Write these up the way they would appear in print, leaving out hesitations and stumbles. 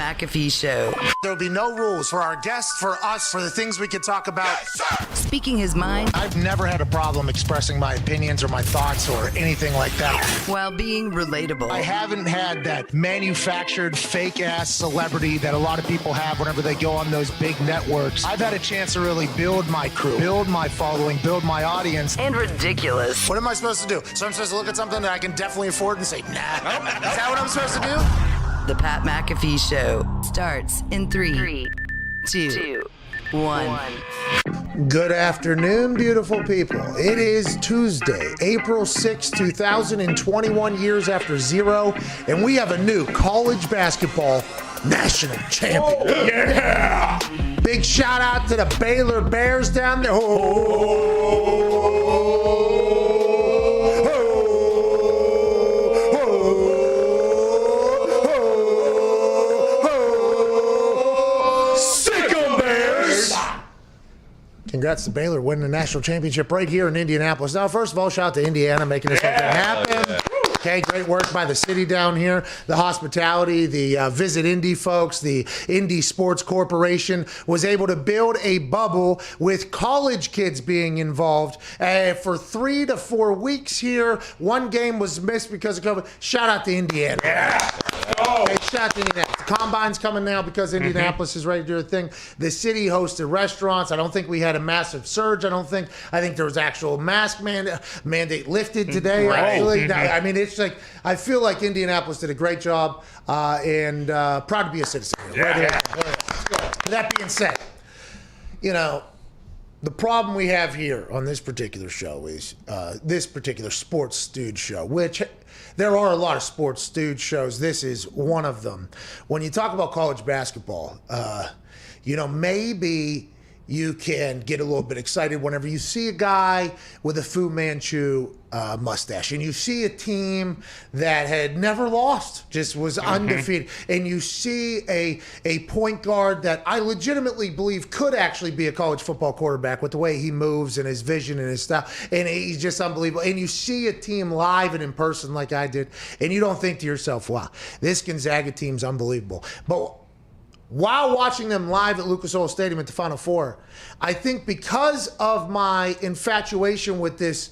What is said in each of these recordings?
McAfee Show. There'll be no rules for our guests, for us, for the things we can talk about. Yes, speaking his mind. I've never had a problem expressing my opinions or my thoughts or anything like that. While being relatable. I haven't had that manufactured fake-ass celebrity that a lot of people have whenever they go on those big networks. I've had a chance to really build my crew, build my following, build my audience. And ridiculous. What am I supposed to do? So I'm supposed to look at something that I can definitely afford and say, nah. Is that what I'm supposed to do? The Pat McAfee Show starts in 3, 2, 1. Good afternoon, beautiful people. It is Tuesday, April 6, 2021, years after zero, and we have a new college basketball national champion. Oh, yeah! Big shout out to the Baylor Bears down there. Congrats to Baylor winning the national championship right here in Indianapolis. Now, first of all, shout out to Indiana making this happen. Yeah. Okay, great work by the city down here, the hospitality, the Visit Indy folks, the Indy Sports Corporation was able to build a bubble with college kids being involved for 3 to 4 weeks here. One game was missed because of COVID. Shout out to Indiana. Yeah. Okay, shout out to Indianapolis. The Combine's coming now because Indianapolis is ready to do a thing. The city hosted restaurants. I don't think we had a massive surge. I think there was actual mask mandate lifted today. Right. Actually. I mean, it's like, I feel like Indianapolis did a great job and proud to be a citizen. Yeah. That being said, you know, the problem we have here on this particular show is this particular Sports Stooge show, which there are a lot of Sports Stooge shows. This is one of them. When you talk about college basketball, you know, maybe you can get a little bit excited whenever you see a guy with a Fu Manchu mustache, and you see a team that had never lost, just was undefeated, and you see a point guard that I legitimately believe could actually be a college football quarterback with the way he moves and his vision and his style, and he's just unbelievable. And you see a team live and in person like I did, and you don't think to yourself, wow, this Gonzaga team's unbelievable. But while watching them live at Lucas Oil Stadium at the Final Four, I think because of my infatuation with this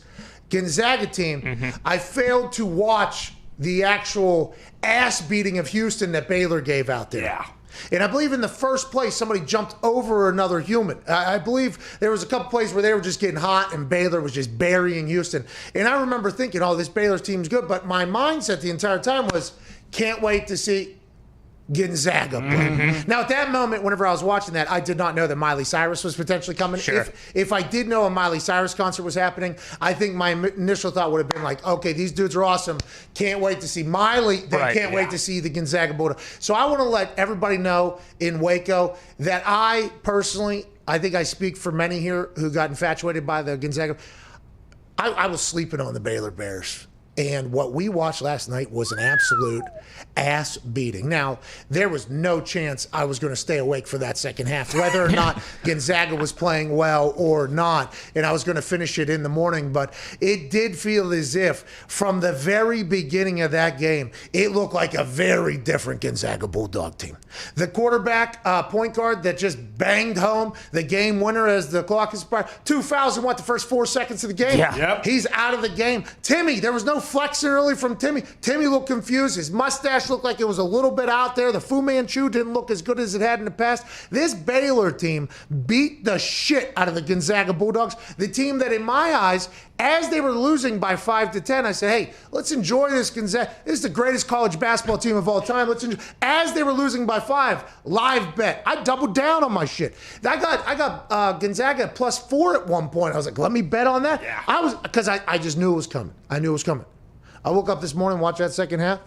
Gonzaga team, I failed to watch the actual ass beating of Houston that Baylor gave out there. Yeah. And I believe in the first place, somebody jumped over another human. I believe there was a couple plays where they were just getting hot and Baylor was just burying Houston. And I remember thinking, oh, this Baylor team's good. But my mindset the entire time was, can't wait to see Gonzaga play. Now, at that moment, whenever I was watching that, I did not know that Miley Cyrus was potentially coming. Sure. If I did know a Miley Cyrus concert was happening, I think my initial thought would have been like, okay, these dudes are awesome. Can't wait to see Miley. Can't wait to see the Gonzaga Bulldogs. So I want to let everybody know in Waco that I personally, I think I speak for many here who got infatuated by the Gonzaga. I was sleeping on the Baylor Bears. And what we watched last night was an absolute ass beating. Now, there was no chance I was going to stay awake for that second half, whether or not Gonzaga was playing well or not. And I was going to finish it in the morning. But it did feel as if from the very beginning of that game, it looked like a very different Gonzaga Bulldog team. The quarterback, point guard that just banged home the game winner as the clock expired. 2 fouls in the first 4 seconds of the game. Yeah. Yep. He's out of the game. Timmy, there was no flexing early from Timmy. Timmy looked confused. His mustache looked like it was a little bit out there. The Fu Manchu didn't look as good as it had in the past. This Baylor team beat the shit out of the Gonzaga Bulldogs. The team that, in my eyes, as they were losing by 5 to 10, I said, hey, let's enjoy this Gonzaga. This is the greatest college basketball team of all time. Let's enjoy. As they were losing by 5, live bet. I doubled down on my shit. I got Gonzaga +4 at one point. I was like, let me bet on that. Yeah. Because I just knew it was coming. I knew it was coming. I woke up this morning and watched that second half.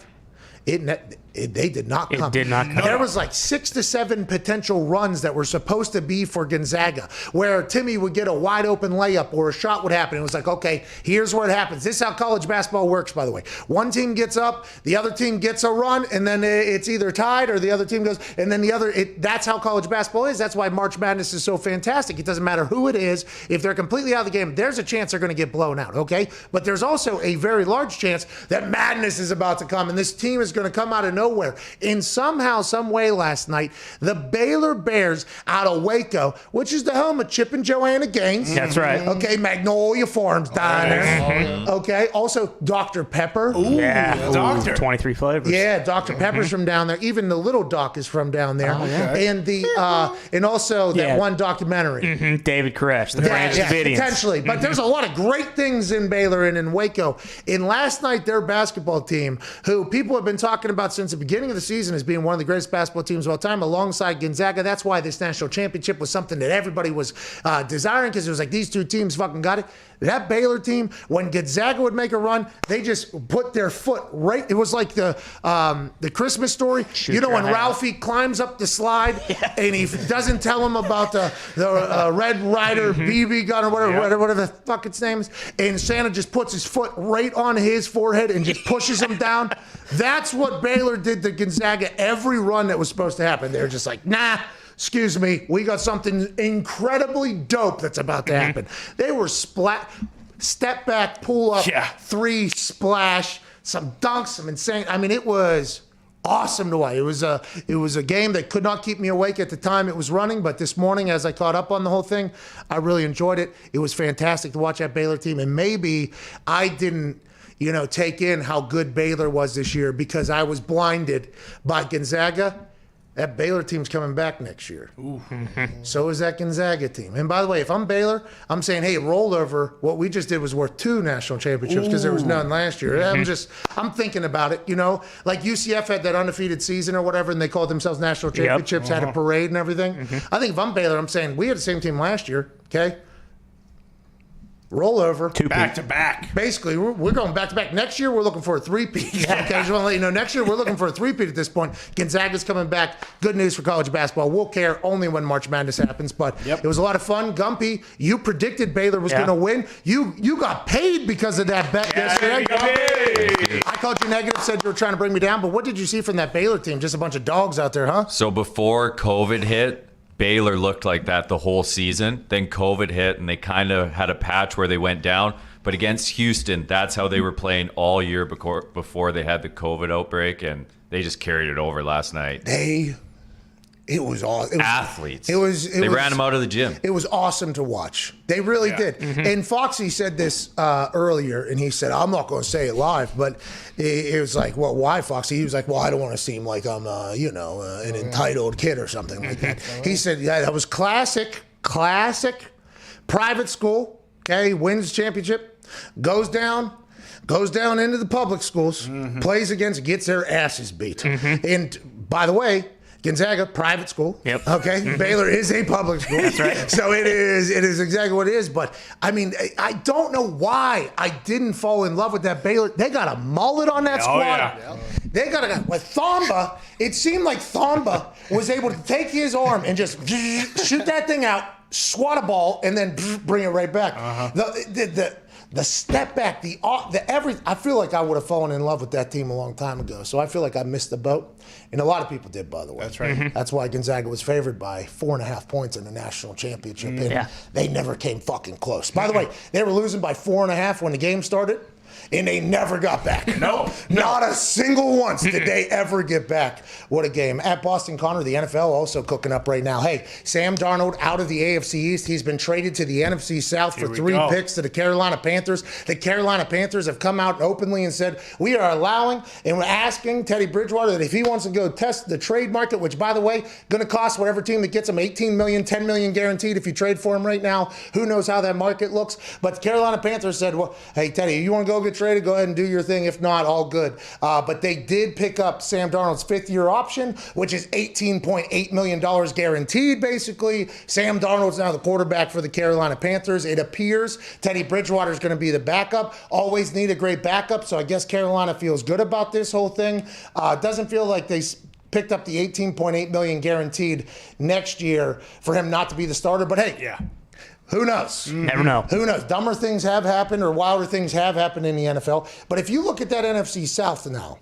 They did not come. It did not come. There was like 6 to 7 potential runs that were supposed to be for Gonzaga, where Timmy would get a wide open layup or a shot would happen. It was like, okay, here's where it happens. This is how college basketball works, by the way. One team gets up, the other team gets a run, and then it's either tied or the other team goes, and then the other. That's how college basketball is. That's why March Madness is so fantastic. It doesn't matter who it is. If they're completely out of the game, there's a chance they're going to get blown out, okay? But there's also a very large chance that madness is about to come, and this team is going to come out of nowhere nowhere. And somehow, some way last night, the Baylor Bears out of Waco, which is the home of Chip and Joanna Gaines. That's right. Okay, Magnolia Farms Diner. Okay, also Dr. Pepper. Ooh, yeah. Doctor. 23 flavors. Yeah, Dr. Pepper's from down there. Even the little Doc is from down there. And and also that one documentary. David Koresh, the French Davidians. Potentially. But there's a lot of great things in Baylor and in Waco. And last night, their basketball team, who people have been talking about since the beginning of the season as being one of the greatest basketball teams of all time, alongside Gonzaga. That's why this national championship was something that everybody was desiring, because it was like these two teams fucking got it. That Baylor team, when Gonzaga would make a run, they just put their foot right. It was like the Christmas Story. When Ralphie climbs up the slide and he doesn't tell him about the Red Ryder BB gun or whatever the fuck its name is, and Santa just puts his foot right on his forehead and just pushes him down. That's what Baylor did to Gonzaga every run that was supposed to happen. They're just like, nah. Excuse me, we got something incredibly dope that's about to happen. They were step back, pull up, three splash, some dunks, some insane. I mean, it was awesome to watch. It was a game that could not keep me awake at the time it was running, but this morning as I caught up on the whole thing, I really enjoyed it. It was fantastic to watch that Baylor team, and maybe I didn't take in how good Baylor was this year because I was blinded by Gonzaga. That Baylor team's coming back next year. So is that Gonzaga team. And by the way, if I'm Baylor, I'm saying, hey, roll over. What we just did was worth 2 national championships because there was none last year. I'm thinking about it, like UCF had that undefeated season or whatever, and they called themselves national championships, had a parade and everything. I think if I'm Baylor, I'm saying we had the same team last year, okay? Roll over. Back to back. Basically, we're going back to back. Next year, we're looking for a three-peat. Okay, I just want to let you know, next year, we're looking for a three-peat at this point. Gonzaga's coming back. Good news for college basketball. We'll care only when March Madness happens, but it was a lot of fun. Gumpy, you predicted Baylor was going to win. You got paid because of that bet yesterday. I called you negative, said you were trying to bring me down, but what did you see from that Baylor team? Just a bunch of dogs out there, huh? So before COVID hit, Baylor looked like that the whole season. Then COVID hit, and they kind of had a patch where they went down. But against Houston, that's how they were playing all year before they had the COVID outbreak, and they just carried it over last night. It was awesome. Athletes. They ran them out of the gym. It was awesome to watch. They really did. And Foxy said this earlier, and he said, I'm not going to say it live, but it was like, well, why, Foxy? He was like, well, I don't want to seem like I'm, an entitled kid or something like that. He said, yeah, that was classic private school, okay, wins championship, goes down into the public schools, plays against, gets their asses beat. And by the way, Gonzaga, private school. Yep. Okay. Baylor is a public school. That's right. So it is exactly what it is. But I mean, I don't know why I didn't fall in love with that Baylor. They got a mullet on that squad. Yeah. They got with Thamba. It seemed like Thamba was able to take his arm and just shoot that thing out, swat a ball, and then bring it right back. The step back, I feel like I would have fallen in love with that team a long time ago. So I feel like I missed the boat. And a lot of people did, by the way. That's right. That's why Gonzaga was favored by 4.5 points in the national championship. And they never came fucking close. By the way, they were losing by 4.5 when the game started. And they never got back. No. Not a single once did they ever get back. What a game. At Boston Connor, the NFL also cooking up right now. Hey, Sam Darnold out of the AFC East. He's been traded to the NFC South for 3 picks to the Carolina Panthers. The Carolina Panthers have come out openly and said, we are allowing and we're asking Teddy Bridgewater that if he wants to go test the trade market, which, by the way, going to cost whatever team that gets him $18 million, $10 million guaranteed if you trade for him right now. Who knows how that market looks? But the Carolina Panthers said, well, hey, Teddy, you want to go get traded, go ahead and do your thing. If not, all good. But they did pick up Sam Darnold's 5th-year option, which is $18.8 million guaranteed, basically. Sam Darnold's now the quarterback for the Carolina Panthers. It appears Teddy Bridgewater is going to be the backup. Always need a great backup, so I guess Carolina feels good about this whole thing. Doesn't feel like they picked up the $18.8 million guaranteed next year for him not to be the starter. But hey, who knows? Never know. Who knows? Dumber things have happened or wilder things have happened in the NFL. But if you look at that NFC South now,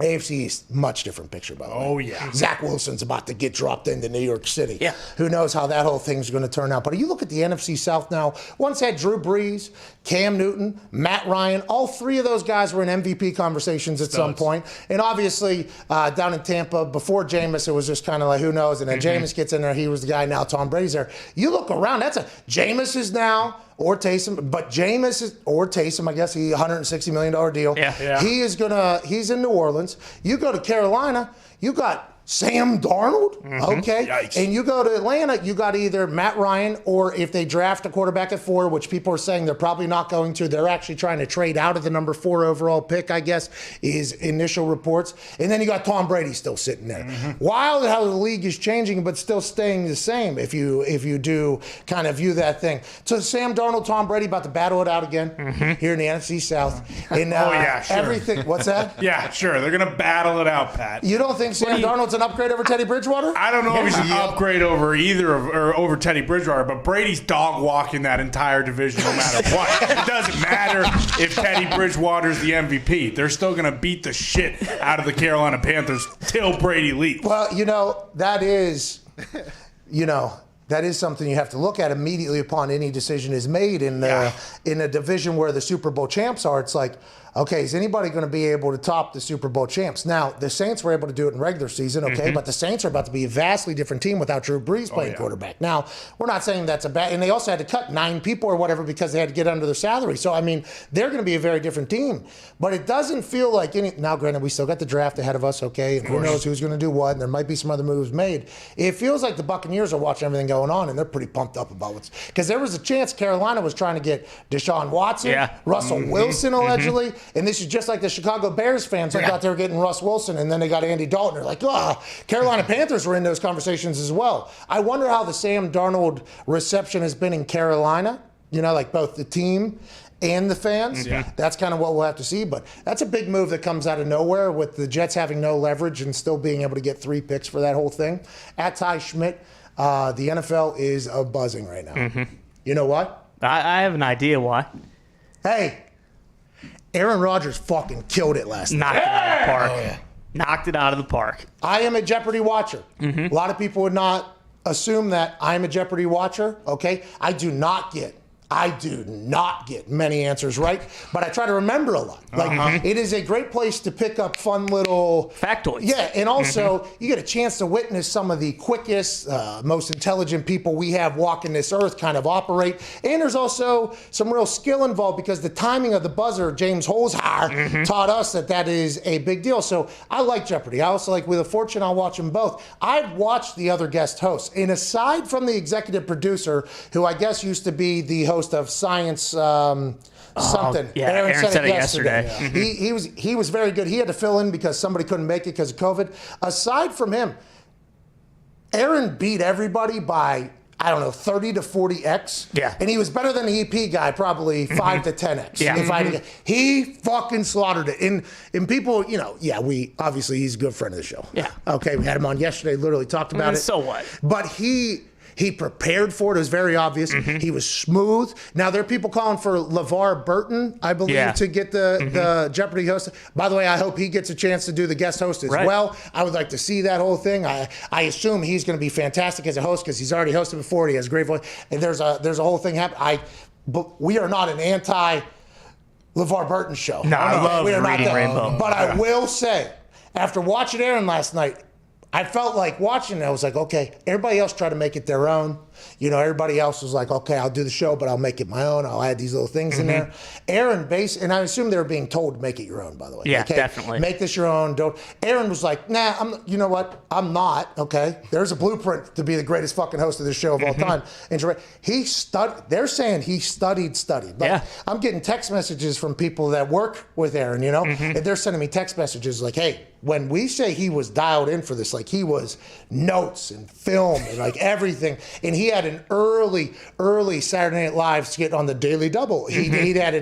AFC East, much different picture, by the way. Oh, yeah. Zach Wilson's about to get dropped into New York City. Yeah. Who knows how that whole thing's going to turn out. But you look at the NFC South now, once had Drew Brees, Cam Newton, Matt Ryan. All three of those guys were in MVP conversations at some point. And obviously, down in Tampa, before Jameis, it was just kind of like, who knows? And then Jameis gets in there. He was the guy. Now Tom Brady's there. You look around, Jameis is now, or Taysom, but Jameis is, or Taysom, I guess, he $160 million deal. Yeah. He's in New Orleans. You go to Carolina, you got Sam Darnold, okay? Yikes. And you go to Atlanta, you got either Matt Ryan, or if they draft a quarterback at 4, which people are saying they're probably not going to, they're actually trying to trade out of the number 4 overall pick, I guess, is initial reports. And then you got Tom Brady still sitting there. Wild how the league is changing, but still staying the same if you do kind of view that thing. So Sam Darnold, Tom Brady about to battle it out again here in the NFC South. And sure. everything, what's that? Yeah, sure. They're going to battle it out, Pat. You don't think Sam Darnold's an upgrade over Teddy Bridgewater? I don't know if he's an upgrade over or over Teddy Bridgewater, but Brady's dog walking that entire division no matter what. It doesn't matter if Teddy Bridgewater's the MVP. They're still going to beat the shit out of the Carolina Panthers till Brady leaves. Well, that is something you have to look at immediately upon any decision is made in a division where the Super Bowl champs are. It's like, okay, is anybody going to be able to top the Super Bowl champs? Now, the Saints were able to do it in regular season, okay, but the Saints are about to be a vastly different team without Drew Brees playing quarterback. Now, we're not saying that's a bad, and they also had to cut 9 people or whatever because they had to get under their salary. So, I mean, they're going to be a very different team. But it doesn't feel like now, granted, we still got the draft ahead of us, okay, and who knows who's going to do what, and there might be some other moves made. It feels like the Buccaneers are watching everything going on, and they're pretty pumped up about what's, because there was a chance Carolina was trying to get Deshaun Watson, Russell Wilson allegedly, and this is just like the Chicago Bears fans who thought they were getting Russ Wilson, and then they got Andy Dalton. They're like, Carolina Panthers were in those conversations as well. I wonder how the Sam Darnold reception has been in Carolina, like both the team and the fans. That's kind of what we'll have to see. But that's a big move that comes out of nowhere with the Jets having no leverage and still being able to get 3 picks for that whole thing. At Ty Schmidt, the NFL is buzzing right now. You know what? I have an idea why. Hey, Aaron Rodgers fucking killed it last night. Knocked it out of the park. Knocked it out of the park. I am a Jeopardy watcher. A lot of people would not assume that I'm a Jeopardy watcher, okay? I do not get many answers right, but I try to remember a lot. It is a great place to pick up fun little factoids. Yeah, and also you get a chance to witness some of the quickest, most intelligent people we have walking this earth kind of operate. And there's also some real skill involved because the timing of the buzzer, James Holzhauer, taught us that is a big deal. So I like Jeopardy. I also like Wheel of Fortune. I'll watch them both. I've watched the other guest hosts, and aside from the executive producer, who I guess used to be the host of Science something. Aaron said it yesterday. He was very good. He had to fill in because somebody couldn't make it because of COVID. Aside from him, Aaron beat everybody by, 30 to 40x. Yeah. And he was better than the EP guy, probably 5 to 10x. Yeah. He fucking slaughtered it. And people, we obviously he's a good friend of the show. Yeah. Okay, we had him on yesterday, literally talked about it. So what? But he prepared for it. It was very obvious. He was smooth. Now, there are people calling for LeVar Burton, I believe, to get the Jeopardy host. By the way, I hope he gets a chance to do the guest host as well. I would like to see that whole thing. I assume he's going to be fantastic as a host because he's already hosted before. He has a great voice. And there's a whole thing happening. But we are not an anti-LeVar Burton show. No, I love Reading Rainbow. But I will say, after watching Aaron last night, I felt like watching it, I was like, okay, everybody else tried to make it their own. Everybody else was like, okay, I'll do the show, but I'll make it my own. I'll add these little things in there. Aaron, and I assume they were being told to make it your own, by the way. Yeah, okay? definitely. Make this your own. Aaron was like, nah, you know what? I'm not, okay? There's a blueprint to be the greatest fucking host of this show of all time. And they're saying he studied. But I'm getting text messages from people that work with Aaron, and they're sending me text messages like, hey, when we say he was dialed in for this, like he was notes and film and like everything. And he had an early Saturday Night Live skit on the Daily Double. He had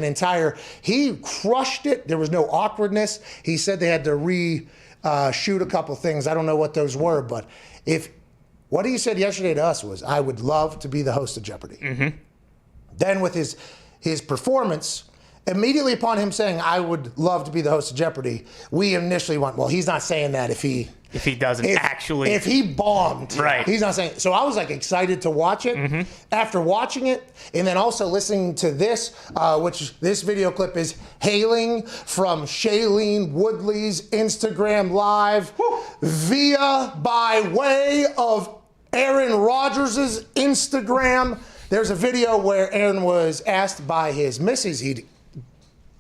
he crushed it. There was no awkwardness. He said they had to reshoot a couple things. I don't know what those were, but what he said yesterday to us was, I would love to be the host of Jeopardy. Then with his performance immediately upon him saying, I would love to be the host of Jeopardy, we initially went, well, he's not saying that if he doesn't actually. If he bombed. Right. He's not saying. So I was like excited to watch it. After watching it, and then also listening to this, which this video clip is hailing from Shailene Woodley's Instagram Live by way of Aaron Rodgers' Instagram. There's a video where Aaron was asked by his missus, he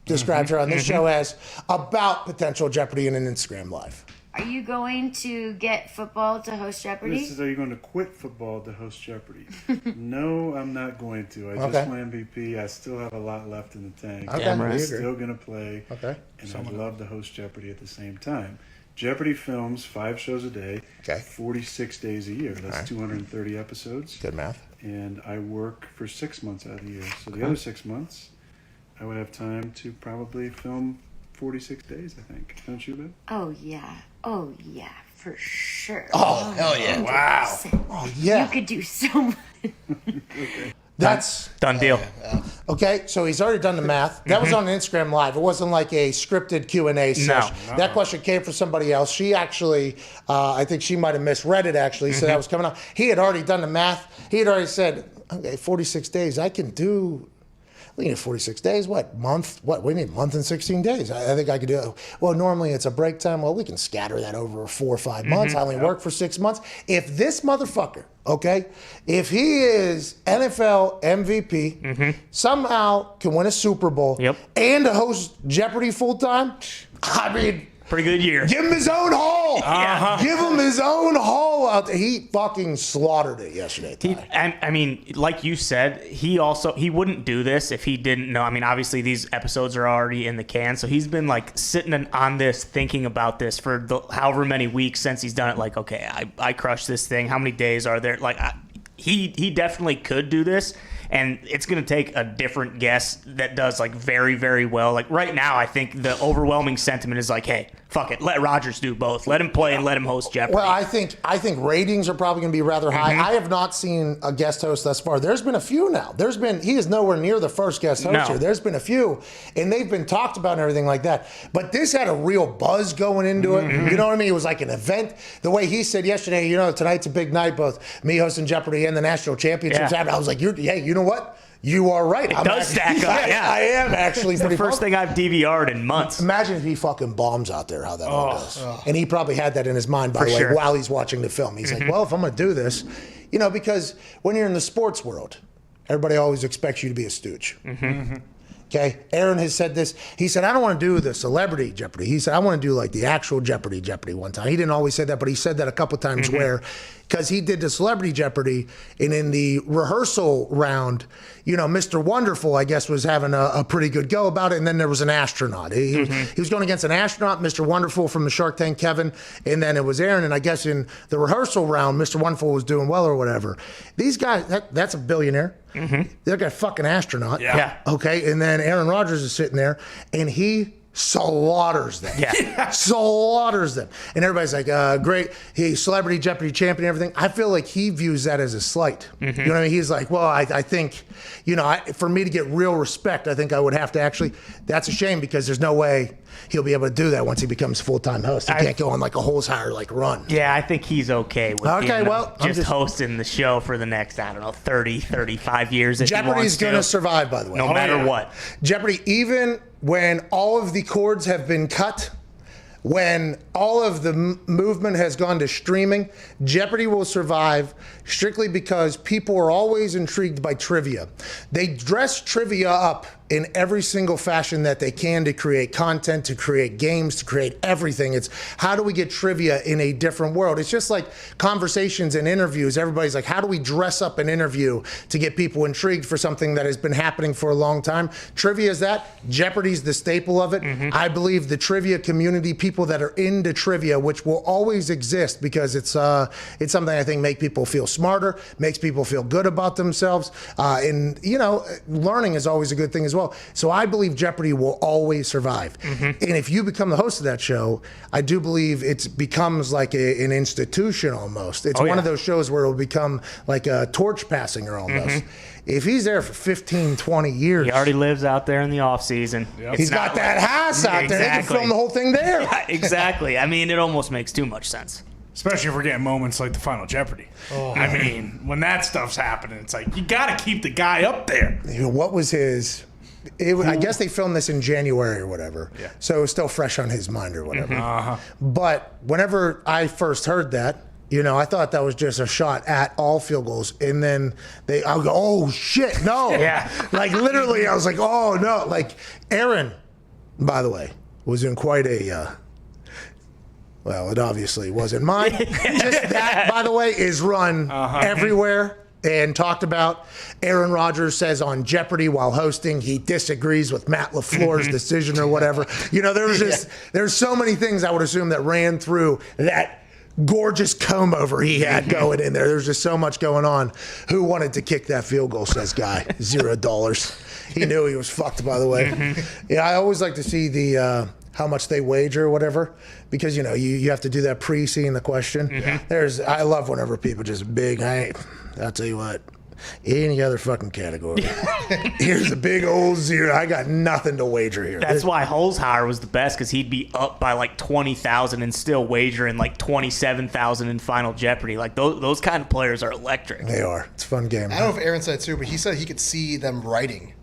described her on this show as, about potential Jeopardy in an Instagram Live. Are you going to get football to host Jeopardy? This is, are you going to quit football to host Jeopardy? No, I'm not going to. I just won MVP. I still have a lot left in the tank. Okay, I'm still going to play. Okay. And I'd love to host Jeopardy at the same time. Jeopardy films 5 shows a day, 46 days a year. That's 230 episodes. Good math. And I work for 6 months out of the year. So the other 6 months, I would have time to probably film 46 days, I think. Don't you, Ben? Oh, yeah. Oh, yeah, for sure. Oh, hell yeah. 100%. Wow. Oh, yeah. You could do so much. That's done deal. Okay, so he's already done the math. That was on Instagram Live. It wasn't like a scripted Q&A session. No. That question came from somebody else. She actually, I think she might have misread it actually, so that was coming out. He had already done the math. He had already said, okay, 46 days, I can do... We need 46 days. What month? What we need a month and 16 days. I think I could do it. Well, normally it's a break time. Well, we can scatter that over 4 or 5 months. I only work for 6 months. If this motherfucker, okay, if he is NFL MVP, somehow can win a Super Bowl and host Jeopardy full time, I mean. Pretty good year. Give him his own hole. Give him his own hole out there. He fucking slaughtered it yesterday. I mean, like you said, he wouldn't do this if he didn't know. I mean, obviously these episodes are already in the can, so he's been like sitting on this, thinking about this for however many weeks since he's done it. Like, okay, I crushed this thing. How many days are there? Like, he definitely could do this. And it's going to take a different guest that does like very, very well. Like right now, I think the overwhelming sentiment is like, hey, fuck it. Let Rodgers do both. Let him play and let him host Jeopardy. Well, I think ratings are probably going to be rather high. I have not seen a guest host thus far. There's been a few now. He is nowhere near the first guest host here. There's been a few, and they've been talked about and everything like that. But this had a real buzz going into it. You know what I mean? It was like an event. The way he said yesterday, tonight's a big night, both me hosting Jeopardy and the national championships. I was like, you know what? You are right. It does stack up. Yeah, I am actually. It's the first thing I've DVR'd in months. Imagine if he fucking bombs out there, how that all goes. And he probably had that in his mind, by the way, while he's watching the film. He's like, well, if I'm going to do this, because when you're in the sports world, everybody always expects you to be a stooge. Okay, Aaron has said this. He said, I don't want to do the celebrity Jeopardy. He said, I want to do like the actual Jeopardy one time. He didn't always say that, but he said that a couple times because he did the celebrity Jeopardy, and in the rehearsal round, Mr. Wonderful, I guess, was having a pretty good go about it, and then there was an astronaut. He was going against an astronaut, Mr. Wonderful from the Shark Tank, Kevin, and then it was Aaron, and I guess in the rehearsal round, Mr. Wonderful was doing well or whatever. These guys, that's a billionaire. They're a fucking astronaut. Yeah. Okay, and then Aaron Rodgers is sitting there, and he slaughters them. Slaughters them. And everybody's like, great, he's celebrity Jeopardy champion and everything. I feel like he views that as a slight. You know what I mean? He's like, well, I think, for me to get real respect, I think I would have to actually, that's a shame because there's no way he'll be able to do that once he becomes full-time host. He can't go on like a hose-hire run. Yeah, I think he's okay with just hosting the show for the next, 30, 35 years. Jeopardy's going to survive, by the way. No matter what. Jeopardy, even when all of the cords have been cut, when all of the movement has gone to streaming, Jeopardy will survive strictly because people are always intrigued by trivia. They dress trivia up in every single fashion that they can to create content, to create games, to create everything. It's how do we get trivia in a different world? It's just like conversations and interviews. Everybody's like, how do we dress up an interview to get people intrigued for something that has been happening for a long time? Trivia is that. Jeopardy's the staple of it. I believe the trivia community, people that are into trivia, which will always exist because it's something I think make people feel smarter, makes people feel good about themselves. And, learning is always a good thing as well. well. So I believe Jeopardy will always survive. And if you become the host of that show, I do believe it becomes like an institution almost. It's one of those shows where it'll become like a torch passing or almost. If he's there for 15, 20 years. He already lives out there in the off season. Yep. He's got that house out there. They can film the whole thing there. Yeah, exactly. I mean, it almost makes too much sense. Especially if we're getting moments like the Final Jeopardy. I mean, when that stuff's happening, it's like, you got to keep the guy up there. What was his... I guess they filmed this in January or whatever. Yeah. So it was still fresh on his mind or whatever. But whenever I first heard that, I thought that was just a shot at all field goals. And then I'll go, oh, shit, no. Like, literally, I was like, oh, no. Like, Aaron, by the way, was in quite a... well, it obviously wasn't mine. Just that, by the way, is run everywhere and talked about. Aaron Rodgers says on Jeopardy while hosting he disagrees with Matt LaFleur's decision or whatever. There was there's so many things I would assume that ran through that gorgeous comb over he had going in there. There's just so much going on. Who wanted to kick that field goal, says Guy. $0. He knew he was fucked, by the way. Yeah, I always like to see the how much they wager or whatever, because you have to do that pre-seeing the question. I love whenever people just I'll tell you what, any other fucking category. Here's a big old zero. I got nothing to wager here. That's why Holzhauer was the best, because he'd be up by like 20,000 and still wagering like 27,000 in Final Jeopardy. Like those kind of players are electric. They are. It's a fun game. I don't know if Aaron said it too, but he said he could see them writing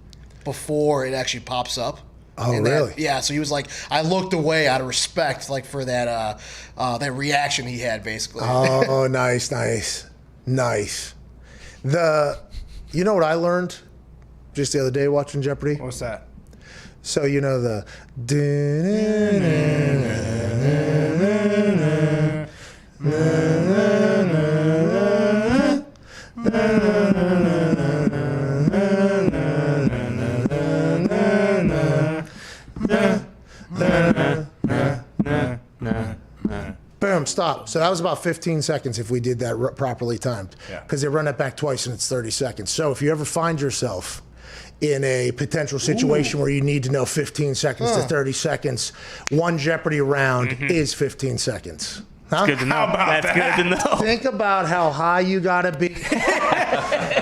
before it actually pops up. Oh, really? So he was like, I looked away out of respect, like for that that reaction he had, basically. Oh, nice. You know what I learned just the other day watching Jeopardy? What's that? So the boom, stop. So that was about 15 seconds if we did that properly timed. Because they run it back twice and it's 30 seconds. So if you ever find yourself in a potential situation where you need to know 15 seconds to 30 seconds, one Jeopardy round is 15 seconds. Huh? Good to know. That's good to know. Think about how high you gotta be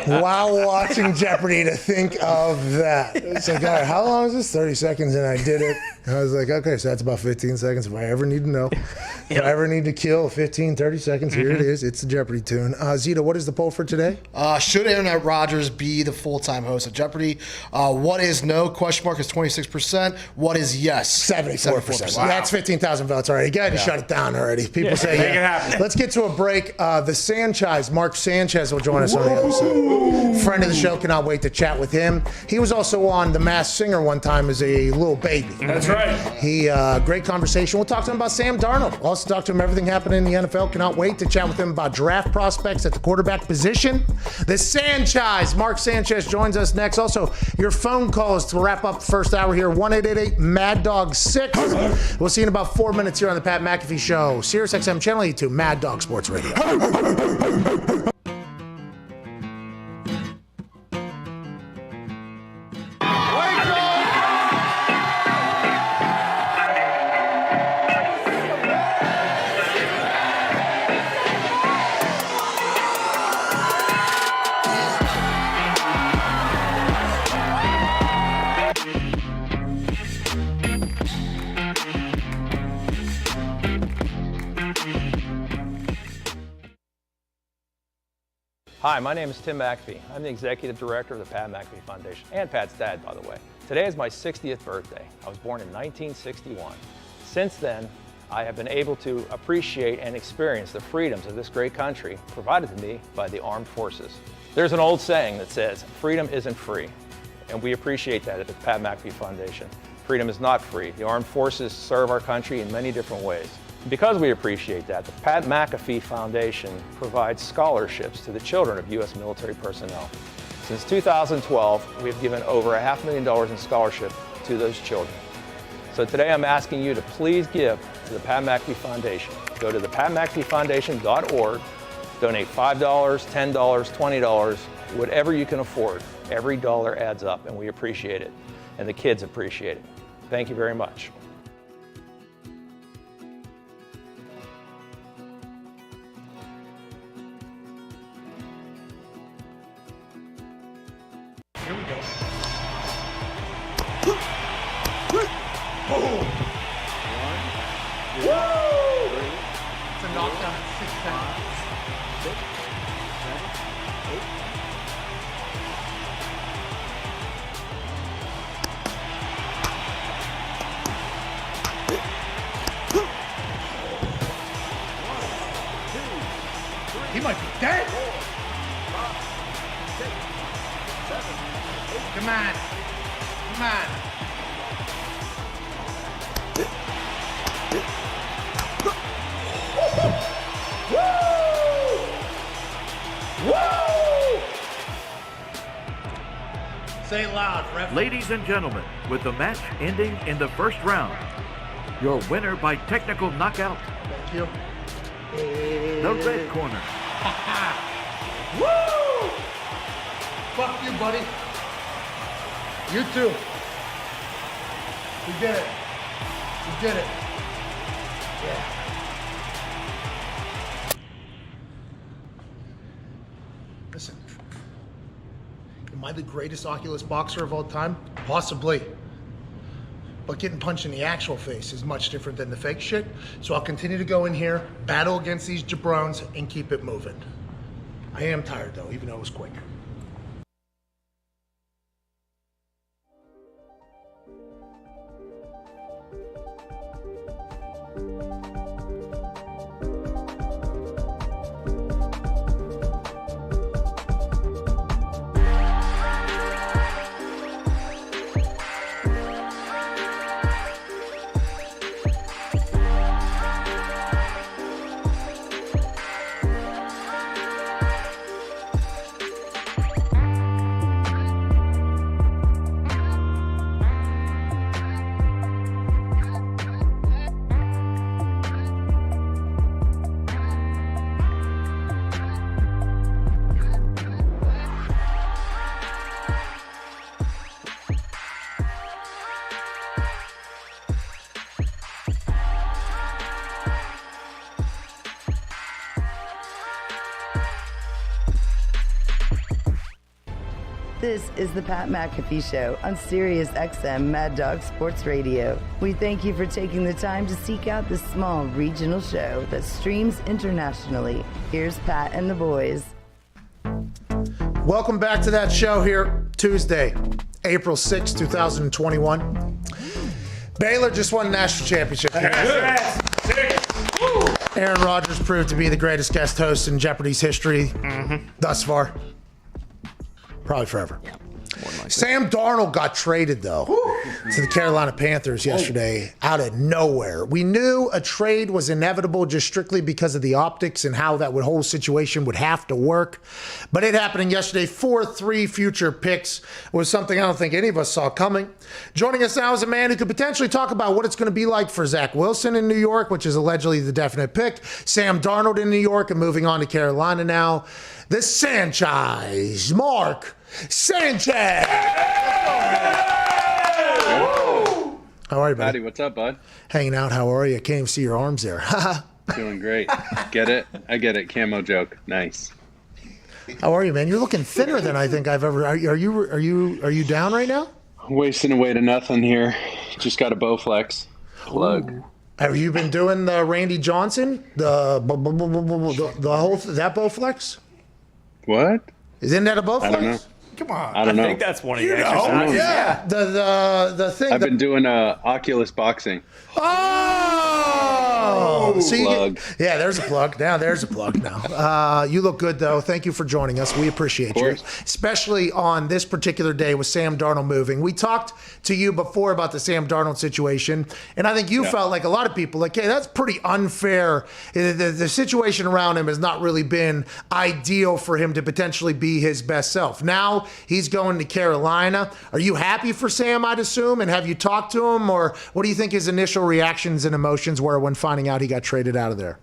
while watching Jeopardy to think of that. It's like, all right, how long is this? 30 seconds, and I did it. And I was like, okay, so that's about 15 seconds. If I ever need to know, if I ever need to kill 15, 30 seconds, here it is. It's the Jeopardy tune. Zito, what is the poll for today? Should Aaron Rodgers be the full-time host of Jeopardy? What is no? Question mark is 26%. What is yes? 74%. Wow. That's 15,000 votes already. Go ahead and shut it down already. People say make it happen. Let's get to a break. The Sanchez, Mark Sanchez, will join us on the other side. Friend of the show, cannot wait to chat with him. He was also on The Masked Singer one time as a little baby. That's right. He great conversation. We'll talk to him about Sam Darnold. Also talk to him everything happening in the NFL. Cannot wait to chat with him about draft prospects at the quarterback position. The Sanchez, Mark Sanchez, joins us next. Also, your phone calls to wrap up the first hour here. 1-888-MAD-DOG-6. We'll see you in about 4 minutes here on the Pat McAfee Show. Sirius XM Channel 82, Mad Dog Sports Radio. Hi, my name is Tim McAfee. I'm the Executive Director of the Pat McAfee Foundation, and Pat's dad, by the way. Today is my 60th birthday. I was born in 1961. Since then, I have been able to appreciate and experience the freedoms of this great country provided to me by the armed forces. There's an old saying that says, freedom isn't free, and we appreciate that at the Pat McAfee Foundation. Freedom is not free. The armed forces serve our country in many different ways. Because we appreciate that, the Pat McAfee Foundation provides scholarships to the children of U.S. military personnel. Since 2012, we have given over $500,000 in scholarship to those children. So today I'm asking you to please give to the Pat McAfee Foundation. Go to thepatmcafeefoundation.org, donate $5, $10, $20, whatever you can afford. Every dollar adds up, and we appreciate it. and the kids appreciate it. Thank you very much. He might be dead. Come on. Come on. Say it loud, ref. Ladies and gentlemen, with the match ending in the first round, your winner by technical knockout, Thank you. the red corner. Woo! Fuck you, buddy. You too. We did it. We did it. Yeah. Listen, am I the greatest Oculus boxer of all time? Possibly. But getting punched in the actual face is much different than the fake shit. So I'll continue to go in here, battle against these jabrones, and keep it moving. I am tired though, even though it was quick. This is the Pat McAfee Show on Sirius XM Mad Dog Sports Radio. We thank you for taking the time to seek out this small regional show that streams internationally. Here's Pat and the boys. Welcome back to that show here, Tuesday, April 6, 2021. Baylor just won a national championship. Aaron Rodgers proved to be the greatest guest host in Jeopardy's history thus far. Probably forever. Sam Darnold got traded, though, to the Carolina Panthers yesterday out of nowhere. We knew a trade was inevitable just strictly because of the optics and how that whole situation would have to work. But it happening yesterday. 4-3 future picks was something I don't think any of us saw coming. Joining us now is a man who could potentially talk about what it's going to be like for Zach Wilson in New York, which is allegedly the definite pick. Sam Darnold in New York and moving on to Carolina now. The Sanchez, Mark Sanchez. How are you, buddy? Patty, what's up, bud? Hanging out. How are you? Can't even see your arms there. Doing great. Get it? I get it. Camo joke. Nice. How are you, man? You're looking thinner than I think I've ever. Are you down right now? Wasting away to nothing here. Just got a Bowflex plug. Ooh. Have you been doing the Randy Johnson, the whole that Bowflex? What? Isn't that a Bowflex? I don't know. Come on. I don't know. I think that's one of your exercises. Yeah, the thing. I've been doing Oculus boxing. Oh, so plug. Yeah, there's a plug. Now there's a plug. Now you look good though. Thank you for joining us. We appreciate you, especially on this particular day with Sam Darnold moving. We talked to you before about the Sam Darnold situation, and I think you felt like a lot of people like, hey, that's pretty unfair. The situation around him has not really been ideal for him to potentially be his best self. Now he's going to Carolina. Are you happy for Sam, I'd assume? And have you talked to him, or what do you think his initial reactions and emotions were when finding out he got traded out of there?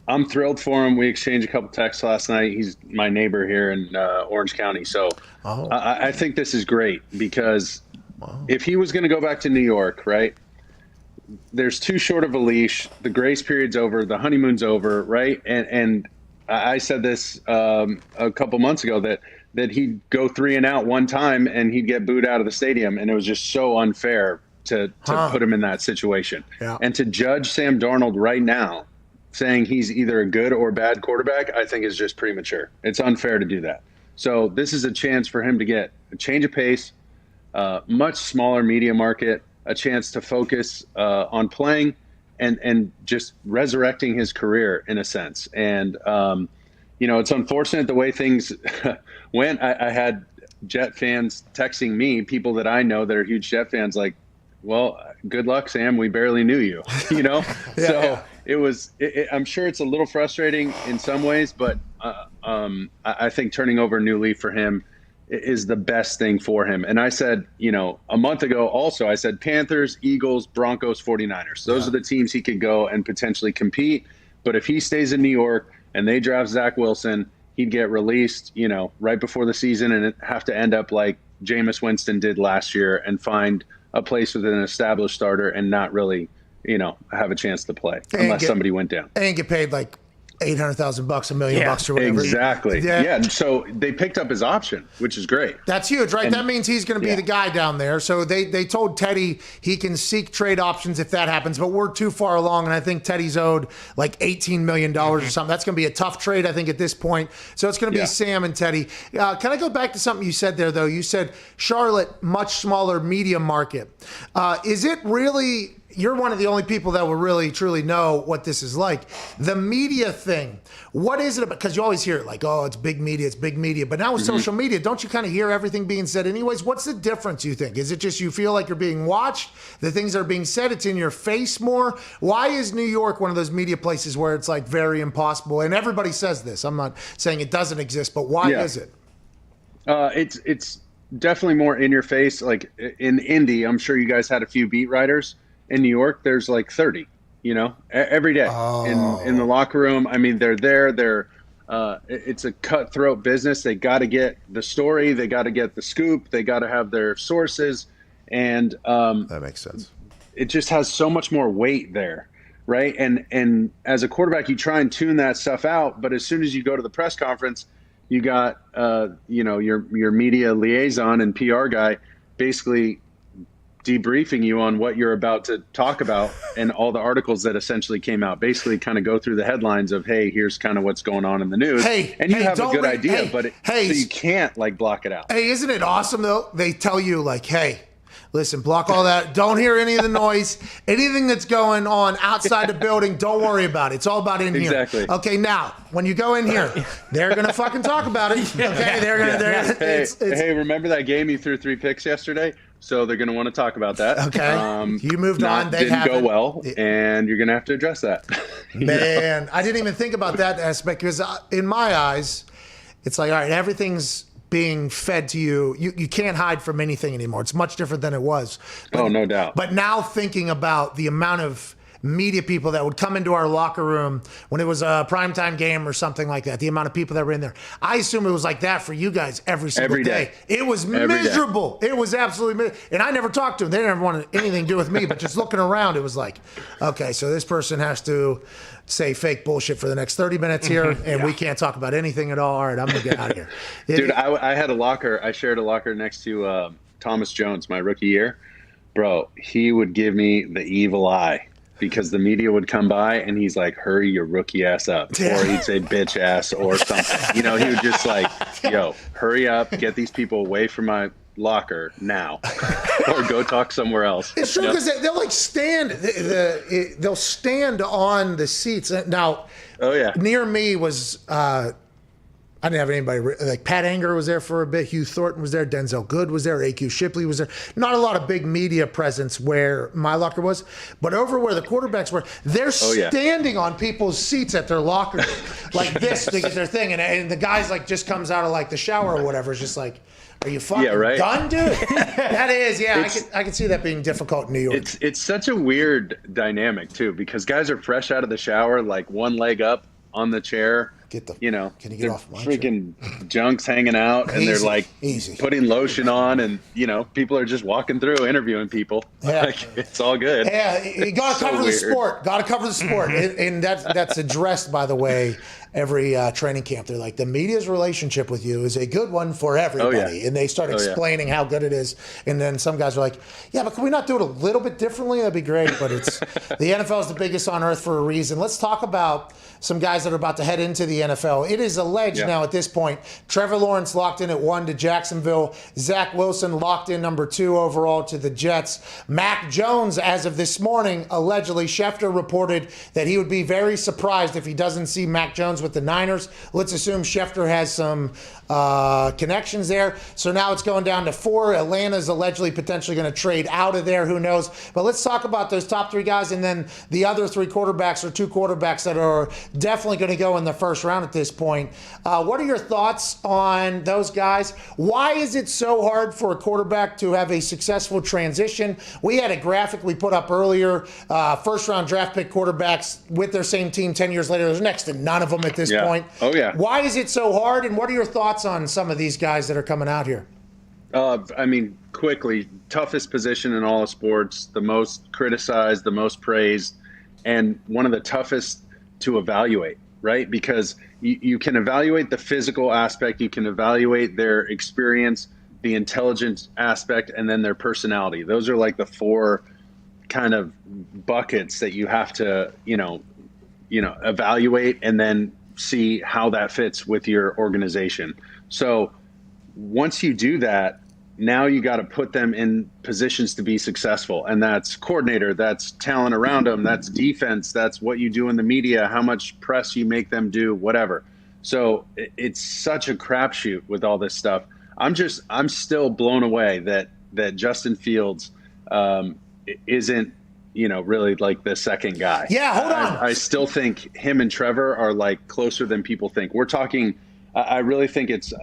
I'm thrilled for him. We exchanged a couple texts last night. He's my neighbor here in Orange County. So I think this is great because if he was going to go back to New York, right? There's too short of a leash. The grace period's over. The honeymoon's over, right? And I said this a couple months ago that he'd go 3 and out one time and he'd get booed out of the stadium, and it was just so unfair to put him in that situation. Yeah. And to judge Sam Darnold right now, saying he's either a good or bad quarterback, I think is just premature. It's unfair to do that. So this is a chance for him to get a change of pace, much smaller media market, a chance to focus on playing and just resurrecting his career in a sense. And, it's unfortunate the way things went. I had Jet fans texting me, people that I know that are huge Jet fans, like, well, good luck, Sam. We barely knew you, It was, I'm sure it's a little frustrating in some ways, but I think turning over a new leaf for him is the best thing for him. And I said, a month ago also, I said Panthers, Eagles, Broncos, 49ers. Those are the teams he could go and potentially compete. But if he stays in New York and they draft Zach Wilson, he'd get released, right before the season and have to end up like Jameis Winston did last year and find a place with an established starter and not really, have a chance to play unless somebody went down. And get paid like $800,000, $1 million or whatever. Exactly. Yeah. So they picked up his option, which is great. That's huge, right? That means he's going to be the guy down there. So they told Teddy he can seek trade options if that happens, but we're too far along, and I think Teddy's owed like $18 million or something. That's going to be a tough trade, I think, at this point. So it's going to be Sam and Teddy. Can I go back to something you said there, though? You said Charlotte, much smaller media market. Is it really... You're one of the only people that will really, truly know what this is like. The media thing, what is it about? Because you always hear it like, oh, it's big media. But now with social media, don't you kind of hear everything being said anyways? What's the difference, you think? Is it just you feel like you're being watched? The things that are being said, it's in your face more? Why is New York one of those media places where it's like very impossible? And everybody says this. I'm not saying it doesn't exist, but why is it? It's definitely more in your face. Like in Indy, I'm sure you guys had a few beat writers. In New York, there's like 30, every day in the locker room. I mean, they're there. It's a cutthroat business. They got to get the story. They got to get the scoop. They got to have their sources. And that makes sense. It just has so much more weight there, right? And as a quarterback, you try and tune that stuff out. But as soon as you go to the press conference, you got, your media liaison and PR guy basically debriefing you on what you're about to talk about and all the articles that essentially came out, basically kind of go through the headlines of, hey, here's kind of what's going on in the news. And you have a good idea, but so you can't like block it out. Hey, isn't it awesome though? They tell you like, hey, listen, block all that. Don't hear any of the noise. Anything that's going on outside the building, don't worry about it. It's all about in here. Exactly. Okay, now, when you go in here, they're going to fucking talk about it. Okay, they're going to... Hey, remember that game you threw 3 picks yesterday? So they're going to want to talk about that. Okay. You moved on. They didn't go well, and you're going to have to address that. Man, I didn't even think about that aspect because in my eyes, it's like, all right, everything's being fed to you. You can't hide from anything anymore. It's much different than it was. But, no doubt. But now thinking about the amount of media people that would come into our locker room when it was a primetime game or something like that, the amount of people that were in there. I assume it was like that for you guys every single day. It was miserable. It was absolutely miserable. And I never talked to them. They never wanted anything to do with me, but just looking around, it was like, okay, so this person has to say fake bullshit for the next 30 minutes here, and we can't talk about anything at all. All right, I'm going to get out of here. Dude, I had a locker. I shared a locker next to Thomas Jones my rookie year. Bro, he would give me the evil eye. Because the media would come by and he's like, hurry your rookie ass up. Or he'd say bitch ass or something. He would just like, yo, hurry up, get these people away from my locker now. Or go talk somewhere else. It's true because they'll like stand, they'll stand on the seats. Now, near me was, I didn't have anybody, like Pat Anger was there for a bit, Hugh Thornton was there, Denzel Good was there, A.Q. Shipley was there. Not a lot of big media presence where my locker was, but over where the quarterbacks were, they're standing on people's seats at their locker like this to get their thing. And the guy's like just comes out of like the shower or whatever. It's just like, are you fucking done, dude? That is, I can see that being difficult in New York. It's such a weird dynamic too, because guys are fresh out of the shower, like one leg up on the chair, Get the, you know, can you get they're off my freaking junks hanging out, and they're like putting lotion on, and you know, people are just walking through interviewing people. Yeah. Like, it's all good. Yeah, you got to cover the sport. Got to cover the sport, and that's addressed, by the way, every training camp. They're like, the media's relationship with you is a good one for everybody, and they start explaining how good it is. And then some guys are like, yeah, but can we not do it a little bit differently? That'd be great. But it's the NFL is the biggest on earth for a reason. Let's talk about some guys that are about to head into the NFL. It is alleged now at this point, Trevor Lawrence locked in at 1 to Jacksonville. Zach Wilson locked in number 2 overall to the Jets. Mac Jones, as of this morning, allegedly, Schefter reported that he would be very surprised if he doesn't see Mac Jones with the Niners. Let's assume Schefter has some connections there. So now it's going down to 4. Atlanta's allegedly potentially going to trade out of there. Who knows? But let's talk about those top 3 guys, and then the other 3 quarterbacks or 2 quarterbacks that are definitely going to go in the first round at this point. What are your thoughts on those guys? Why is it so hard for a quarterback to have a successful transition? We had a graphic we put up earlier. First round draft pick quarterbacks with their same team 10 years later. There's next to none of them at this point. Oh, yeah. Why is it so hard, and what are your thoughts on some of these guys that are coming out here? I mean, quickly, toughest position in all of sports, the most criticized, the most praised, and one of the toughest to evaluate, right? Because you can evaluate the physical aspect, you can evaluate their experience, the intelligence aspect, and then their personality. Those are like the 4 kind of buckets that you have to, evaluate and then see how that fits with your organization. So once you do that, now you got to put them in positions to be successful. And that's coordinator, that's talent around them, that's defense, that's what you do in the media, how much press you make them do, whatever. So it's such a crapshoot with all this stuff. I'm still blown away that Justin Fields isn't, really like the second guy. Yeah, hold on. I still think him and Trevor are like closer than people think. We're talking, I really think it's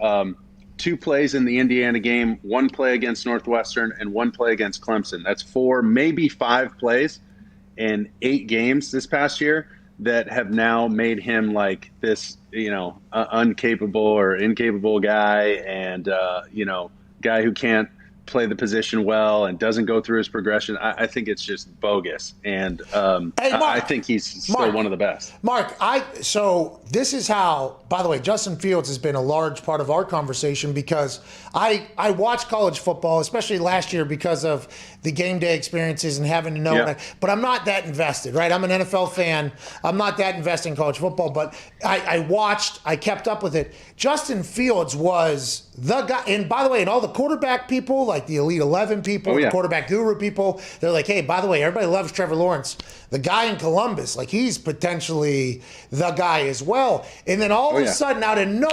2 plays in the Indiana game, 1 play against Northwestern, and 1 play against Clemson. That's 4, maybe 5 plays in 8 games this past year that have now made him like this, uncapable or incapable guy, and guy who can't play the position well and doesn't go through his progression. I think it's just bogus, and I think he's still one of the best. Mark, so this is how, by the way, Justin Fields has been a large part of our conversation, because I watch college football, especially last year, because of the game day experiences and having to know, but I'm not that invested, right? I'm an NFL fan. I'm not that invested in college football, but I kept up with it. Justin Fields was the guy, and by the way, and all the quarterback people, like the Elite 11 people, the quarterback guru people, they're like, hey, by the way, everybody loves Trevor Lawrence. The guy in Columbus, like, he's potentially the guy as well. And then all of a sudden,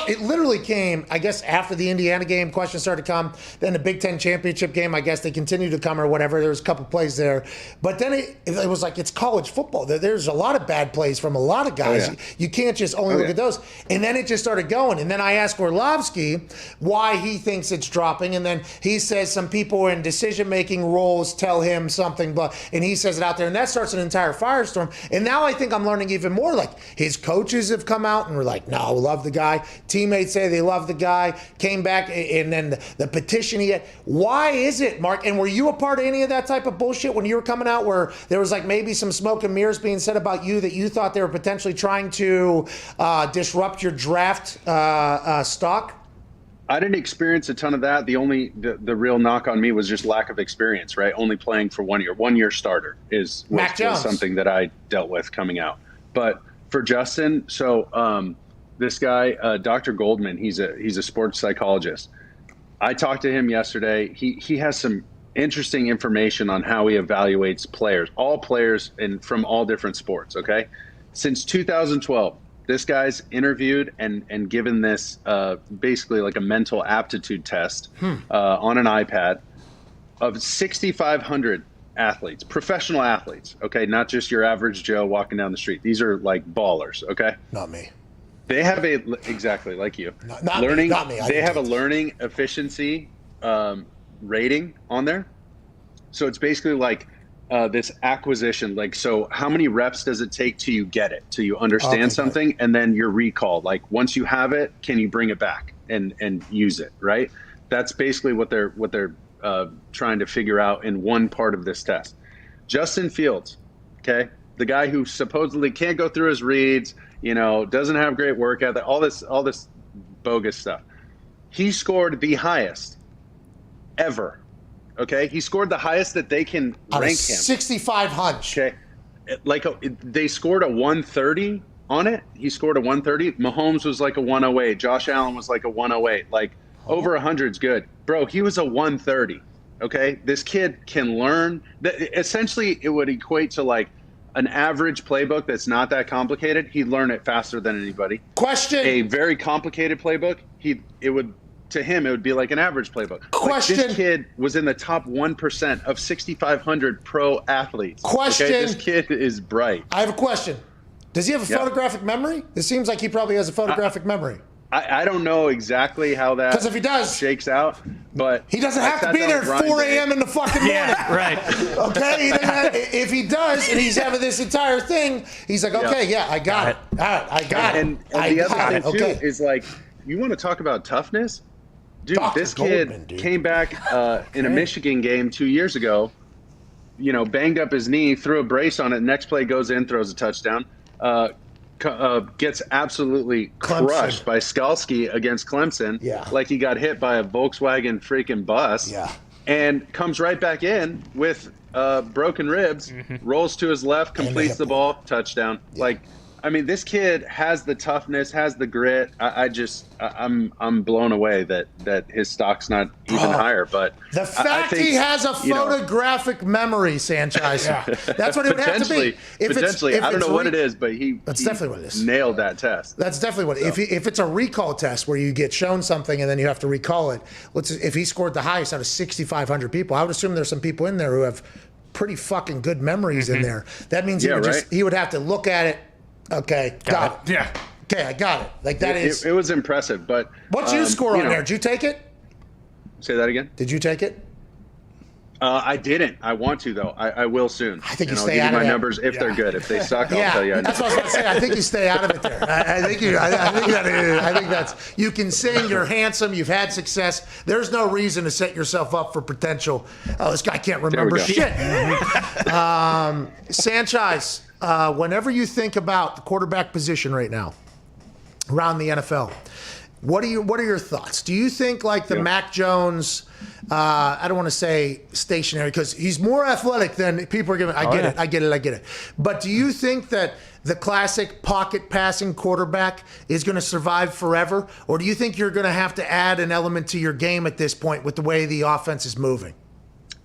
it literally came, I guess, after the Indiana game, questions started to come. Then the Big Ten championship game, I guess they continued to come or whatever. There was a couple plays there. But then it was like, it's college football. There's a lot of bad plays from a lot of guys. You can't just only look at those. And then it just started going. And then I asked Orlovsky why he thinks it's dropping. And then he says some people in decision-making roles tell him something, and he says it out there. And that starts an entire firestorm. And now I think I'm learning even more. Like, his coaches have come out and were like, no, love the guy. Teammates say they love the guy. Came back, and then the petition he had. Why is it, Mark? And were you a part of any of that type of bullshit when you were coming out, where there was like maybe some smoke and mirrors being said about you, that you thought they were potentially trying to disrupt your draft stock? I didn't experience a ton of that. The real knock on me was just lack of experience, right? Only playing for 1 year. 1 year starter was something that I dealt with coming out. But for Justin, so this guy, Dr. Goldman, he's a sports psychologist. I talked to him yesterday. He has some interesting information on how he evaluates players, all players from all different sports, okay? Since 2012, this guy's interviewed and given this basically like a mental aptitude test on an iPad of 6,500 athletes, professional athletes, okay? Not just your average Joe walking down the street. These are like ballers, okay? Not me. They have exactly like you. Not me. They have a learning efficiency rating on there. So it's basically like this acquisition. Like, so how many reps does it take till you get it, till you understand something, and then your recall? Like, once you have it, can you bring it back and use it? Right. That's basically what they're trying to figure out in one part of this test. Justin Fields, okay, the guy who supposedly can't go through his reads, doesn't have great work ethic, all this bogus stuff. He scored the highest ever. Okay, he scored the highest that they can rank him. 65 hunch. Okay, they scored a 130 on it. He scored a 130. Mahomes was like a 108. Josh Allen was like a 108. Like over 100's good, bro. He was a 130. Okay, this kid can learn. Essentially, it would equate to like an average playbook that's not that complicated. He'd learn it faster than anybody. Question. A very complicated playbook, it would be like an average playbook. Question. Like, this kid was in the top 1% of 6,500 pro athletes. Question. Okay? This kid is bright. I have a question. Does he have a photographic memory? It seems like he probably has a photographic memory. I don't know exactly how that, because if he does, shakes out, but he doesn't have to be there at 4 a.m. in the fucking morning. Yeah, right. Okay? If he does, and he's having this entire thing, he's like, okay, I got it. All right, I got it. And the other thing, too, is like, you want to talk about toughness? Dude, this kid came back in a Michigan game 2 years ago, banged up his knee, threw a brace on it, next play goes in, throws a touchdown. Gets absolutely crushed by Skalski against Clemson. Yeah. Like he got hit by a Volkswagen freaking bus. Yeah. And comes right back in with broken ribs, rolls to his left, completes the ball, touchdown. Yeah. Like, I mean, this kid has the toughness, has the grit. I'm blown away that his stock's not even higher. But the fact he has a photographic memory, Sanchez, that's what it would have to be. Potentially, I don't know what it is, but that's definitely what it is. Nailed that test. That's definitely what it is. If it's a recall test where you get shown something and then you have to recall it, if he scored the highest out of 6,500 people, I would assume there's some people in there who have pretty fucking good memories in there. That means he would have to look at it. Okay, got it. Yeah. Okay, I got it. Like that is. It was impressive, but what'd you score on there? Did you take it? Say that again. Did you take it? I didn't. I want to though. I will soon. I think you I'll stay give out you of my that. numbers if they're good. If they suck, I'll tell you. That's what I was about to say. I think you stay out of it there. I think that's. You can sing. You're handsome. You've had success. There's no reason to set yourself up for potential. Oh, this guy can't remember shit. Sanchez. Whenever you think about the quarterback position right now around the NFL, what are your thoughts? Do you think like the Mac Jones, I don't want to say stationary because he's more athletic than people are giving. I get it. But do you think that the classic pocket passing quarterback is going to survive forever? Or do you think you're going to have to add an element to your game at this point with the way the offense is moving?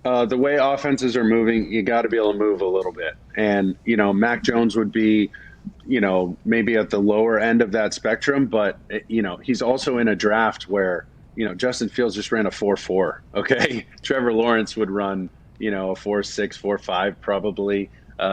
The way offenses are moving, you got to be able to move a little bit. And, Mac Jones would be, maybe at the lower end of that spectrum. But, he's also in a draft where, Justin Fields just ran a 4.4. Okay. Trevor Lawrence would run, a 4.6, 4.5 probably.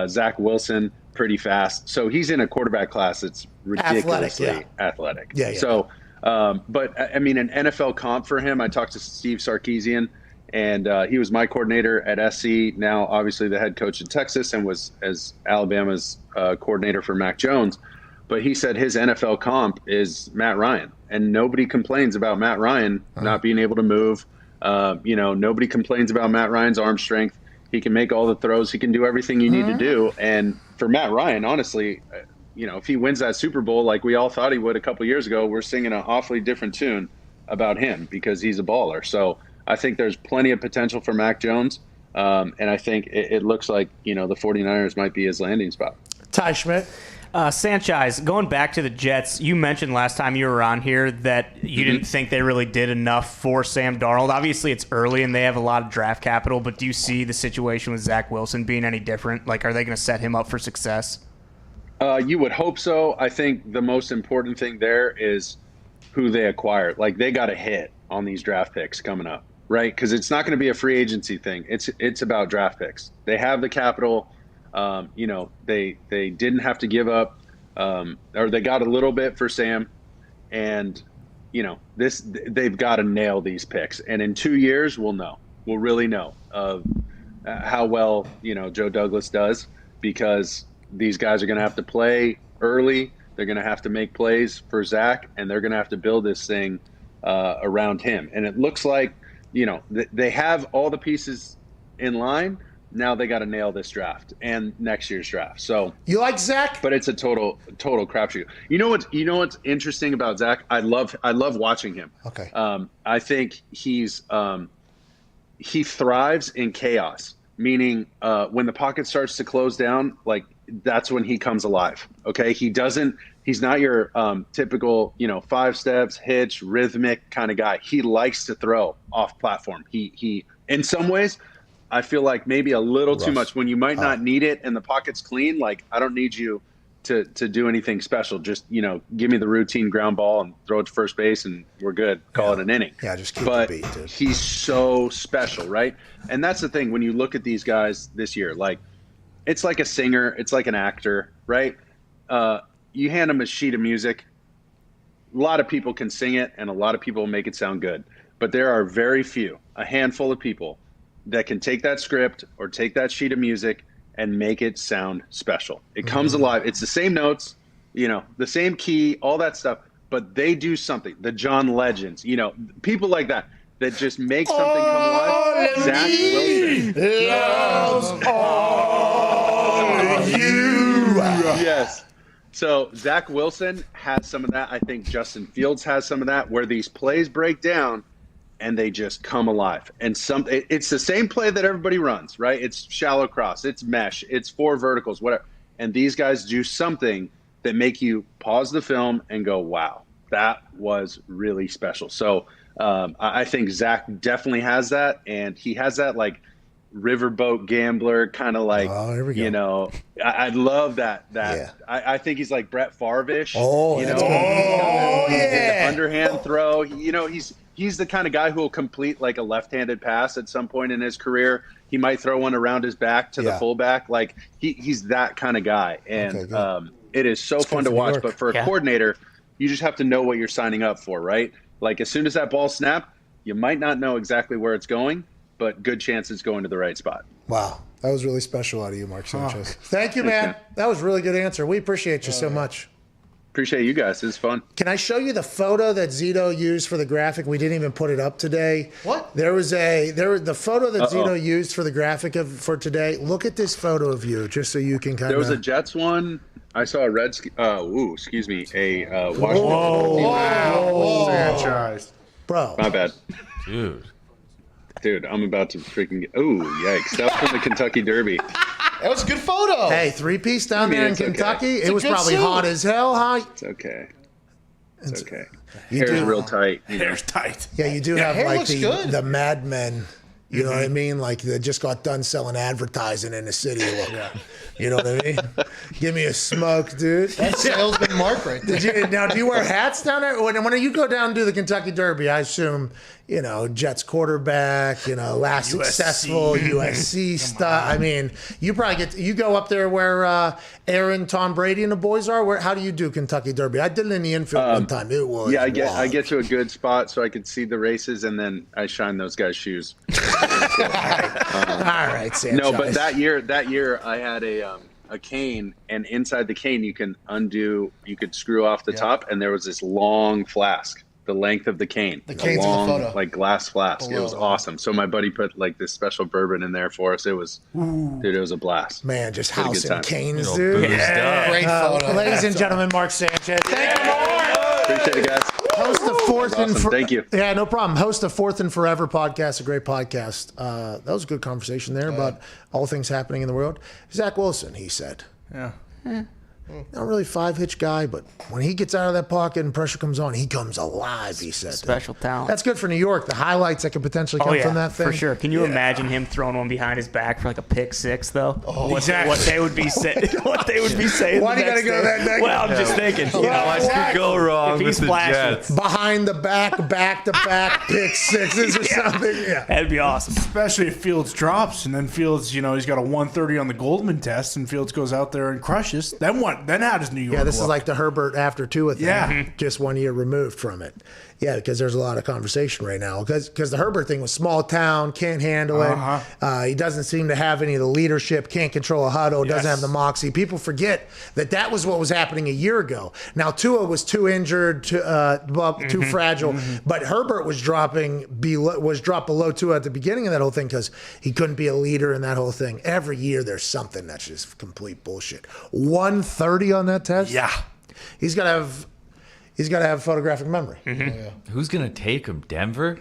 Zach Wilson, pretty fast. So he's in a quarterback class that's ridiculously athletic. Yeah. So, but I mean, an NFL comp for him, I talked to Steve Sarkisian. And he was my coordinator at SC, now obviously the head coach in Texas, and was as Alabama's coordinator for Mac Jones. But he said his NFL comp is Matt Ryan. And nobody complains about Matt Ryan not being able to move. Nobody complains about Matt Ryan's arm strength. He can make all the throws. He can do everything you need to do. And for Matt Ryan, honestly, if he wins that Super Bowl like we all thought he would a couple years ago, we're singing an awfully different tune about him because he's a baller. So I think there's plenty of potential for Mac Jones, and I think it looks like, the 49ers might be his landing spot. Ty Schmidt. Sanchez, going back to the Jets, you mentioned last time you were on here that you didn't think they really did enough for Sam Darnold. Obviously, it's early and they have a lot of draft capital, but do you see the situation with Zach Wilson being any different? Like, are they going to set him up for success? You would hope so. I think the most important thing there is who they acquire. Like, they got a hit on these draft picks coming up. Right, because it's not going to be a free agency thing. It's about draft picks. They have the capital. They didn't have to give up, or they got a little bit for Sam, and they've got to nail these picks. And in 2 years, we'll know. We'll really know of how well, Joe Douglas does, because these guys are going to have to play early. They're going to have to make plays for Zach, and they're going to have to build this thing around him. And it looks like, they have all the pieces in line. Now they got to nail this draft and next year's draft. So you like Zach? But it's a total crapshoot. You know what's interesting about Zach? I love watching him. Okay. I think he thrives in chaos, meaning when the pocket starts to close down, like that's when he comes alive. Okay. He's not your typical, 5 steps, hitch, rhythmic kind of guy. He likes to throw off platform. He in some ways, I feel like maybe a little too much when you might not need it and the pocket's clean. Like, I don't need you to do anything special. Just, give me the routine ground ball and throw it to first base and we're good. Call it an inning. Yeah, just keep the beat, dude. He's so special, right? And that's the thing when you look at these guys this year, like it's like a singer, it's like an actor, right? You hand them a sheet of music. A lot of people can sing it and a lot of people make it sound good. But there are very few, a handful of people that can take that script or take that sheet of music and make it sound special. It comes alive. It's the same notes, the same key, all that stuff, but they do something. The John Legends, people like that just make something come alive. Zach Wilson. Loves all you. Yes. So Zach Wilson has some of that. I think Justin Fields has some of that, where these plays break down and they just come alive. And it's the same play that everybody runs, right? It's shallow cross, it's mesh, it's 4 verticals, whatever. And these guys do something that make you pause the film and go, wow, that was really special. So I think Zach definitely has that. And he has that like riverboat gambler kind of like, I love that. Yeah. I think he's like Brett Favre-ish. The underhand throw. He's the kind of guy who will complete like a left-handed pass at some point in his career. He might throw one around his back to the fullback. Like he's that kind of guy. And it is so fun to watch. But for a coordinator, you just have to know what you're signing up for, right? Like as soon as that ball snapped, you might not know exactly where it's going, but good chance it's going to the right spot. Wow. That was really special out of you, Mark Sanchez. Thank you, man. That was a really good answer. We appreciate you so much. Appreciate you guys. It's fun. Can I show you the photo that Zito used for the graphic? We didn't even put it up today. What? There was the photo that Zito used for the graphic for today. Look at this photo of you, just so you can kind of. There was a Jets one. I saw a a Washington franchise. Bro. My bad. Dude, I'm about to freaking get. Oh, yikes! That was from the Kentucky Derby. That was a good photo. Hey, 3-piece down there in Kentucky. Okay. It was probably hot as hell, huh? It's okay. It's okay. You Hair's real tight. Hair's tight. Yeah, you do have like the Mad Men. You know what I mean? Like they just got done selling advertising in the city. You know what I mean? Give me a smoke, dude. That's salesman Mark right there. Do you wear hats down there? When you go down and do the Kentucky Derby, I assume, Jets quarterback, last successful USC stuff. I mean, you probably you go up there where Aaron, Tom Brady, and the boys are. How do you do Kentucky Derby? I did it in the infield one time. It was I get to a good spot so I could see the races, and then I shine those guys' shoes. All right, Sanchez. No, but that year I had a cane, and inside the cane you could screw off the top, and there was this long flask, the length of the cane. The cane's in the photo. Like glass flask. It was awesome. So my buddy put like this special bourbon in there for us. It was it was a blast. Man, just housing canes, dude. Great photo. Ladies and gentlemen, Mark Sanchez. Thank you, Mark. Appreciate it, guys. Host the Fourth and Thank you. Yeah, no problem. Host the Fourth and Forever podcast, a great podcast. That was a good conversation there about all things happening in the world. Zach Wilson, he said. Yeah. Not really 5-hitch guy, but when he gets out of that pocket and pressure comes on, he comes alive, he said. Special talent. That's good for New York. The highlights that could potentially come from that thing. For sure. Can you imagine him throwing one behind his back for like a pick six, though? What they would be saying. What they would be saying. Why do you got to go that negative? Well, I'm just thinking. What could go wrong with the Jets? Behind the back-to-back pick sixes or something. Yeah. That'd be awesome. Especially if Fields drops, and then Fields, he's got a 130 on the Goldman test, and Fields goes out there and crushes. Then what Then how does New York? Yeah, this look? is like the Herbert after Tua thing. Yeah. Just 1 year removed from it. Yeah, because there's a lot of conversation right now. Because the Herbert thing was small town, can't handle it. He doesn't seem to have any of the leadership, can't control a huddle, doesn't have the moxie. People forget that was what was happening a year ago. Now, Tua was too injured, too fragile, but Herbert was dropped below Tua at the beginning of that whole thing because he couldn't be a leader in that whole thing. Every year there's something that's just complete bullshit. 130 on that test? Yeah. He's got to have photographic memory. Who's going to take him? Denver?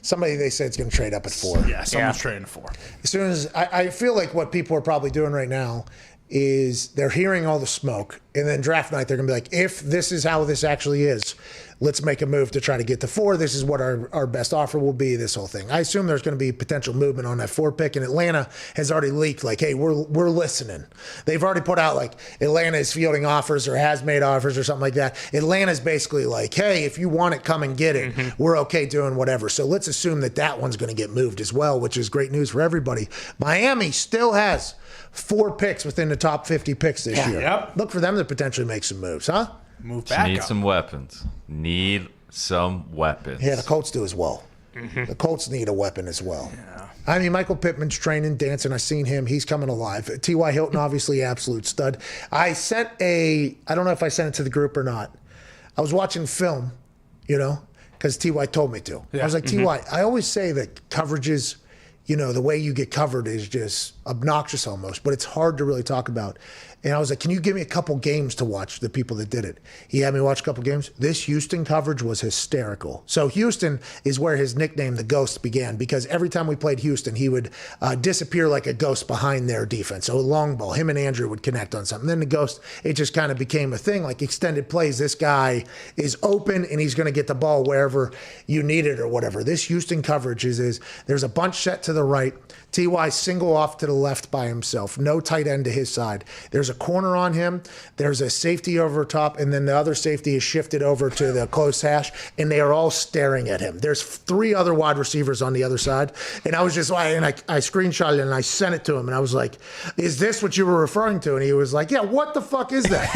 Somebody they say it's going to trade up at 4. Yeah, someone's trading 4. As soon as I feel like what people are probably doing right now is they're hearing all the smoke, and then draft night they're going to be like, if this is how this actually is, let's make a move to try to get to 4. This is what our best offer will be, this whole thing. I assume there's going to be potential movement on that 4 pick, and Atlanta has already leaked, like, hey, we're listening. They've already put out, like, Atlanta is fielding offers or has made offers or something like that. Atlanta's basically like, hey, if you want it, come and get it. We're okay doing whatever. So let's assume that one's going to get moved as well, which is great news for everybody. Miami still has 4 picks within the top 50 picks this year. Yep. Look for them to potentially make some moves, huh? Move back Need up. some weapons. Need some weapons. Yeah, the Colts do as well. The Colts need a weapon as well. Yeah. I mean, Michael Pittman's training, dancing. I've seen him. He's coming alive. T.Y. Hilton, obviously, absolute stud. I don't know if I sent it to the group or not. I was watching film, because T.Y. told me to. I was like, T.Y., I always say that coverages, the way you get covered is just obnoxious almost, but it's hard to really talk about. And I was like, can you give me a couple games to watch, the people that did it? He had me watch a couple games. This Houston coverage was hysterical. So Houston is where his nickname, the Ghost, began, because every time we played Houston, he would disappear like a ghost behind their defense. So a long ball, him and Andrew would connect on something. Then the Ghost, it just kind of became a thing, like extended plays. This guy is open and he's going to get the ball wherever you need it or whatever. This Houston coverage is there's a bunch set to the right. T.Y. single off to the left by himself. No tight end to his side. There's a corner on him. There's a safety over top, and then the other safety is shifted over to the close hash, and they are all staring at him. There's 3 other wide receivers on the other side, and I was just like, and I screenshotted it, and I sent it to him, and I was like, is this what you were referring to? And he was like, yeah, what the fuck is that?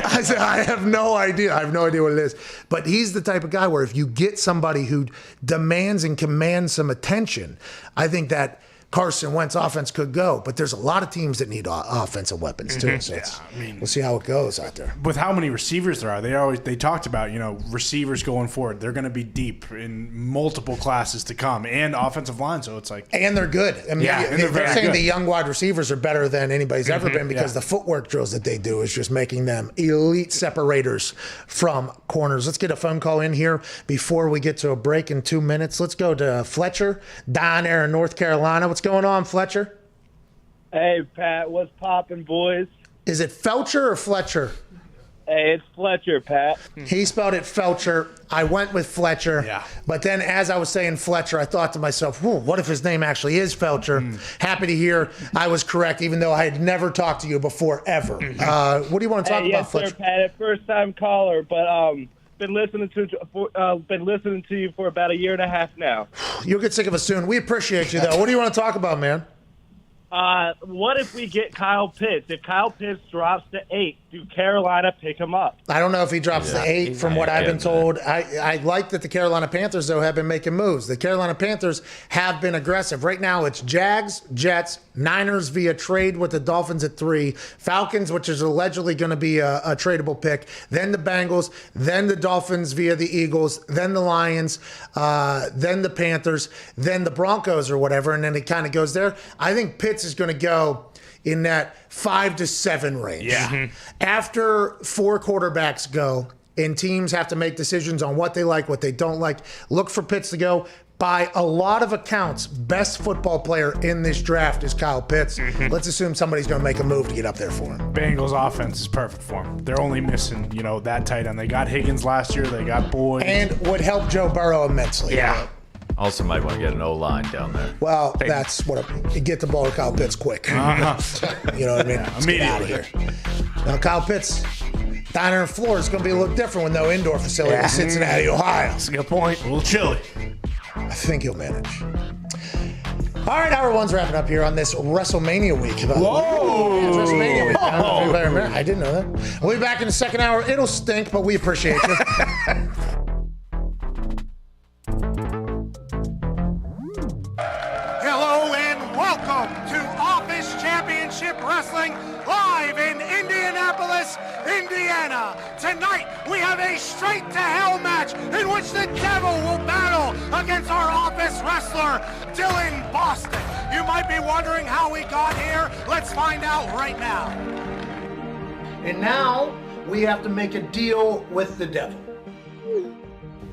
I said, I have no idea. I have no idea what it is. But he's the type of guy where if you get somebody who demands and commands some attention, I think that Carson Wentz offense could go, but there's a lot of teams that need offensive weapons too. So we'll see how it goes out there. With how many receivers there are, they talked about receivers going forward. They're going to be deep in multiple classes to come, and offensive line. So it's like, and they're good. I mean, they're saying good. The young wide receivers are better than anybody's ever been because the footwork drills that they do is just making them elite separators from corners. Let's get a phone call in here before we get to a break in 2 minutes. Let's go to Fletcher down there in North Carolina. What's going on, Fletcher? Hey, Pat, what's poppin', boys? Is it Felcher or Fletcher? Hey, it's Fletcher, Pat. He spelled it Felcher. I went with Fletcher. Yeah. But then as I was saying Fletcher, I thought to myself, what if his name actually is Felcher? Happy to hear I was correct, even though I had never talked to you before, ever. What do you want to talk about, Fletcher? Yes, sir, Pat. First-time caller, but been listening to you for about a year and a half now. You'll get sick of us soon. We appreciate you, though. What do you want to talk about, man? What if we get Kyle Pitts? If Kyle Pitts drops to 8, do Carolina pick him up? I don't know if he drops to 8 from what I've been told. I like that the Carolina Panthers, though, have been making moves. The Carolina Panthers have been aggressive. Right now, it's Jags, Jets, Niners via trade with the Dolphins at 3, Falcons, which is allegedly going to be a tradable pick, then the Bengals, then the Dolphins via the Eagles, then the Lions, then the Panthers, then the Broncos or whatever, and then it kind of goes there. I think Pitts is going to go in that 5 to 7 range. Yeah. After 4 quarterbacks go and teams have to make decisions on what they like, what they don't like, look for Pitts to go. By a lot of accounts, best football player in this draft is Kyle Pitts. Let's assume somebody's going to make a move to get up there for him. Bengals offense is perfect for him. They're only missing, that tight end. They got Higgins last year. They got Boyd. And would help Joe Burrow immensely. Yeah. Also might want to get an O-line down there. Well, that's what you get the ball to Kyle Pitts quick. You know what I mean? Let's get out of here. Now, Kyle Pitts, down there in Florida, is going to be a little different with no indoor facility in Cincinnati, Ohio. That's a good point. A little chilly. I think he'll manage. All right, hour one's wrapping up here on this WrestleMania week. Whoa! It's WrestleMania week. I don't know if anybody remember. I didn't know that. We'll be back in the second hour. It'll stink, but we appreciate you. Hello and welcome to Office Championship Wrestling live in Indianapolis, Indiana. Tonight we have a straight to hell match in which the Devil will battle against our Office wrestler, Dylan Boston. You might be wondering how we got here. Let's find out right now. And now we have to make a deal with the Devil.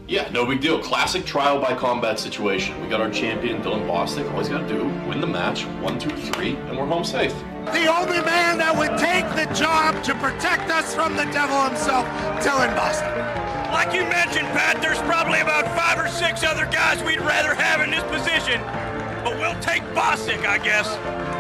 Yeah, no big deal. Classic trial by combat situation. We got our champion, Dylan Bostic. All he's got to do, win the match, 1, 2, 3, and we're home safe. The only man that would take the job to protect us from the Devil himself, Dylan Bostic. Like you mentioned, Pat, there's probably about 5 or 6 other guys we'd rather have in this position, but we'll take Bostic, I guess.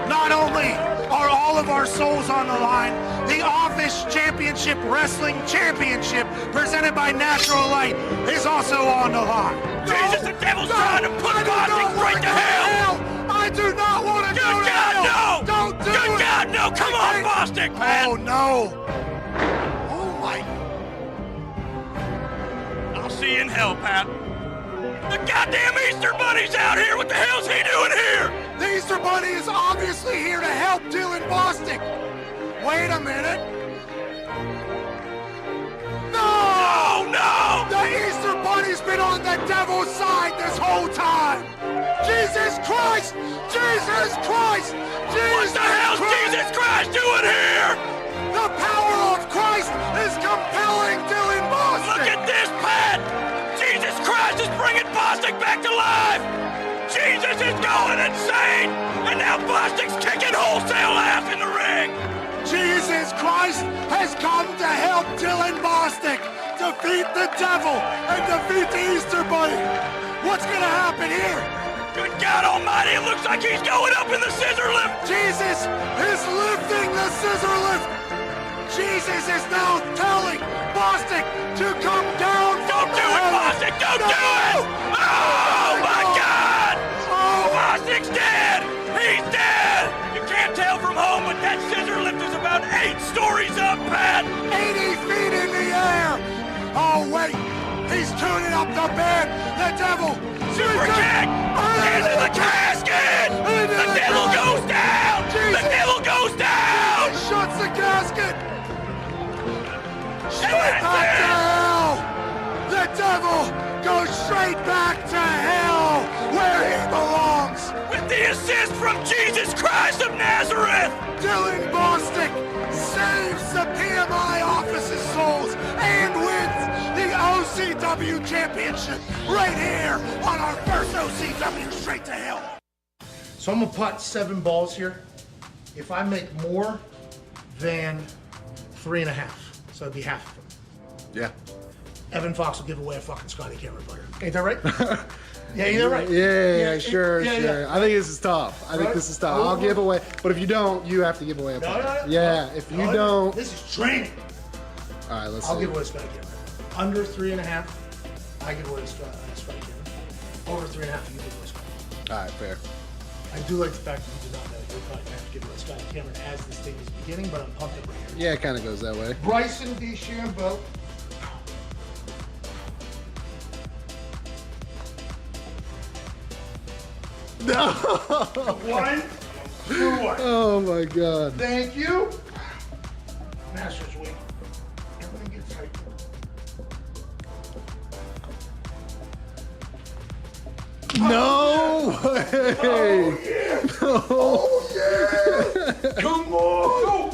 Not only are all of our souls on the line, the Office Championship Wrestling Championship, presented by Natural Light, is also on the line. Jesus, the Devil's trying to put Bostic right to hell! I do not want to go to hell! No! Don't do it! Good God, no! Come on, Bostic, Pat! Oh, no! Oh, my... I'll see you in hell, Pat. The goddamn Easter Bunny's out here! What the hell's he doing here? The Easter Bunny is obviously here to help Dylan Bostic. Wait a minute. No! No! The Easter Bunny's been on the Devil's side this whole time. Jesus Christ! Jesus Christ! What the hell's Jesus Christ doing here? The power of Christ is compelling Dylan Bostic. Look at this, Pat! Jesus Christ is bringing Bostic back to life! Jesus is going insane! And now Bostic's kicking wholesale ass in the ring! Jesus Christ has come to help Dylan Bostic defeat the Devil and defeat the Easter Bunny. What's gonna happen here? Good God Almighty, it looks like he's going up in the scissor lift! Jesus is lifting the scissor lift! Jesus is now telling Bostic to come down. Don't do it, Bostic! Don't do it! Oh my God! Bostic's dead! He's dead! You can't tell from home, but that scissor lift is about 8 stories up, Pat! 80 feet in the air! Oh wait! He's tuning up the bed! The Devil! Super kick! Into the casket! The Devil goes down! The Devil goes down! He shuts the casket! Straight back to hell! The Devil goes straight back to hell, where he belongs! With the assist from Jesus Christ of Nazareth! Dylan Bostic saves the PMI Office's souls and wins the OCW Championship right here on our first OCW Straight to Hell. So I'm gonna putt 7 balls here. If I make more than 3.5, so it'd be half of them. Yeah. Evan Fox will give away a fucking Scotty Cameron player. Ain't that right? Yeah, ain't that right? Yeah, sure. Yeah. I think this is tough. I think this is tough. I'll give away, but if you don't, you have to give away a player. No. Yeah, if you don't. This is training. All right, let's see. I'll give away Scotty Cameron. Under 3.5, I give away Scotty Cameron. Over 3.5, you give away Scotty. All right, fair. I do like the fact that you did not know you're probably going to have to give away Scotty Cameron as this thing is beginning, but I'm pumped up right here. Yeah, it kind of goes that way. Bryson DeChambeau. No. 1, 2, 1. Oh my God. Thank you. Masters week. Everything gets hyped. No way. Oh yeah. No. Oh yeah. Come on.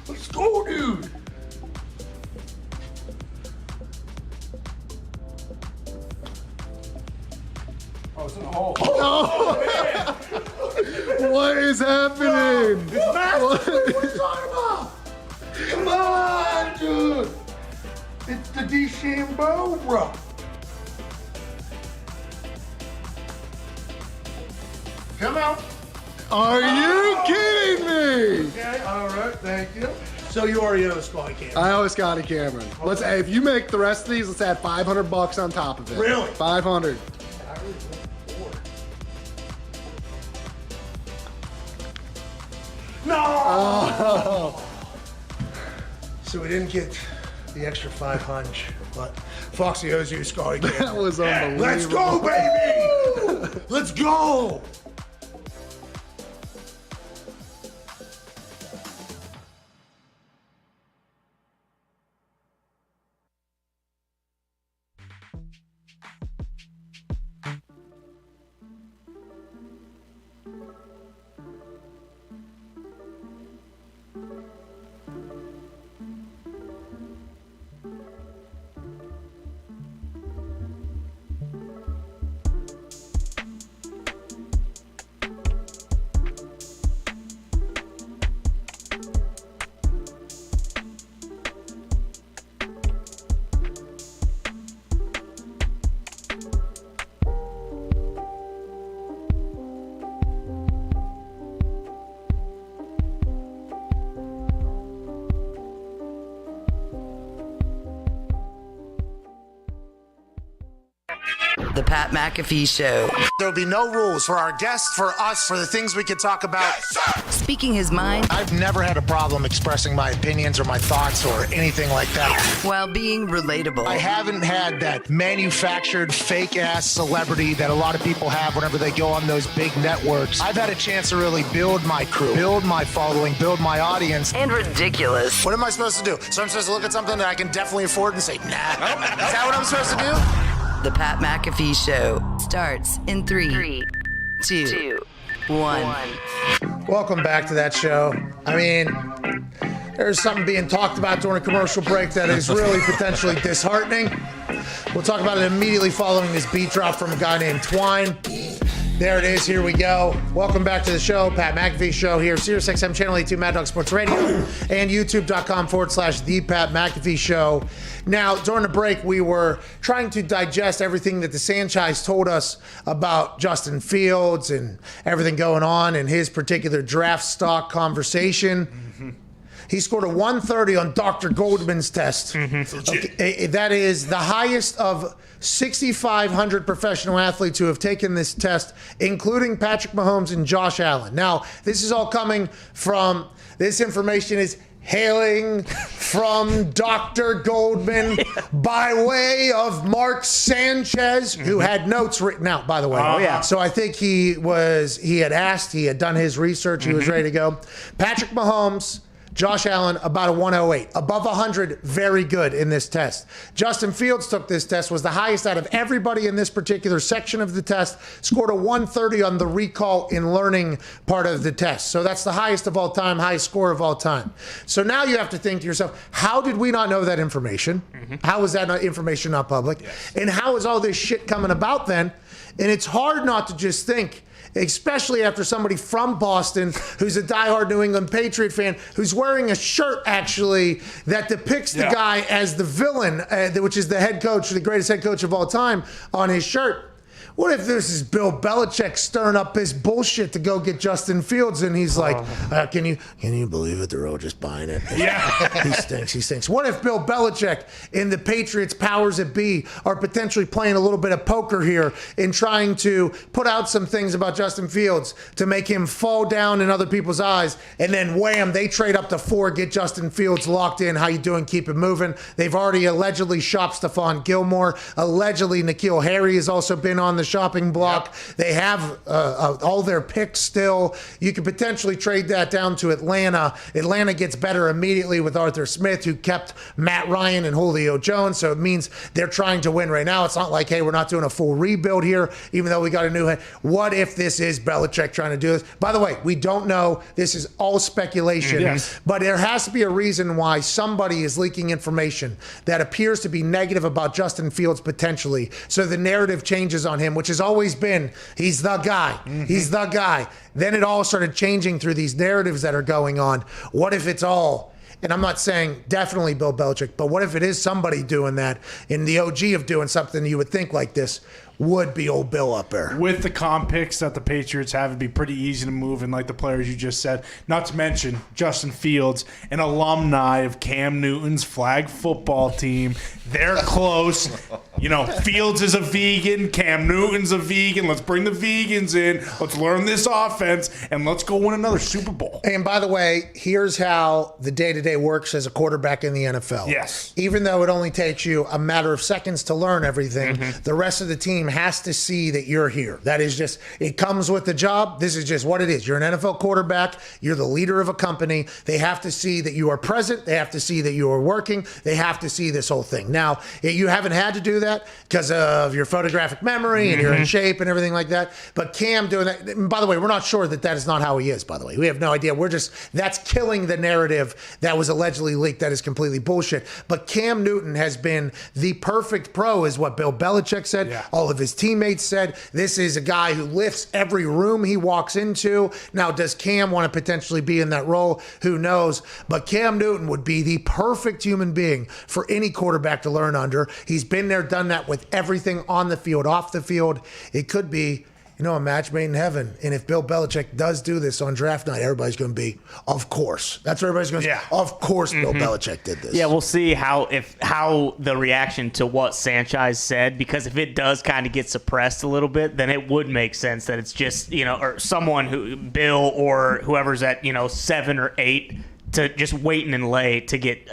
Let's go, dude. Oh, it's in the hole. Oh. What is happening? It's Masters. What are you talking about? Come on, dude. It's the DeChambeau, bro. Come out. Are you kidding me? Okay, all right, thank you. So you already know Scotty Cameron. I owe Scotty Cameron. Let's. If you make the rest of these, let's add $500 on top of it. Really? 500. No! Oh. So we didn't get the extra 5 hunch, but Foxy owes you a Scotty again. That was unbelievable. Let's go, baby! Let's go! The Pat McAfee Show. There'll be no rules for our guests, for us, for the things we can talk about. Speaking his mind. I've never had a problem expressing my opinions or my thoughts or anything like that. While being relatable. I haven't had that manufactured fake-ass celebrity that a lot of people have whenever they go on those big networks. I've had a chance to really build my crew, build my following, build my audience. And ridiculous. What am I supposed to do? So I'm supposed to look at something that I can definitely afford and say, nah. Is that what I'm supposed to do? The Pat McAfee Show starts in 3, 2, 1. Welcome back to that show. I mean, there's something being talked about during a commercial break that is really potentially disheartening. We'll talk about it immediately following this beat drop from a guy named Twine. There it is. Here we go. Welcome back to the show. Pat McAfee Show here. SiriusXM Channel 82 Mad Dog Sports Radio and YouTube.com/The Pat McAfee Show. Now, during the break, we were trying to digest everything that the Sanchez told us about Justin Fields and everything going on in his particular draft stock conversation. Mm-hmm. He scored a 130 on Dr. Goldman's test. Mm-hmm. Okay, that is the highest of 6,500 professional athletes who have taken this test, including Patrick Mahomes and Josh Allen. Now, this is all coming from, this information is hailing from Dr. Goldman by way of Mark Sanchez, who had notes written out, by the way. Oh, yeah. So I think he had asked, he had done his research, he was ready to go. Patrick Mahomes, Josh Allen, about a 108. Above 100, very good in this test. Justin Fields took this test, was the highest out of everybody in this particular section of the test, scored a 130 on the recall in learning part of the test. So that's the highest of all time, highest score of all time. So now you have to think to yourself, how did we not know that information? How is that information not public? And how is all this shit coming about then? And it's hard not to just think, especially after somebody from Boston who's a diehard New England Patriot fan, who's wearing a shirt, actually, that depicts the guy as the villain, which is the head coach, the greatest head coach of all time, on his shirt. What if this is Bill Belichick stirring up his bullshit to go get Justin Fields, and he's like, can you believe it? They're all just buying it. Yeah. He stinks. What if Bill Belichick and the Patriots powers that be are potentially playing a little bit of poker here in trying to put out some things about Justin Fields to make him fall down in other people's eyes, and then wham, they trade up to 4, get Justin Fields locked in. How you doing? Keep it moving. They've already allegedly shopped Stephon Gilmore. Allegedly, N'Keal Harry has also been on the shopping block. Yep. They have all their picks still. You could potentially trade that down to Atlanta. Atlanta gets better immediately with Arthur Smith, who kept Matt Ryan and Julio Jones. So it means they're trying to win right now. It's not like, hey, we're not doing a full rebuild here, even though we got a new head. What if this is Belichick trying to do this? By the way, we don't know. This is all speculation. Yes. But there has to be a reason why somebody is leaking information that appears to be negative about Justin Fields potentially. So the narrative changes on him, which has always been, he's the guy. He's the guy. Then it all started changing through these narratives that are going on. What if it's all, and I'm not saying definitely Bill Belichick, but what if it is somebody doing that in the OG of doing something you would think like this? would be old Bill up there. With the comp picks that the Patriots have, it'd be pretty easy to move, and like the players you just said, not to mention Justin Fields, an alumni of Cam Newton's flag football team. They're close. Fields is a vegan. Cam Newton's a vegan. Let's bring the vegans in. Let's learn this offense, and let's go win another Super Bowl. And by the way, here's how the day-to-day works as a quarterback in the NFL. Yes. Even though it only takes you a matter of seconds to learn everything, the rest of the team has to see that you're here. That is just, it comes with the job. This is just what it is. You're an NFL quarterback. You're the leader of a company. They have to see that you are present. They have to see that you are working. They have to see this whole thing. Now, you haven't had to do that because of your photographic memory and you're in shape and everything like that. But Cam doing that, and by the way, we're not sure that is not how he is, by the way. We have no idea. That's killing the narrative that was allegedly leaked. That is completely bullshit. But Cam Newton has been the perfect pro, is what Bill Belichick said. Yeah. All of his teammates said. This is a guy who lifts every room he walks into. Now, does Cam want to potentially be in that role? Who knows? But Cam Newton would be the perfect human being for any quarterback to learn under. He's been there, done that with everything on the field, off the field. It could be, a match made in heaven. And if Bill Belichick does do this on draft night, everybody's going to be, of course. That's what everybody's going to say. Of course Bill Belichick did this. Yeah, we'll see how the reaction to what Sanchez said, because if it does kind of get suppressed a little bit, then it would make sense that it's just, or someone who, Bill or whoever's at, 7 or 8, to just waiting and lay to get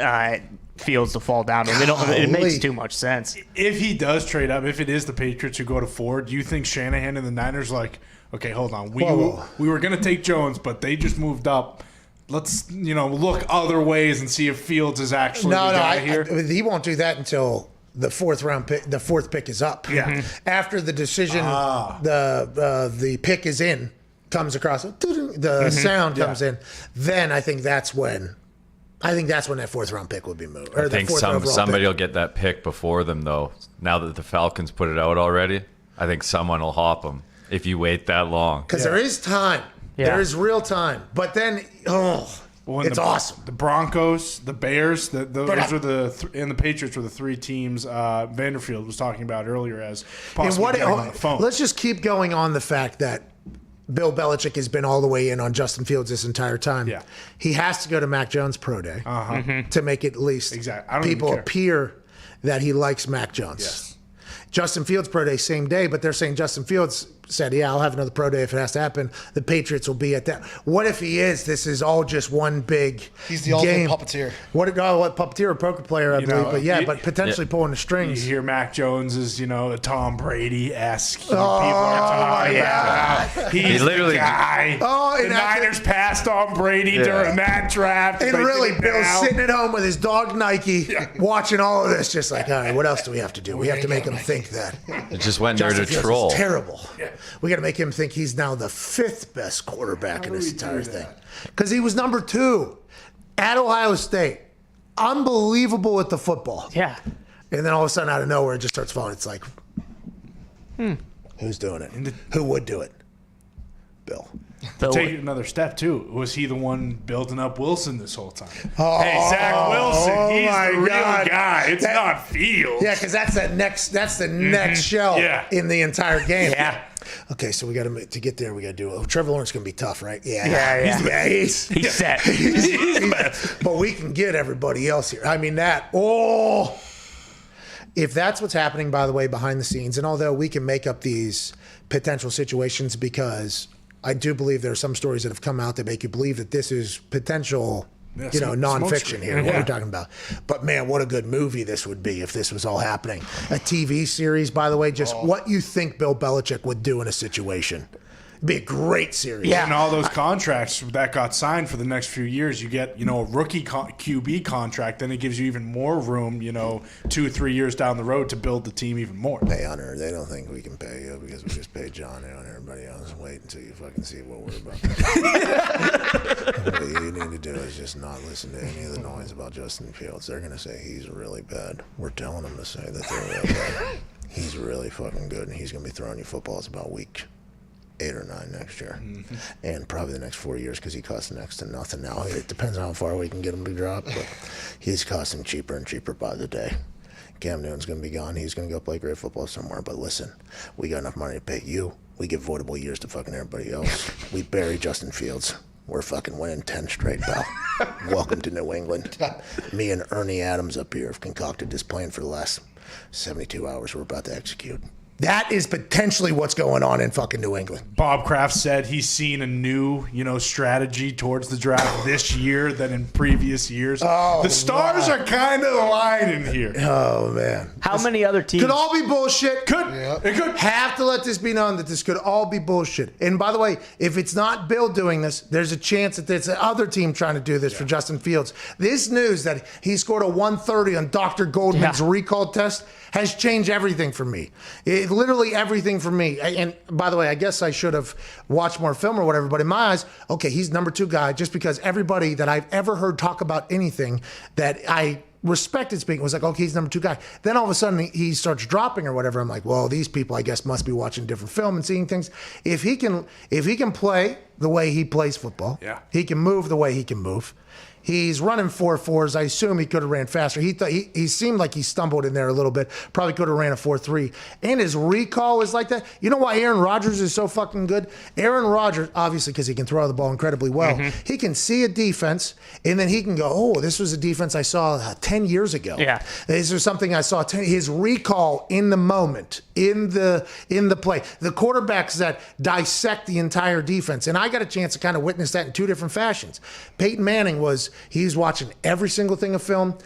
Fields to fall down. It makes too much sense. If he does trade up, if it is the Patriots who go to 4, do you think Shanahan and the Niners okay, hold on. We were going to take Jones, but they just moved up. Let's, look other ways and see if Fields is actually the guy here. He won't do that until the fourth pick is up. Yeah. After the decision, the pick is in, comes across, the sound comes in, then I think that's when that fourth-round pick would be moved. I think somebody will get that pick before them, though. Now that the Falcons put it out already, I think someone will hop them if you wait that long. Because there is time. Yeah. There is real time. But then, it's awesome. The Broncos, the Bears, those are and the Patriots were the 3 teams Vanderfield was talking about earlier as possibly getting on the phone. Let's just keep going on the fact that Bill Belichick has been all the way in on Justin Fields this entire time. Yeah. He has to go to Mac Jones' pro day to make it at least people appear that he likes Mac Jones. Yes. Justin Fields' pro day, same day, but they're saying Justin Fields said, I'll have another pro day if it has to happen. The Patriots will be at that. What if he is? This is all just one big He's the game. ultimate puppeteer. What puppeteer or poker player, I believe. But but potentially pulling the strings. You hear Mac Jones is, a Tom Brady-esque. People are talking about. He's literally the guy. The Niners passed on Brady during that draft. And really, Bill's sitting at home with his dog Nike, watching all of this, just like, all right, what else do we have to do? We have to make him think that. It just went there Justin to Fields troll. is terrible. Yeah. We got to make him think he's now the 5th best quarterback in this entire thing. Because he was number 2 at Ohio State. Unbelievable at the football. Yeah. And then all of a sudden, out of nowhere, it just starts falling. It's like, who's doing it? Who would do it? Bill. Take it another step, too. Was he the one building up Wilson this whole time? Hey, Zach Wilson, he's the real guy. It's not Fields. Yeah, because that's the next shell in the entire game. Yeah. Okay, so we got to get there. We got to do. Trevor Lawrence going to be tough, right? Yeah. He's set. But we can get everybody else here. I mean if that's what's happening, by the way, behind the scenes, and although we can make up these potential situations, because I do believe there are some stories that have come out that make you believe that this is potential, nonfiction here, what we're talking about. But man, what a good movie this would be if this was all happening. A TV series, by the way, just what you think Bill Belichick would do in a situation. It'd be a great series. Yeah, and all those contracts that got signed for the next few years, you get, a rookie QB contract, then it gives you even more room, 2 or 3 years down the road to build the team even more. Hey, Hunter, they don't think we can pay you because we just paid John and everybody else. Wait until you fucking see what we're about. What you need to do is just not listen to any of the noise about Justin Fields. They're going to say he's really bad. We're telling them to say that they're really bad. He's really fucking good, and he's going to be throwing you footballs about week 8 or 9 next year, and probably the next 4 years because he costs next to nothing now. It depends on how far we can get him to drop, but he's costing cheaper and cheaper by the day. Cam Newton's going to be gone. He's going to go play great football somewhere. But listen, we got enough money to pay you. We give voidable years to fucking everybody else. We bury Justin Fields. We're fucking winning 10 straight, pal. Welcome to New England. Me and Ernie Adams up here have concocted this plan for the last 72 hours we're about to execute. That is potentially what's going on in fucking New England. Bob Kraft said he's seen a new, strategy towards the draft this year than in previous years. The stars are kind of aligning here. Oh, man. How many other teams? Could all be bullshit. It could. Have to let this be known that this could all be bullshit. And by the way, if it's not Bill doing this, there's a chance that there's another team trying to do this for Justin Fields. This news that he scored a 130 on Dr. Goldman's recall test has changed everything for me. Literally everything for me. And by the way, I guess I should have watched more film or whatever, but in my eyes, okay, he's number 2 guy just because everybody that I've ever heard talk about anything that I respected speaking was like, okay, he's number 2 guy. Then all of a sudden he starts dropping or whatever. I'm like, well, these people I guess must be watching different film and seeing things. If he can play the way he plays football, he can move the way he can move. He's running 4.4s. I assume he could have ran faster. He seemed like he stumbled in there a little bit. Probably could have ran a 4.3. And his recall is like that. You know why Aaron Rodgers is so fucking good? Aaron Rodgers, obviously because he can throw the ball incredibly well, he can see a defense, and then he can go, oh, this was a defense I saw 10 years ago. Yeah. This was something I saw 10. His recall in the moment, in the play. The quarterbacks that dissect the entire defense. And I got a chance to kind of witness that in 2 different fashions. Peyton Manning he's watching every single thing of film.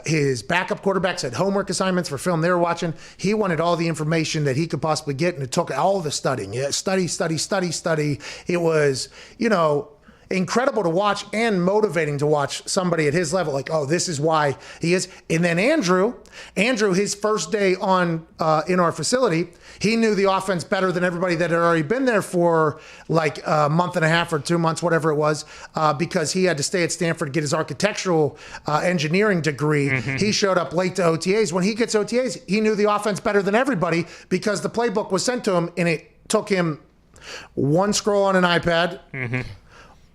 His backup quarterbacks had homework assignments for film they were watching. He wanted all the information that he could possibly get, and it took all the studying. Study. It was, incredible to watch and motivating to watch somebody at his level. Like, oh, this is why he is. And then Andrew, his first day on in our facility, he knew the offense better than everybody that had already been there for like a month and a half or 2 months, whatever it was, because he had to stay at Stanford to get his architectural engineering degree. He showed up late to OTAs. When he gets OTAs, he knew the offense better than everybody because the playbook was sent to him, and it took him one scroll on an iPad,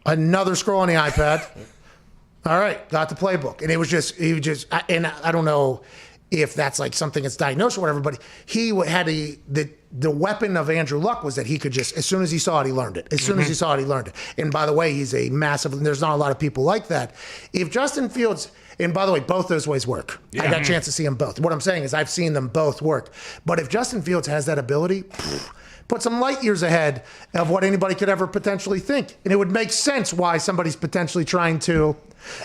another scroll on the iPad. All right, got the playbook. And and I don't know if that's like something that's diagnosed or whatever, but he had the weapon of Andrew Luck was that he could just, as soon as he saw it, he learned it. As soon as he saw it, he learned it. And by the way, he's a massive, there's not a lot of people like that. If Justin Fields, and by the way, both those ways work. I got a chance to see them both. What I'm saying is I've seen them both work. But if Justin Fields has that ability, puts him light years ahead of what anybody could ever potentially think. And it would make sense why somebody's potentially trying to,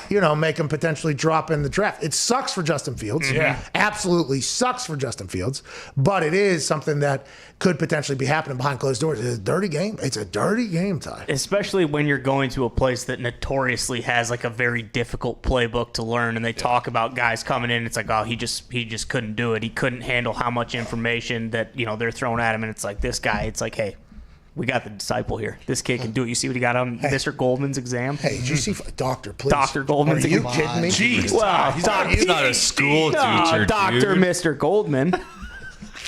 make him potentially drop in the draft. It sucks for Justin Fields. Absolutely sucks for Justin Fields. But it is something that could potentially be happening behind closed doors. It's a dirty game. It's a dirty game, Ty. Especially when you're going to a place that notoriously has like a very difficult playbook to learn, and they talk about guys coming in. It's like, oh, he just couldn't do it. He couldn't handle how much information that they're throwing at him, and it's like this guy. It's like, hey, we got the disciple here. This kid can do it. You see what he got on Mr. Goldman's exam? Hey, did you see Dr. Please? Dr. Goldman's exam. Are you kidding me? Jeez. Well, he's not a school teacher, Dr. dude. Mr. Goldman.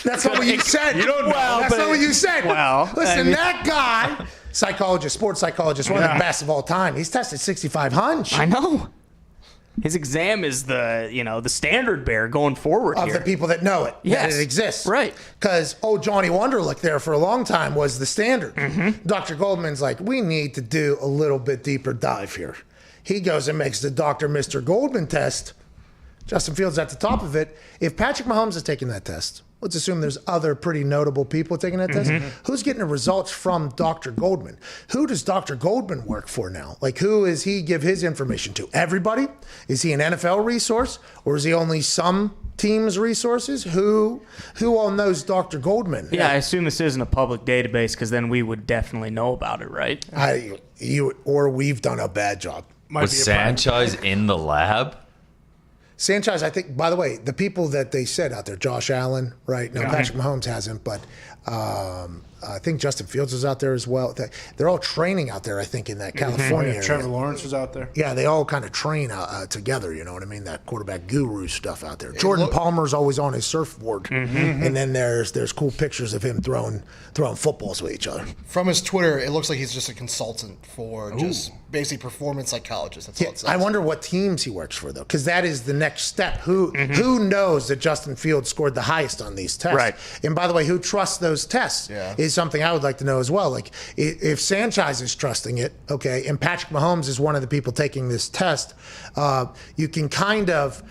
That's not what you said. You don't know. That's not what you said. Well, listen, that guy, sports psychologist, one of the best of all time. He's tested 65 hunch. I know. His exam is the standard bearer going forward of here. the people that know it, that it exists. Right. Because, Johnny Wonderlick there for a long time was the standard. Dr. Goldman's like, we need to do a little bit deeper dive here. He goes and makes the Dr. Mr. Goldman test. Justin Fields at the top of it. If Patrick Mahomes is taking that test, let's assume there's other pretty notable people taking that test. Who's getting the results from Dr. Goldman? Who does Dr. Goldman work for now? Like, who is he give his information to? Everybody? Is he an NFL resource? Or is he only some teams' resources? Who all knows Dr. Goldman? Yeah, I assume this isn't a public database because then we would definitely know about it, right? We've done a bad job. Was Sanchez in the lab? Sanchez, I think, by the way, the people that they said out there, Josh Allen, right? No, Patrick Mahomes hasn't, but I think Justin Fields was out there as well. They're all training out there, I think, in that California area. Trevor Lawrence was out there. Yeah, they all kind of train together, you know what I mean? That quarterback guru stuff out there. Jordan Palmer's always on his surfboard. And then there's cool pictures of him throwing footballs with each other. From his Twitter, it looks like he's just a consultant for just basically performance psychologist. That's all it says. I wonder what teams he works for, though, because that is the next step. Who knows that Justin Fields scored the highest on these tests? Right. And by the way, who trusts those tests is something I would like to know as well. Like, if Sanchez is trusting it, okay, and Patrick Mahomes is one of the people taking this test, you can kind of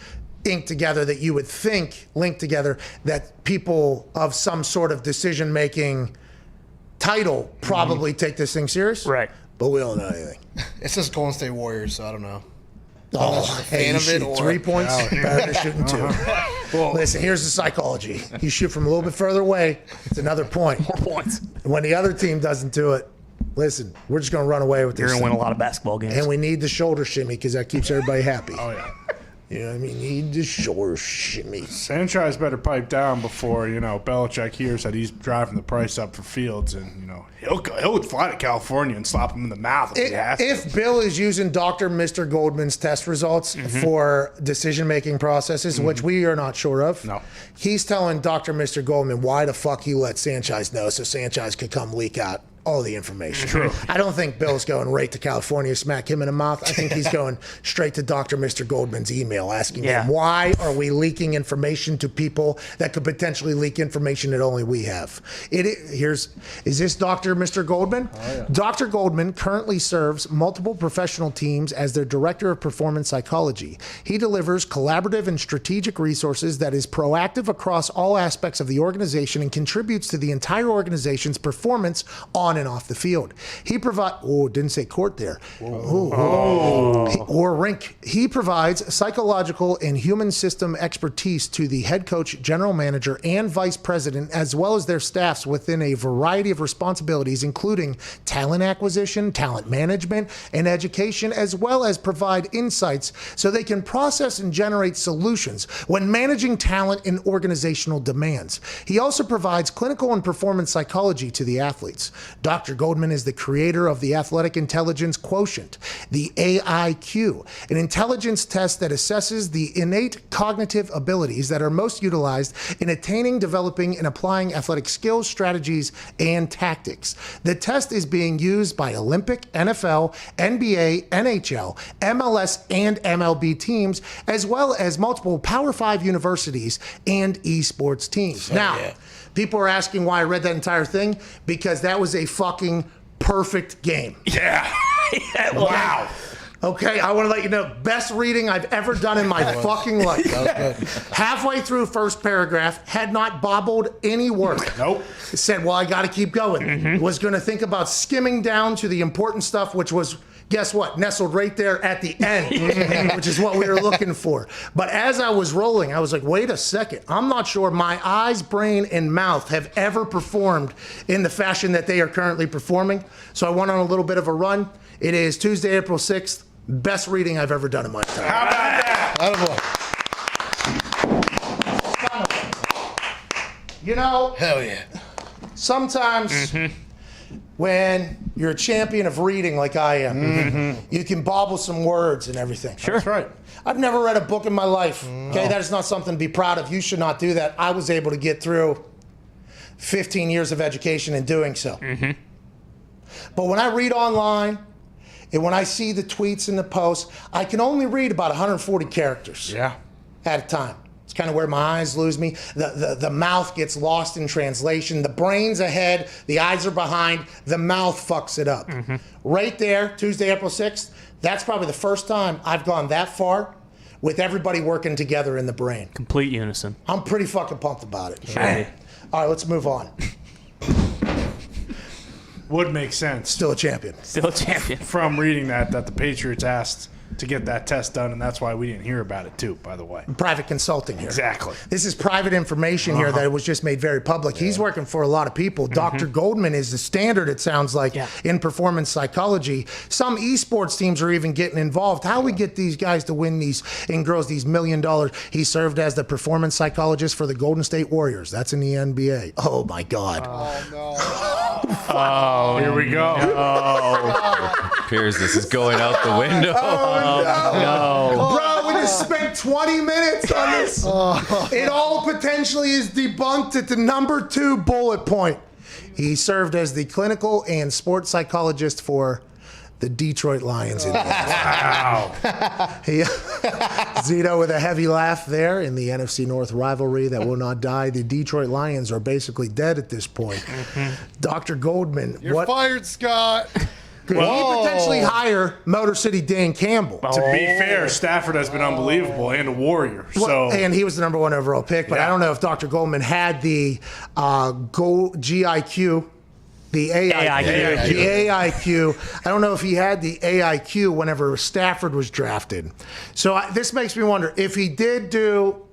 link together that people of some sort of decision-making title probably take this thing serious. Right. But we don't know anything. It says Golden State Warriors, so I don't know. Hey, you shoot 3 points, better than shooting 2. Well, listen, here's the psychology. You shoot from a little bit further away, it's another point. More points. And when the other team doesn't do it, listen, we're just going to run away with this. You're going to win a lot of basketball games. And we need the shoulder shimmy because that keeps everybody happy. Oh, yeah. You know what I mean? Need the shoulder shimmy. Sanchez better pipe down before, Belichick hears that he's driving the price up for Fields, and, he'll fly to California and slap him in the mouth if he has to. If Bill is using Dr. Mr. Goldman's test results for decision-making processes, which we are not sure of, he's telling Dr. Mr. Goldman why the fuck he let Sanchez know so Sanchez could come leak out all the information. True. I don't think Bill's going right to California, smack him in the mouth. I think he's going straight to Dr. Mr. Goldman's email, asking him, why are we leaking information to people that could potentially leak information that only we have? Is this Dr. Mr. Goldman? Oh, yeah. Dr. Goldman currently serves multiple professional teams as their director of performance psychology. He delivers collaborative and strategic resources that is proactive across all aspects of the organization and contributes to the entire organization's performance on and off the field. He provides, didn't say court there. Or rink. He provides psychological and human system expertise to the head coach, general manager, and vice president, as well as their staffs within a variety of responsibilities, including talent acquisition, talent management, and education, as well as provide insights so they can process and generate solutions when managing talent and organizational demands. He also provides clinical and performance psychology to the athletes. Dr. Goldman is the creator of the Athletic Intelligence Quotient, the AIQ, an intelligence test that assesses the innate cognitive abilities that are most utilized in attaining, developing, and applying athletic skills, strategies, and tactics. The test is being used by Olympic, NFL, NBA, NHL, MLS, and MLB teams, as well as multiple Power 5 universities and esports teams. People are asking why I read that entire thing, because that was a fucking perfect game. Yeah. Wow. Okay, I want to let you know, best reading I've ever done in my fucking life. Halfway through first paragraph, had not bobbled any word. Nope. Said, well, I got to keep going. Was going to think about skimming down to the important stuff, which was, guess what, nestled right there at the end, which is what we were looking for. But as I was rolling, I was like, wait a second. I'm not sure my eyes, brain, and mouth have ever performed in the fashion that they are currently performing. So I went on a little bit of a run. It is Tuesday, April 6th. Best reading I've ever done in my entire life. How about that? You know, hell yeah. Sometimes when you're a champion of reading like I am, you can bobble some words and everything. Sure. That's right. I've never read a book in my life. Okay, that is not something to be proud of. You should not do that. I was able to get through 15 years of education in doing so. But when I read online, and when I see the tweets and the posts, I can only read about 140 characters at a time. It's kind of where my eyes lose me. The mouth gets lost in translation. The brain's ahead, the eyes are behind, the mouth fucks it up. Right there, Tuesday, April 6th, that's probably the first time I've gone that far with everybody working together in the brain. Complete unison. I'm pretty fucking pumped about it. Right. All right, let's move on. Would make sense. Still a champion. Still a champion. From reading that the Patriots asked to get that test done, and that's why we didn't hear about it too, by the way. Private consulting here. Exactly. This is private information here that was just made very public. He's working for a lot of people. Dr. Goldman is the standard, it sounds like, in performance psychology. Some esports teams are even getting involved. How we get these guys to win these and girls these $1 million? He served as the performance psychologist for the Golden State Warriors. That's in the NBA. Oh, my God. Oh, no. Oh, here we go. Appears this is going out the window. Bro, we just spent 20 minutes on this. It all potentially is debunked at the number 2 bullet point. He served as the clinical and sports psychologist for the Detroit Lions. Wow. Zito with a heavy laugh there in the NFC North rivalry that will not die. The Detroit Lions are basically dead at this point. Dr. Goldman. You're fired, Scott. Could he potentially hire Motor City Dan Campbell? To be fair, Stafford has been unbelievable and a Warrior. So and he was the number 1 overall pick, but I don't know if Dr. Goldman had the GIQ. The AIQ. I don't know if he had the AIQ whenever Stafford was drafted. So this makes me wonder if he did do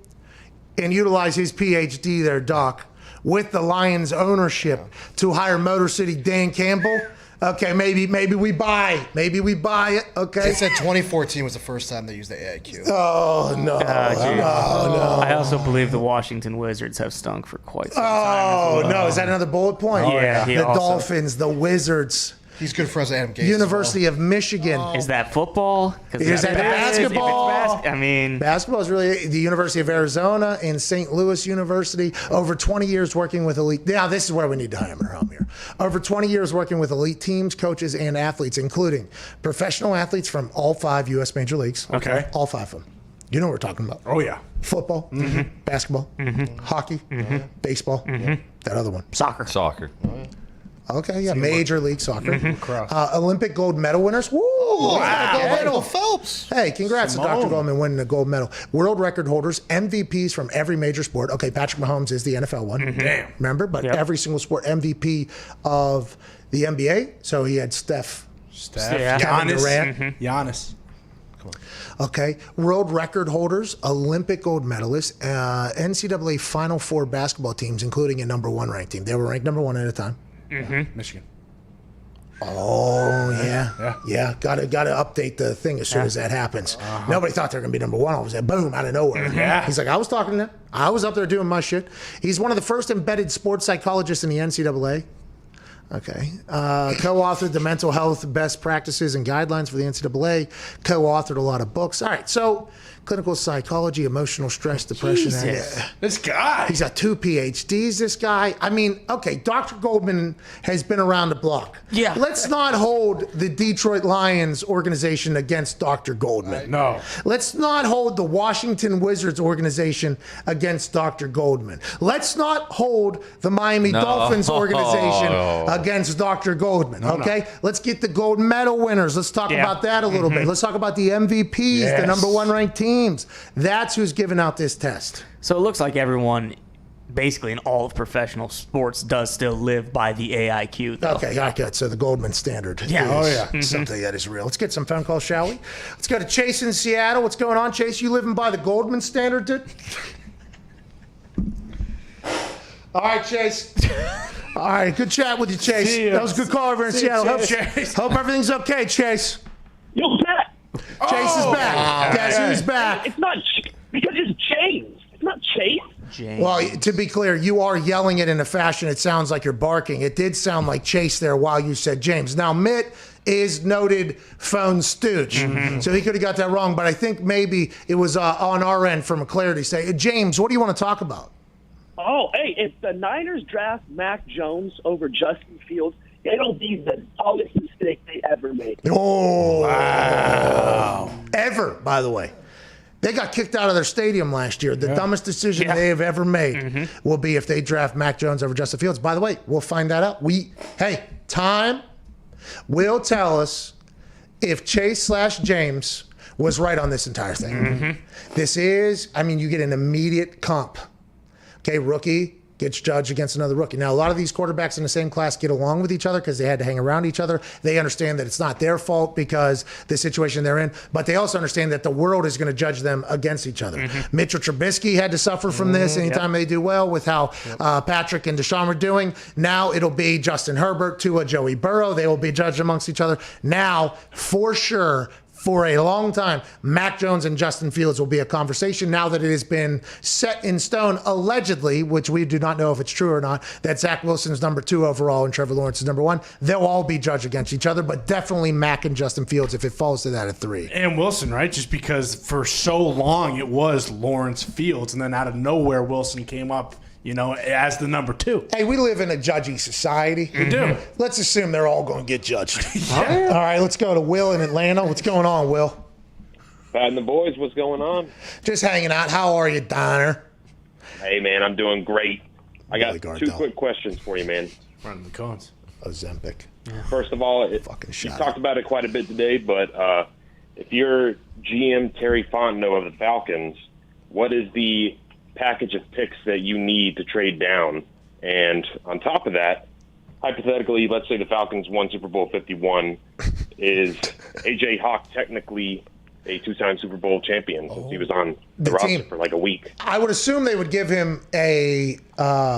and utilize his PhD there, Doc, with the Lions ownership to hire Motor City Dan Campbell. Okay, maybe we buy it. Okay. They said 2014 was the first time they used the AIQ. Oh no! No. I also believe the Washington Wizards have stunk for quite some time. No! Is that another bullet point? Yeah. The Dolphins, the Wizards. He's good friends with Adam Gase. University of Michigan. Is that football? Is that basketball? Basketball is really the University of Arizona and St. Louis University. Over 20 years working with elite. Now, this is where we need to hammer home here. Over 20 years working with elite teams, coaches, and athletes, including professional athletes from all 5 U.S. major leagues. Okay. All 5 of them. You know what we're talking about. Oh, yeah. Football, basketball, hockey, baseball, that other one. Soccer. Okay, yeah, Major League Soccer. Olympic gold medal winners. Woo! Gold medal, Phelps. Hey, congrats to Dr. Goldman winning the gold medal. World record holders, MVPs from every major sport. Okay, Patrick Mahomes is the NFL one. Damn. Remember? But every single sport, MVP of the NBA. So he had Steph. Kevin Durant. Giannis. Okay, world record holders, Olympic gold medalists, NCAA Final Four basketball teams, including a number 1 ranked team. They were ranked number 1 at a time. Michigan. Oh yeah. Got to update the thing as soon as that happens. Nobody thought they were gonna be number 1. All of a sudden, boom, out of nowhere. He's like, I was talking to them. I was up there doing my shit. He's one of the first embedded sports psychologists in the NCAA. Okay. Co-authored the mental health best practices and guidelines for the NCAA. Co-authored a lot of books. All right. So clinical psychology, emotional stress, depression. This guy. He's got 2 PhDs, this guy. I mean, okay, Dr. Goldman has been around the block. Yeah. Let's not hold the Detroit Lions organization against Dr. Goldman. No. Let's not hold the Washington Wizards organization against Dr. Goldman. Let's not hold the Miami Dolphins organization against Dr. Goldman, okay? Let's get the gold medal winners. Let's talk about that a little bit. Let's talk about the MVPs, the number 1 ranked teams. That's who's giving out this test. So it looks like everyone, basically in all of professional sports, does still live by the AIQ, though. Okay, good. So the Goldman standard is something that is real. Let's get some phone calls, shall we? Let's go to Chase in Seattle. What's going on, Chase? You living by the Goldman standard, dude? All right, Chase. All right, good chat with you, Chase. That was a good call over in Seattle. Hope everything's okay, Chase. You're back. Chase is back. Guess who's back? It's not because it's James. It's not Chase. James. Well, to be clear, you are yelling it in a fashion. It sounds like you're barking. It did sound like Chase there while you said James. Now, Mitt is noted phone stooge, so he could have got that wrong. But I think maybe it was on our end from a clarity. Say, James, what do you want to talk about? Oh, hey, if the Niners draft Mac Jones over Justin Fields, it'll be the dumbest mistake they ever made. Oh, wow. Ever, by the way. They got kicked out of their stadium last year. The dumbest decision they have ever made will be if they draft Mac Jones over Justin Fields. By the way, we'll find that out. Time will tell us if Chase/James was right on this entire thing. This is, you get an immediate comp. Okay, rookie gets judged against another rookie. Now, a lot of these quarterbacks in the same class get along with each other because they had to hang around each other. They understand that it's not their fault because the situation they're in, but they also understand that the world is going to judge them against each other. Mitchell Trubisky had to suffer from this anytime they do well with how Patrick and Deshaun were doing. Now it'll be Justin Herbert, Tua, Joey Burrow. They will be judged amongst each other. Now, for sure, for a long time, Mac Jones and Justin Fields will be a conversation now that it has been set in stone, allegedly, which we do not know if it's true or not, that Zach Wilson is number 2 overall and Trevor Lawrence is number 1. They'll all be judged against each other, but definitely Mac and Justin Fields if it falls to that at 3. And Wilson, right? Just because for so long it was Lawrence Fields, and then out of nowhere Wilson came up, as the number 2. Hey, we live in a judgy society. We do. Let's assume they're all going to get judged. All right, let's go to Will in Atlanta. What's going on, Will? Pat and the boys, what's going on? Just hanging out. How are you, Donner? Hey, man, I'm doing great. I got 2 quick questions for you, man. Running the cones. Ozempic. First of all, you talked about it quite a bit today, but if you're GM Terry Fontenot of the Falcons, what is the package of picks that you need to trade down? And on top of that, hypothetically, let's say the Falcons won Super Bowl 51. Is A.J. Hawk technically a 2-time Super Bowl champion since he was on the roster team for like a week? I would assume they would give him a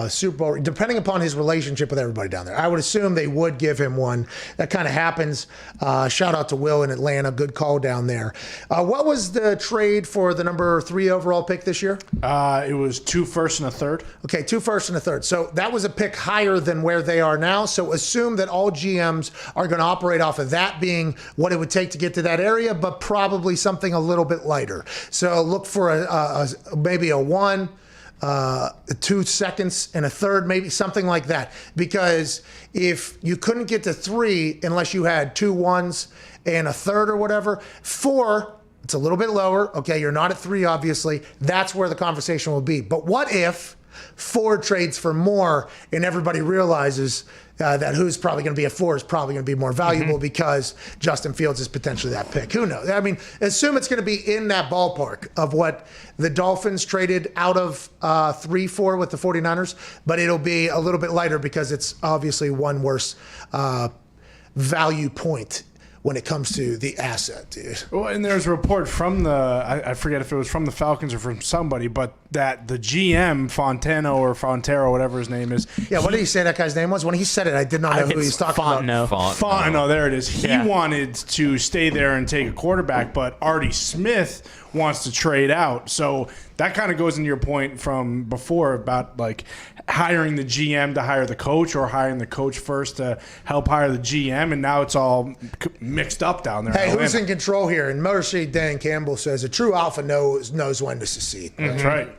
Super Bowl, depending upon his relationship with everybody down there. I would assume they would give him one. That kind of happens. Shout out to Will in Atlanta. Good call down there. What was the trade for the number 3 overall pick this year? It was 2 firsts and a third. Okay, 2 firsts and a third. So that was a pick higher than where they are now. So assume that all GMs are going to operate off of that being what it would take to get to that area, but probably something a little bit lighter. So look for maybe a 1, 2 seconds and a third, maybe something like that. Because if you couldn't get to 3 unless you had 2 1s and a third or whatever, 4, it's a little bit lower. Okay, you're not at 3, obviously. That's where the conversation will be. But what if 4 trades for more and everybody realizes that who's probably going to be at 4 is probably going to be more valuable because Justin Fields is potentially that pick. Who knows? I mean, assume it's going to be in that ballpark of what the Dolphins traded out of 3-4 with the 49ers, but it'll be a little bit lighter because it's obviously one worse value point when it comes to the asset, dude. Well, and there's a report from I forget if it was from the Falcons or from somebody, but that the GM, Fontero, whatever his name is. Yeah, what did he say that guy's name was? When he said it, I did not know who he was talking about. Fontenot, there it is. He wanted to stay there and take a quarterback, but Artie Smith wants to trade out. So that kind of goes into your point from before about like hiring the GM to hire the coach or hiring the coach first to help hire the GM, and now it's all mixed up down there. Hey, who's in control here? And Motor City Dan Campbell says a true alpha knows when to secede. That's right.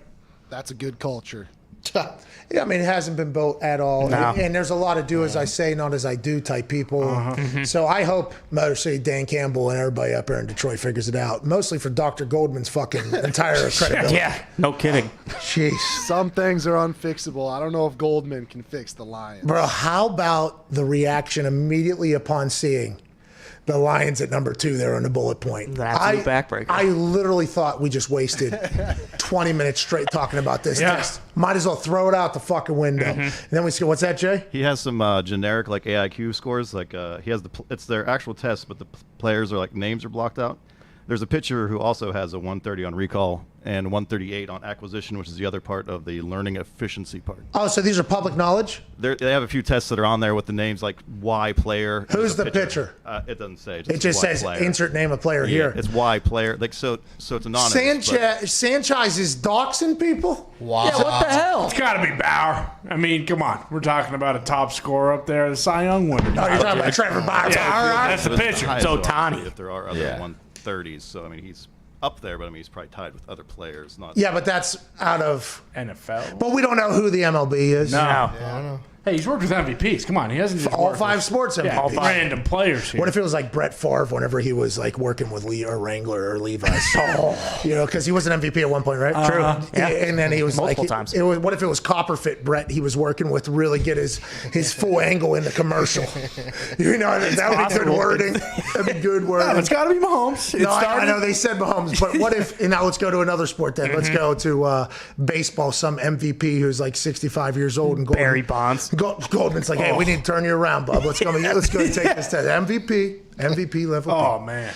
That's a good culture. Yeah, I mean, it hasn't been built at all. No. And there's a lot of do as I say, not as I do type people. So I hope Motor City Dan Campbell and everybody up there in Detroit figures it out. Mostly for Dr. Goldman's fucking entire credibility. Yeah, no kidding. Jeez. Some things are unfixable. I don't know if Goldman can fix the Lions. Bro, how about the reaction immediately upon seeing the Lions at number 2 there on the bullet point? Absolute backbreaker. I literally thought we just wasted 20 minutes straight talking about this test. Might as well throw it out the fucking window. And then we say, what's that, Jay? He has some generic like AIQ scores. Like he has it's their actual test, but the players are like names are blocked out. There's a pitcher who also has a 130 on recall and 138 on acquisition, which is the other part of the learning efficiency part. Oh, so these are public knowledge? They have a few tests that are on there with the names like Y player. Who's the pitcher? It doesn't say. It just says player. insert name of player here. It's Y player. Like so it's anonymous. Sanchez is doxing people? Wow. Yeah, what the hell? It's got to be Bauer. I mean, come on. We're talking about a top scorer up there, the Cy Young winner. Oh, you're talking about Trevor Bauer. Yeah, that's the pitcher. It's Ohtani. If there are other 130s, so I mean he's up there, but I mean he's probably tied with other players. Not Yeah, but that's out of NFL. But we don't know who the MLB is. No. Yeah, I don't know. Hey, he's worked with MVPs. Come on, he hasn't just All worked 5 with- sports Yeah, MVPs. all 5 random players here. What if it was like Brett Favre whenever he was like working with Lee or Wrangler or Levi's? You know, because he was an MVP at one point, right? True. Yeah. And then he was Multiple like, times. It was, what if it was Copperfit Brett he was working with to really get his full angle in the commercial? You know, that would be good possible. wording. That'd be good wording. No, it's got to be Mahomes. No, I know they said Mahomes, but what if? And now let's go to another sport then. Let's go to baseball. Some MVP who's like 65 years old and Barry Bonds. Goldman's like, hey, we need to turn you around, bub. Let's go and take this test. MVP level. Oh man.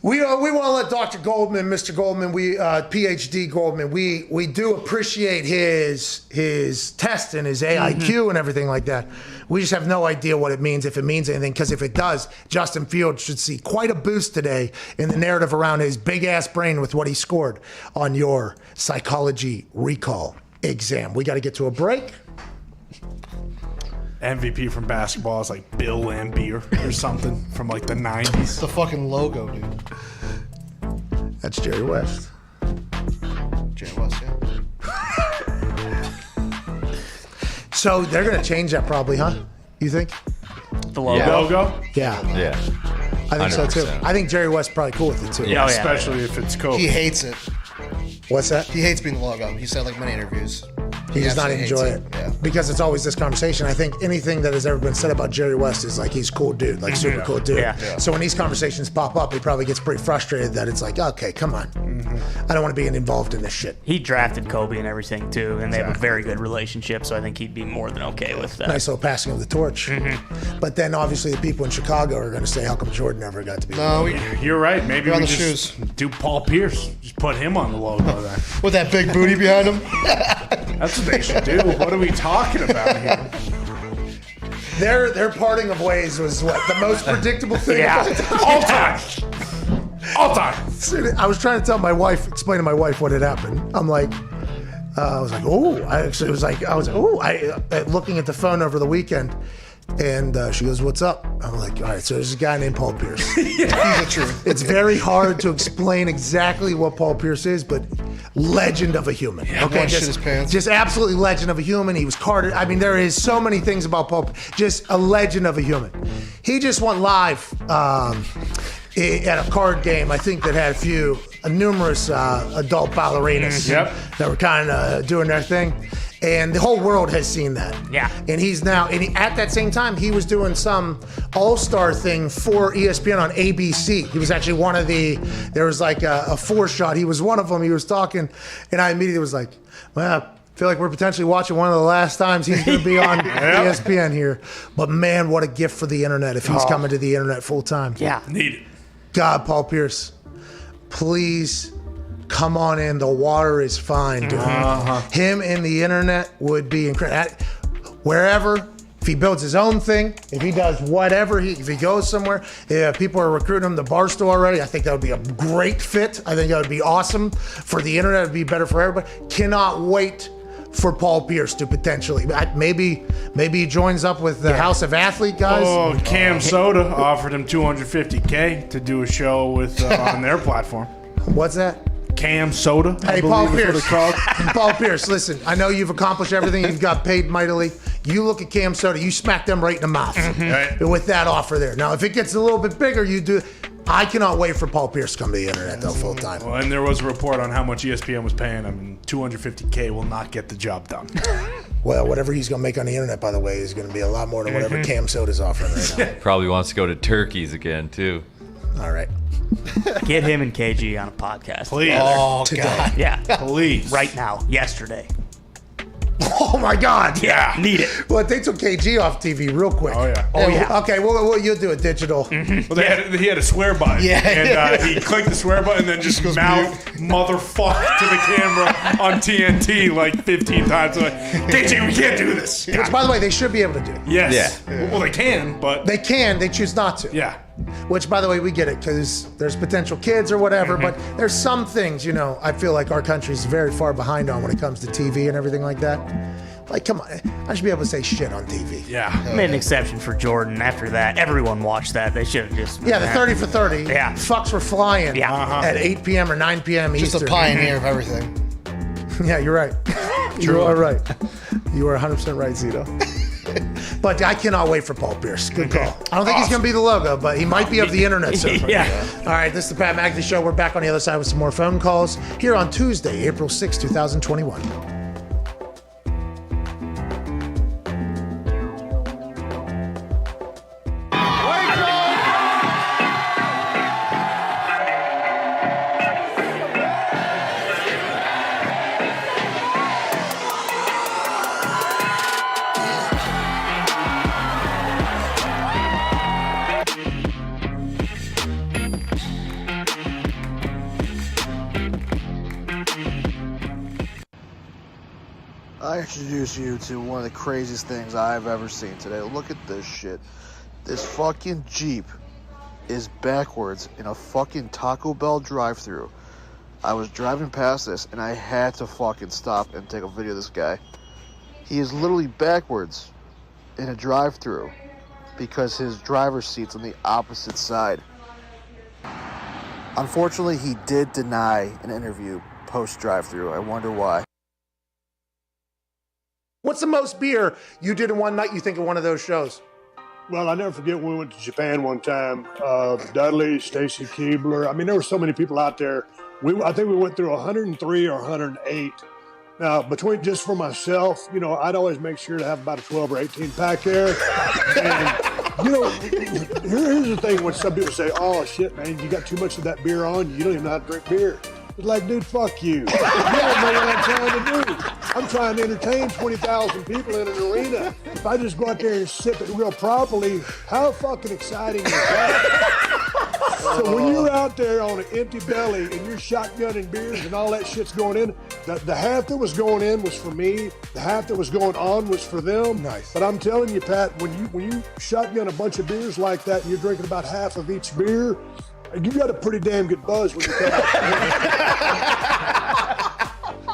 We want to let Dr. Goldman, Mr. Goldman, PhD Goldman, we do appreciate his testing, his AIQ and everything like that. We just have no idea what it means, if it means anything, because if it does, Justin Fields should see quite a boost today in the narrative around his big-ass brain with what he scored on your psychology recall exam. We got to get to a break. MVP from basketball is like Bill Laimbeer or something from like the 90s. It's the fucking logo, dude. That's Jerry West. Jerry West, yeah. So they're going to change that probably, huh? You think? The logo? Yeah. Logo? Yeah. Yeah. I think so too. 100%. I think Jerry West's probably cool with it too. Yeah, Oh, yeah. especially if it's Kobe. He hates it. What's that? He hates being the logo. He said like many interviews. He does not absolutely enjoy hates it Yeah. because it's always this conversation. I think anything that has ever been said about Jerry West is like he's a cool dude, like super cool dude. Yeah. So when these conversations pop up, he probably gets pretty frustrated that it's like, okay, come on, I don't want to be involved in this shit. He drafted Kobe and everything too, and they have a very good relationship, so I think he'd be more than okay with that. Nice little passing of the torch. But then obviously the people in Chicago are going to say, how come Jordan never got to be? No, You're right. Maybe You're on we the just do Paul Pierce. Just put him on the logo then. with that big booty behind him. That's what they should do. What are we talking about here? Their parting of ways was what the most predictable thing of all time. All time. I was trying to tell my wife, explain to my wife what had happened. I'm like, I was like, looking at the phone over the weekend, and she goes, "What's up?" I'm like, "All right, so there's a guy named Paul Pierce." He's a truth. It's very hard to explain exactly what Paul Pierce is, but legend of a human. One shit his pants. Just absolutely legend of a human. He was carded. I mean, there is so many things about Paul. Just a legend of a human. He just went live at a card game, I think, that had numerous adult ballerinas that were kind of doing their thing. And the whole world has seen that. Yeah. And he's now, at that same time, he was doing some all-star thing for ESPN on ABC. He was actually one of there was like a 4-shot. He was one of them. He was talking, and I immediately was like, well, I feel like we're potentially watching one of the last times he's going to be on ESPN here. But man, what a gift for the internet if he's coming to the internet full time. Yeah. Need it. God, Paul Pierce, please come on in. The water is fine, dude. Him and the internet would be incredible. Wherever, if he builds his own thing, if he does whatever, if he goes somewhere, if people are recruiting him to Barstool already, I think that would be a great fit. I think that would be awesome for the internet. It would be better for everybody. Cannot wait for Paul Pierce to potentially, maybe he joins up with the House of Athlete guys. Oh, Cam Soda offered him $250K to do a show with on their platform. What's that? Cam Soda. Hey, Paul Pierce. Paul Pierce, listen, I know you've accomplished everything. You've got paid mightily. You look at Cam Soda, you smack them right in the mouth with that offer there. Now, if it gets a little bit bigger, you do. I cannot wait for Paul Pierce to come to the internet, though, full time. Well, and there was a report on how much ESPN was paying him, and $250K will not get the job done. Well, whatever he's going to make on the internet, by the way, is going to be a lot more than whatever Cam Soda's offering right now. Probably wants to go to Turkey's again, too. All right. Get him and KG on a podcast. Please. Oh, Today. God. Yeah. Please. Right now. Yesterday. Oh, my God. Yeah. Need it. Well, they took KG off TV real quick. Oh, yeah. Oh, yeah. Okay, well, you'll do it digital. Well, he had a swear button. Yeah. And he clicked the swear button and then just mouth motherfucker to the camera on TNT like 15 times. Like, KG, we can't do this. Which, by the way, they should be able to do. Yes. Yeah. Well, they can, but... They can. They choose not to. Yeah. Which, by the way, we get it because there's potential kids or whatever, but there's some things, I feel like our country's very far behind on when it comes to TV and everything like that. Like, come on. I should be able to say shit on TV. Yeah. Made an exception for Jordan. After that, everyone watched that. They should have just... Yeah, the 30 for 30. Yeah. Fucks were flying at 8 p.m. or 9 p.m. Just Eastern. a pioneer of everything. Yeah, you're right. You are right. You are 100% right, Zito. But I cannot wait for Paul Pierce. Good call. I don't think he's going to be the logo, but he might be of the internet server. Yeah. All right, this is the Pat McAfee Show. We're back on the other side with some more phone calls here on Tuesday, April 6, 2021. I introduce you to one of the craziest things I've ever seen today. Look at this shit. This fucking Jeep is backwards in a fucking Taco Bell drive-thru. I was driving past this and I had to fucking stop and take a video of this guy. He is literally backwards in a drive-thru because his driver's seat's on the opposite side. Unfortunately, he did deny an interview post-drive-thru. I wonder why. What's the most beer you did in one night you think of one of those shows? Well, I never forget when we went to Japan one time. Dudley, Stacy Keebler. I mean, there were so many people out there. I think we went through 103 or 108. Now, between just for myself, you know, I'd always make sure to have about a 12 or 18 pack there. And, you know, here's the thing when some people say, oh, shit, man, you got too much of that beer on. You don't even know how to drink beer. It's like, dude, fuck you. You don't know what I'm trying to do. I'm trying to entertain 20,000 people in an arena. If I just go out there and sip it real properly, how fucking exciting is that? So when you're out there on an empty belly and you're shotgunning beers and all that shit's going in, the half that was going in was for me. The half that was going on was for them. Nice. But I'm telling you, Pat, when you shotgun a bunch of beers like that and you're drinking about half of each beer, you got a pretty damn good buzz when you come out.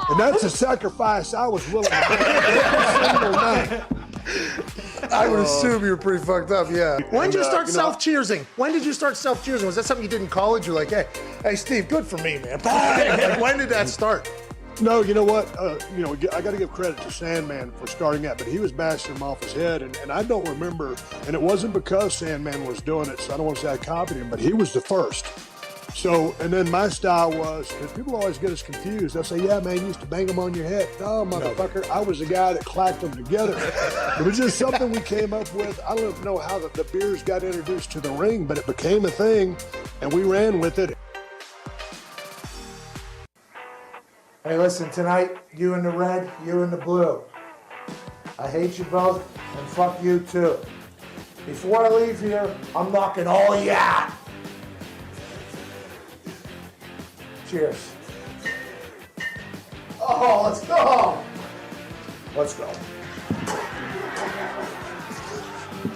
And that's a sacrifice I was willing to make every single night. I would assume you were pretty fucked up, yeah. When did you start you know, self-cheersing? When did you start self-cheersing? Was that something you did in college? You're like, hey, Steve, good for me, man. Like, when did that start? No, you know what? I got to give credit to Sandman for starting that, but he was bashing him off his head, and I don't remember, and it wasn't because Sandman was doing it, so I don't want to say I copied him, but he was the first. So, and then my style was, because people always get us confused. They'll say, yeah, man, you used to bang them on your head. No, motherfucker, I was the guy that clacked them together. It was just something we came up with. I don't even know how the beers got introduced to the ring, but it became a thing, and we ran with it. Hey, listen, tonight, you in the red, you in the blue. I hate you both, and fuck you too. Before I leave here, I'm knocking all of you out. Cheers. Oh, let's go. Let's go.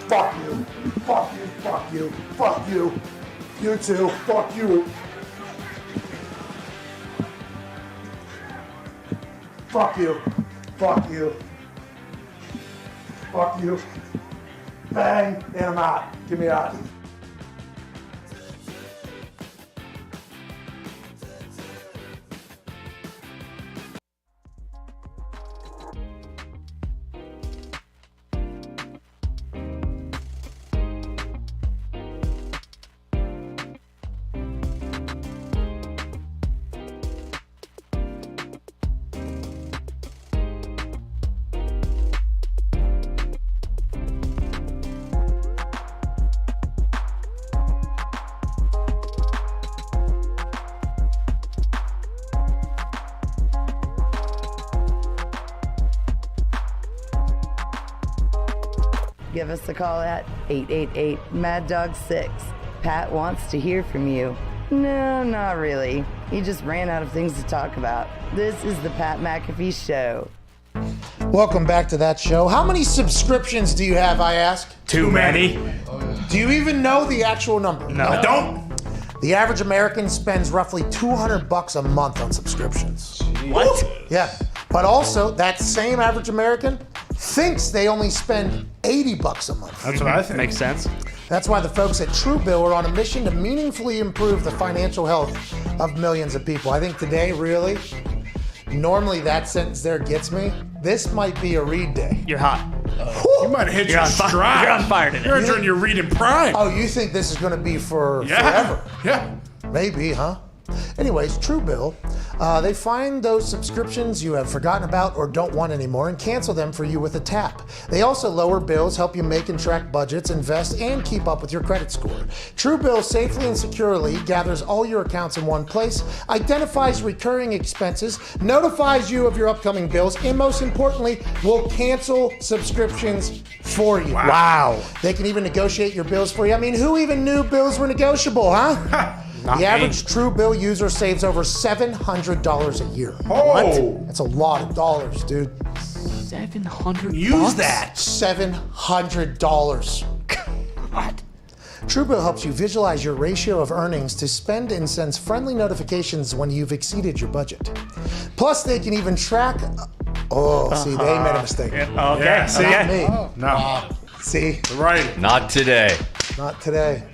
Fuck you. Fuck you. Fuck you. Fuck you. You too. Fuck you. Fuck you. Fuck you. Fuck you. Bang. And I'm out. Give me out. Give us a call at 888-MAD-DOG-6. Pat wants to hear from you. No, not really. He just ran out of things to talk about. This is the Pat McAfee Show. Welcome back to that show. How many subscriptions do you have, I ask? Too many. Do you even know the actual number? No. I don't. The average American spends roughly $200 a month on subscriptions. What? Yeah. But also, that same average American thinks they only spend $80 a month. That's what I think. Makes sense. That's why the folks at Truebill are on a mission to meaningfully improve the financial health of millions of people. I think today, normally that sentence there gets me. This might be a read day. You're hot. You might have hit your on fire. stride. You're on fire today. You're entering your reading prime. Oh, you think this is going to be for forever? Yeah. Maybe, huh? Anyways, Truebill, they find those subscriptions you have forgotten about or don't want anymore and cancel them for you with a tap. They also lower bills, help you make and track budgets, invest, and keep up with your credit score. Truebill safely and securely gathers all your accounts in one place, identifies recurring expenses, notifies you of your upcoming bills, and most importantly, will cancel subscriptions for you. Wow. They can even negotiate your bills for you. I mean, who even knew bills were negotiable, huh? The average Truebill user saves over $700 a year. Oh. That's a lot of dollars, dude. $700. Use that. $700. What? Truebill helps you visualize your ratio of earnings to spend and sends friendly notifications when you've exceeded your budget. Plus, they can even track. See, they made a mistake. Okay. Yeah, see? Not me. No. See? Right. Not today. Not today.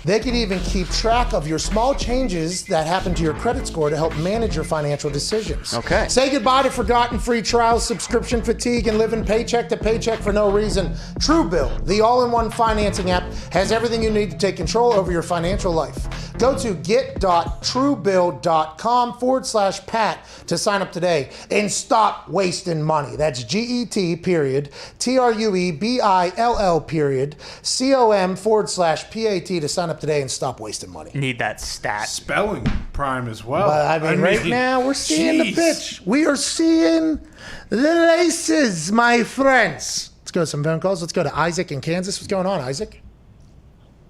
They can even keep track of your small changes that happen to your credit score to help manage your financial decisions. Okay. Say goodbye to forgotten free trials, subscription fatigue, and living paycheck to paycheck for no reason. Truebill, the all-in-one financing app, has everything you need to take control over your financial life. Go to get.truebill.com/Pat to sign up today and stop wasting money. That's GET.TRUEBILL.com/PAT to sign up today and stop wasting money. Need that stat. Spelling prime as well. But I mean, right now we're seeing the pitch. We are seeing the laces, my friends. Let's go to some phone calls. Let's go to Isaac in Kansas. What's going on, Isaac?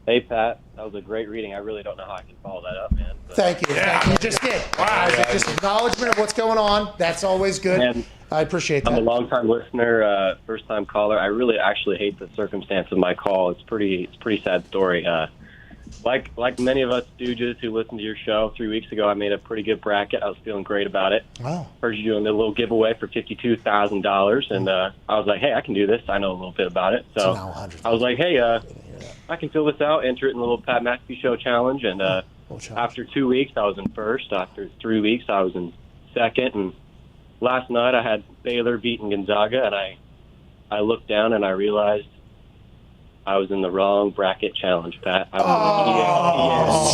Hey, Pat. That was a great reading. I really don't know how I can follow that up, man. But Thank you. Yeah. You just did. Wow. Isaac, just acknowledgement of what's going on. That's always good. And I appreciate that. I'm a long-time listener, first-time caller. I really actually hate the circumstance of my call. It's pretty sad story. Like many of us stooges who listened to your show 3 weeks ago, I made a pretty good bracket. I was feeling great about it. Wow. Heard you doing the little giveaway for $52,000, and I was like, hey, I can do this. I know a little bit about it. So I was like, hey, I can fill this out, enter it in the little Pat McAfee Show challenge. And after 2 weeks, I was in first. After 3 weeks, I was in second. And last night, I had Baylor beating Gonzaga, and I looked down and I realized I was in the wrong bracket challenge, Pat.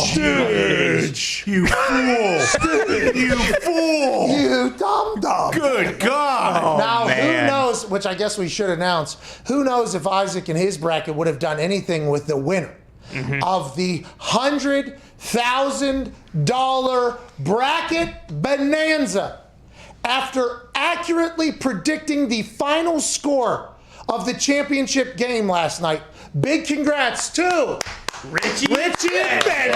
Stooge! You fool! You fool! You dum-dum! Good God! Now, who knows, which I guess we should announce, who knows if Isaac and his bracket would have done anything with the winner of the $100,000 bracket bonanza after accurately predicting the final score of the championship game last night. Big congrats to Richie Adventures.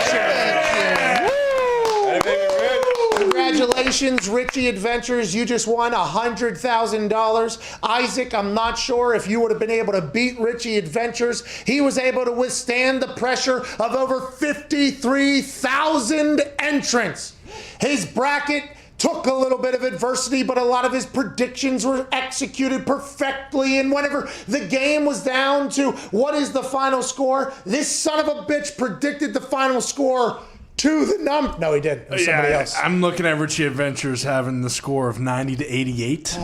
Congratulations, Richie Adventures. You just won $100,000. Isaac, I'm not sure if you would have been able to beat Richie Adventures. He was able to withstand the pressure of over 53,000 entrants. His bracket took a little bit of adversity, but a lot of his predictions were executed perfectly. And whenever the game was down to what is the final score, this son of a bitch predicted the final score to the number. No, he didn't. It was somebody else. I'm looking at Richie Adventures having the score of 90 to 88.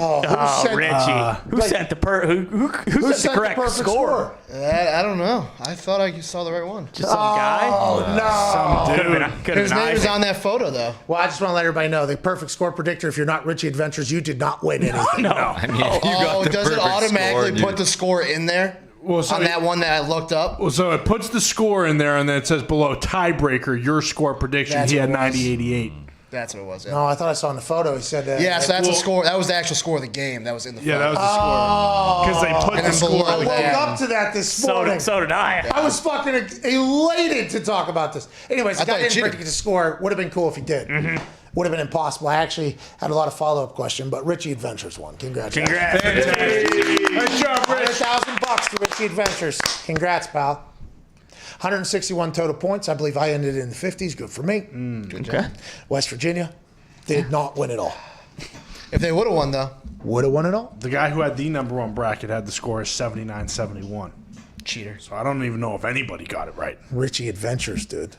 Richie. Who sent the correct perfect score? I don't know. I thought I saw the right one. Just some guy? Oh, no. Some dude. His name is on that photo, though. Well, I just want to let everybody know the perfect score predictor, if you're not Richie Adventures, you did not win anything. No. I mean, you got the does it perfect automatically score, put the score in there? Well, so on that one that I looked up? Well, so it puts the score in there, and then it says below tiebreaker, your score prediction. That's he had what it was. 90-88. That's what it was. Yeah. No, I thought I saw in the photo he said that. Yeah, so that's the score. That was the actual score of the game. That was in the photo. Yeah, that was the score. Because they put the score. I woke up to that this morning. So did I. I was fucking elated to talk about this. Anyways, the I guy thought he didn't cheated. predict the score. Would have been cool if he did. Would have been impossible. I actually had a lot of follow-up questions, but Richie Adventures won. Congratulations. Nice job, Rich. $100,000 to Richie Adventures. Congrats, pal. 161 total points. I believe I ended in the 50s. Good for me. Good job. West Virginia did not win it all. If they would have won, though. Would have won it all. The guy who had the number one bracket had the score as 79-71. Cheater. So I don't even know if anybody got it right. Richie Adventures, dude.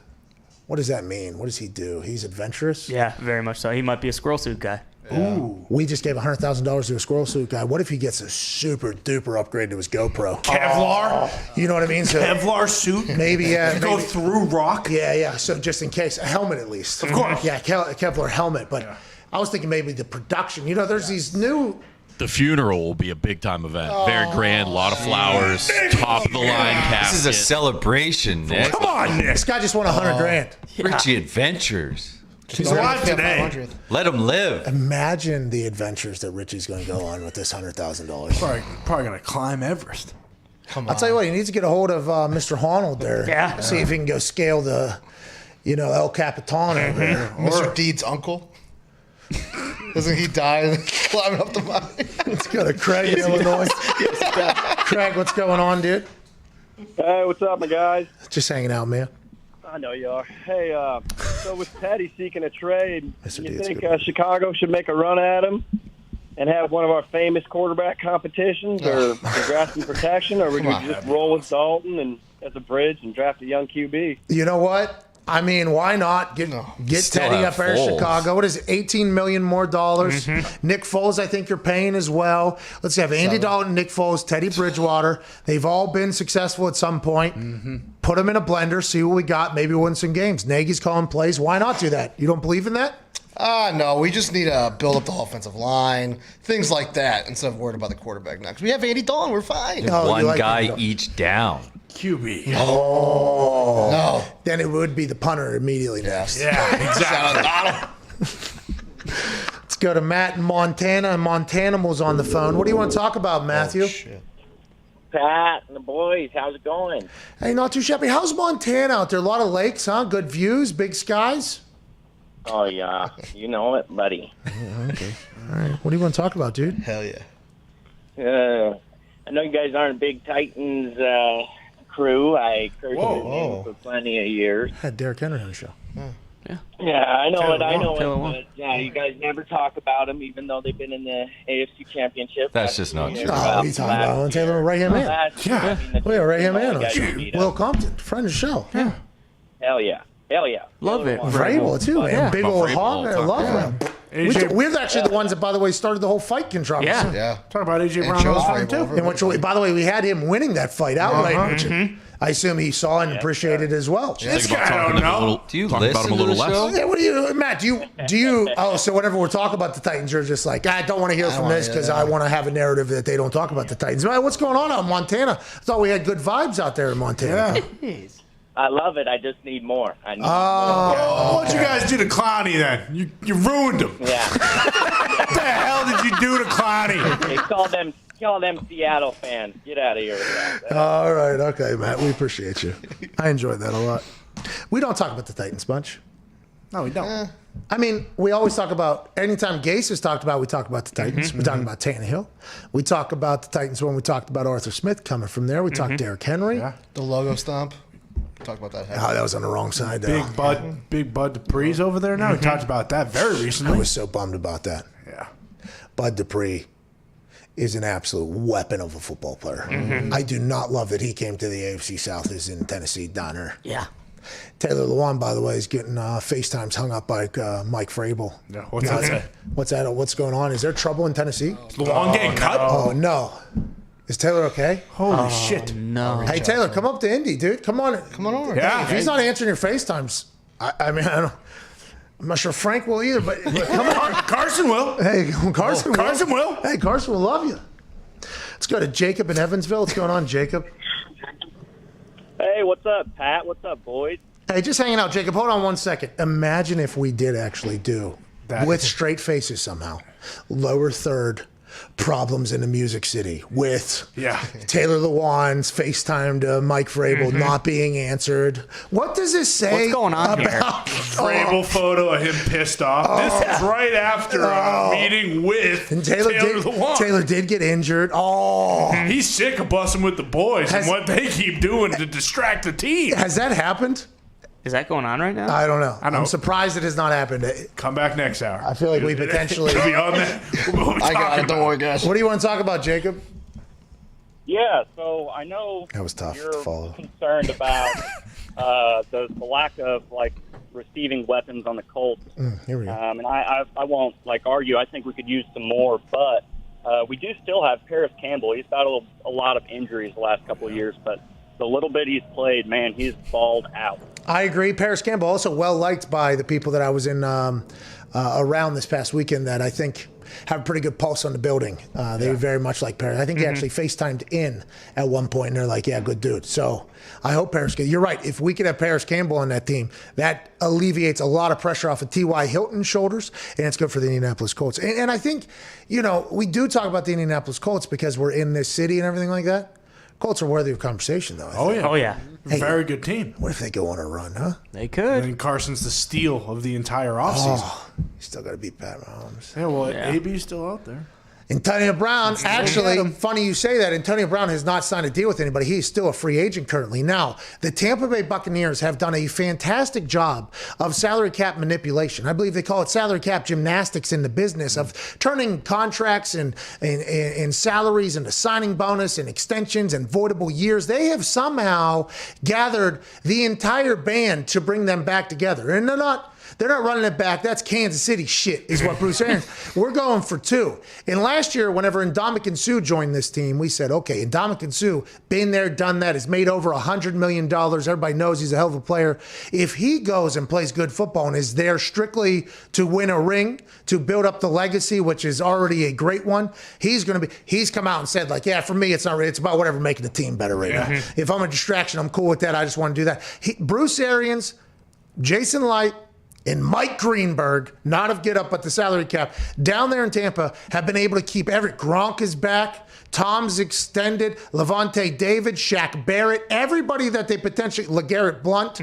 What does that mean? What does he do? He's adventurous? Yeah, very much so. He might be a squirrel suit guy. Ooh. We just gave $100,000 to a squirrel suit guy. What if he gets a super duper upgrade to his GoPro? Kevlar? You know what I mean? So Kevlar suit? Maybe, yeah. Go through rock? Yeah. So just in case, a helmet at least. Of course. Yeah, a Kevlar helmet. But I was thinking maybe the production. You know, there's these new... The funeral will be a big-time event. Very grand, a lot of flowers, top-of-the-line casket. This is a celebration, Nick. Come on, Nick. This guy just won $100,000. Richie Adventures. He's alive today. Let him live. Imagine the adventures that Richie's going to go on with this $100,000. Probably going to climb Everest. I'll tell you what, he needs to get a hold of Mr. Honnold there. Yeah. See if he can go scale the, El Capitan over there. Mr. Deed's uncle. Doesn't he die climbing up the mountain? Let's go to Craig in Illinois. Craig, what's going on, dude? Hey, what's up, my guys? Just hanging out, man. I know you are. Hey, so with Teddy seeking a trade, Mr. you D, think Chicago should make a run at him and have one of our famous quarterback competitions, or draft and protection, or would we just roll with Dalton and as a bridge and draft a young QB? You know what? I mean, why not get Teddy up there in Chicago? What is it, $18 million more dollars? Nick Foles, I think you're paying as well. Let's have Andy Dalton, Nick Foles, Teddy Bridgewater. They've all been successful at some point. Put them in a blender, see what we got. Maybe win some games. Nagy's calling plays. Why not do that? You don't believe in that? No, we just need to build up the offensive line, things like that, instead of worried about the quarterback next. We have Andy Dalton, we're fine. One guy each down. QB. Oh. No. Then it would be the punter immediately next. Yeah, exactly. Let's go to Matt in Montana. And Montanimal's on the phone. What do you want to talk about, Matthew? Pat and the boys, how's it going? Hey, not too shabby. How's Montana out there? A lot of lakes, huh? Good views, big skies? Oh, yeah. You know it, buddy. Okay. All right. What do you want to talk about, dude? Hell yeah. I know you guys aren't a big Titans crew. I coached the team for plenty of years. Had Derrick Henry on the show. Yeah, I know Taylor it. I know Warren. it. But yeah, you guys never talk about them, even though they've been in the AFC Championship. That's just not true. Oh, what are you talking about? Taylor, right-hand man. Yeah. We have a right-hand man on the show. Will Compton, friend of the show. Yeah. Hell yeah. Hell yeah. Love it. Vrabel, too, man. Big old Vrabel hog. I love him. We're actually the ones that, by the way, started the whole fight controversy. Yeah. Talk about AJ Brown. chose Hog, Vrabel. In which, by the way, we had him winning that fight outright. Which I assume he saw and appreciated as well. This guy, I don't know. Do you Talk about him a little less. Yeah, what do you, Matt? Do you? Oh, so whenever we're talking about the Titans, you're just like, I don't want to hear from this because I want to have a narrative that they don't talk about the Titans. What's going on out in Montana? I thought we had good vibes out there in Montana. I love it. I just need more. I need Oh, what'd you guys do to Clowney then? You ruined him. Yeah. What the hell did you do to Clowney? They call them Seattle fans. Get out of here with that. All right, okay, Matt. We appreciate you. I enjoyed that a lot. We don't talk about the Titans much. No, we don't. I mean, we always talk about, anytime Gase is talked about, we talk about the Titans. We talk about Tannehill. We talk about the Titans when we talked about Arthur Smith coming from there. We talked Derrick Henry. The logo stomp. Talk about that. Oh, that was on the wrong side, though. Big Bud Dupree's over there now. We talked about that very recently. I was so bummed about that. Yeah. Bud Dupree is an absolute weapon of a football player. I do not love that he came to the AFC South is in Tennessee down there. Yeah. Taylor Lewan, by the way, is getting FaceTimes hung up by Mike Vrabel. Yeah, what's that say? What's that? What's going on? Is there trouble in Tennessee? Lewan getting cut? Oh, no. Is Taylor okay? Holy shit. No. Hey, Taylor, come up to Indy, dude. Come on over. Yeah. If he's not answering your FaceTimes, I'm not sure Frank will either, but come on. Carson will. Hey, Carson will. Hey, Carson will love you. Let's go to Jacob in Evansville. What's going on, Jacob? Hey, what's up, Pat? What's up, boys? Hey, just hanging out. Jacob, hold on one second. Imagine if we did actually do, with straight faces somehow, lower third, problems in the Music City with Taylor Lewan's FaceTime to Mike Vrabel not being answered. What does this say? What's going on here? Vrabel photo of him pissed off. This is right after a meeting with Taylor Lewan. Taylor did get injured. He's sick of busting with the boys and what they keep doing to distract the team. Has that happened? Is that going on right now? I don't know. I'm surprised it has not happened. Come back next hour. I feel like we potentially be on that. I got it. Don't worry, guys. What do you want to talk about, Jacob? Yeah, so I know that was tough you're to follow. concerned about the lack of receiving weapons on the Colts. Here we go. And I won't argue. I think we could use some more, but we do still have Paris Campbell. He's battled a lot of injuries the last couple of years, but the little bit he's played, man, he's balled out. I agree. Paris Campbell also well liked by the people that I was in around this past weekend that I think have a pretty good pulse on the building. They very much like Paris. I think he actually FaceTimed in at one point, and they're like, yeah, good dude. So I hope Paris Campbell. You're right. If we could have Paris Campbell on that team, that alleviates a lot of pressure off of T.Y. Hilton's shoulders, and it's good for the Indianapolis Colts. And I think, we do talk about the Indianapolis Colts because we're in this city and everything like that. Colts are worthy of conversation, though. Oh, yeah. Hey, very good team. What if they go on a run, huh? They could. And then Carson's the steal of the entire offseason. Oh, you still got to beat Pat Mahomes. Yeah, well, AB's still out there. Antonio Brown, actually, funny you say that. Antonio Brown has not signed a deal with anybody. He's still a free agent currently. Now, the Tampa Bay Buccaneers have done a fantastic job of salary cap manipulation. I believe they call it salary cap gymnastics in the business of turning contracts and salaries into signing bonus and extensions and voidable years. They have somehow gathered the entire band to bring them back together. And they're not running it back. That's Kansas City shit, is what Bruce Arians. We're going for two. And last year, whenever Ndamukong Suh joined this team, we said, okay, Ndamukong Suh, been there, done that, has made over $100 million. Everybody knows he's a hell of a player. If he goes and plays good football and is there strictly to win a ring, to build up the legacy, which is already a great one, he's come out and said, yeah, for me, it's not really, it's about whatever making the team better right now. If I'm a distraction, I'm cool with that. I just want to do that. Bruce Arians, Jason Light, and Mike Greenberg, not of get up, but the salary cap, down there in Tampa, have been able to keep Gronk is back, Tom's extended, Levante David, Shaq Barrett, everybody that they potentially, LeGarrette Blount.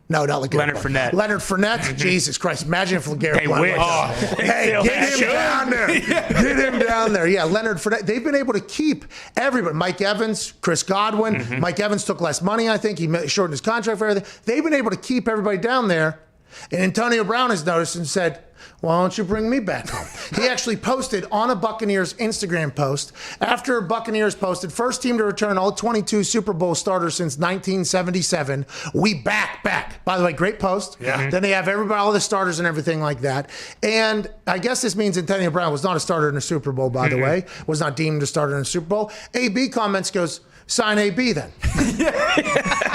No, not LeGarrette Leonard Blount. Fournette. Leonard Fournette. Jesus Christ. Imagine if LeGarrette They Blount wish. was hey, get him down there. Get him down there. Yeah, Leonard Fournette. They've been able to keep everybody. Mike Evans, Chris Godwin. Mike Evans took less money, I think. He shortened his contract for everything. They've been able to keep everybody down there. And Antonio Brown has noticed and said, why don't you bring me back home? He actually posted on a Buccaneers Instagram post, after Buccaneers posted, first team to return all 22 Super Bowl starters since 1977. We back. By the way, great post. Yeah. Then they have everybody, all the starters and everything like that. And I guess this means Antonio Brown was not a starter in a Super Bowl, by the way, was not deemed a starter in a Super Bowl. AB comments goes, sign AB then.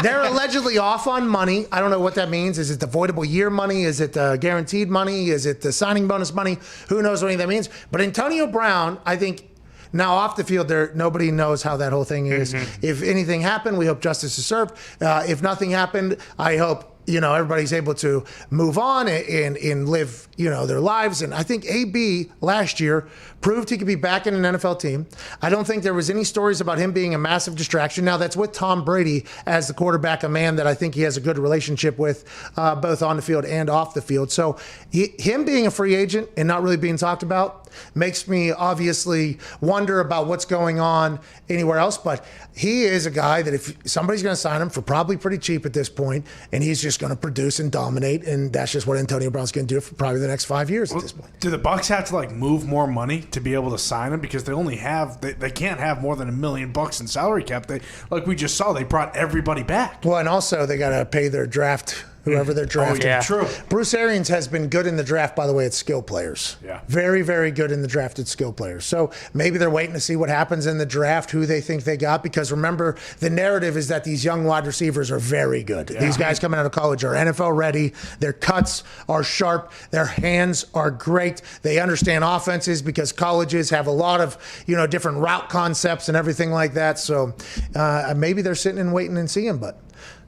They're allegedly off on money. I don't know what that means. Is it the voidable year money? Is it the guaranteed money? Is it the signing bonus money? Who knows what any of that means? But Antonio Brown, I think, now off the field, nobody knows how that whole thing is. If anything happened, we hope justice is served. If nothing happened, I hope everybody's able to move on and live, their lives. And I think AB last year proved he could be back in an NFL team. I don't think there was any stories about him being a massive distraction. Now, that's with Tom Brady as the quarterback, a man that I think he has a good relationship with, both on the field and off the field. So him being a free agent and not really being talked about makes me obviously wonder about what's going on anywhere else. But he is a guy that if somebody's going to sign him for probably pretty cheap at this point, and he's just going to produce and dominate, and that's just what Antonio Brown's going to do for probably the next 5 years at this point. Do the Bucs have to move more money to be able to sign him, because they only have they can't have more than $1 million in salary cap? They, like we just saw, they brought everybody back. Well, and also they got to pay their draft. Whoever they're drafting. Oh, yeah. True. Bruce Arians has been good in the draft, by the way, at skill players. Yeah. Very, very good in the draft at skill players. So maybe they're waiting to see what happens in the draft, who they think they got, because remember, the narrative is that these young wide receivers are very good. Yeah. These guys coming out of college are NFL ready. Their cuts are sharp. Their hands are great. They understand offenses because colleges have a lot of, different route concepts and everything like that. So maybe they're sitting and waiting and seeing, but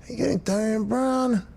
you getting Antonio Brown?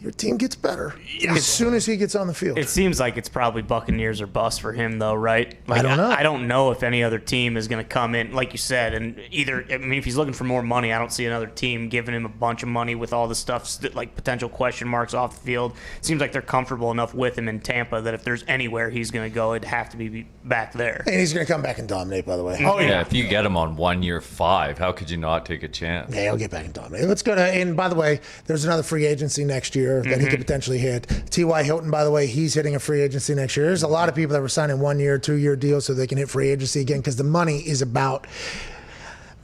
Your team gets better as soon as he gets on the field. It seems like it's probably Buccaneers or bust for him, though, right? I don't know. I don't know if any other team is going to come in, like you said, and if he's looking for more money, I don't see another team giving him a bunch of money with all the stuff, like potential question marks off the field. It seems like they're comfortable enough with him in Tampa that if there's anywhere he's going to go, it'd have to be back there. And he's going to come back and dominate, by the way. Oh, yeah. If you get him on 1 year, 5, how could you not take a chance? Yeah, he'll get back and dominate. Let's go to, and by the way, there's another free agency next year that he could potentially hit. T.Y. Hilton, by the way, he's hitting a free agency next year. There's a lot of people that were signing 1 year, 2 year deals so they can hit free agency again, because the money is about,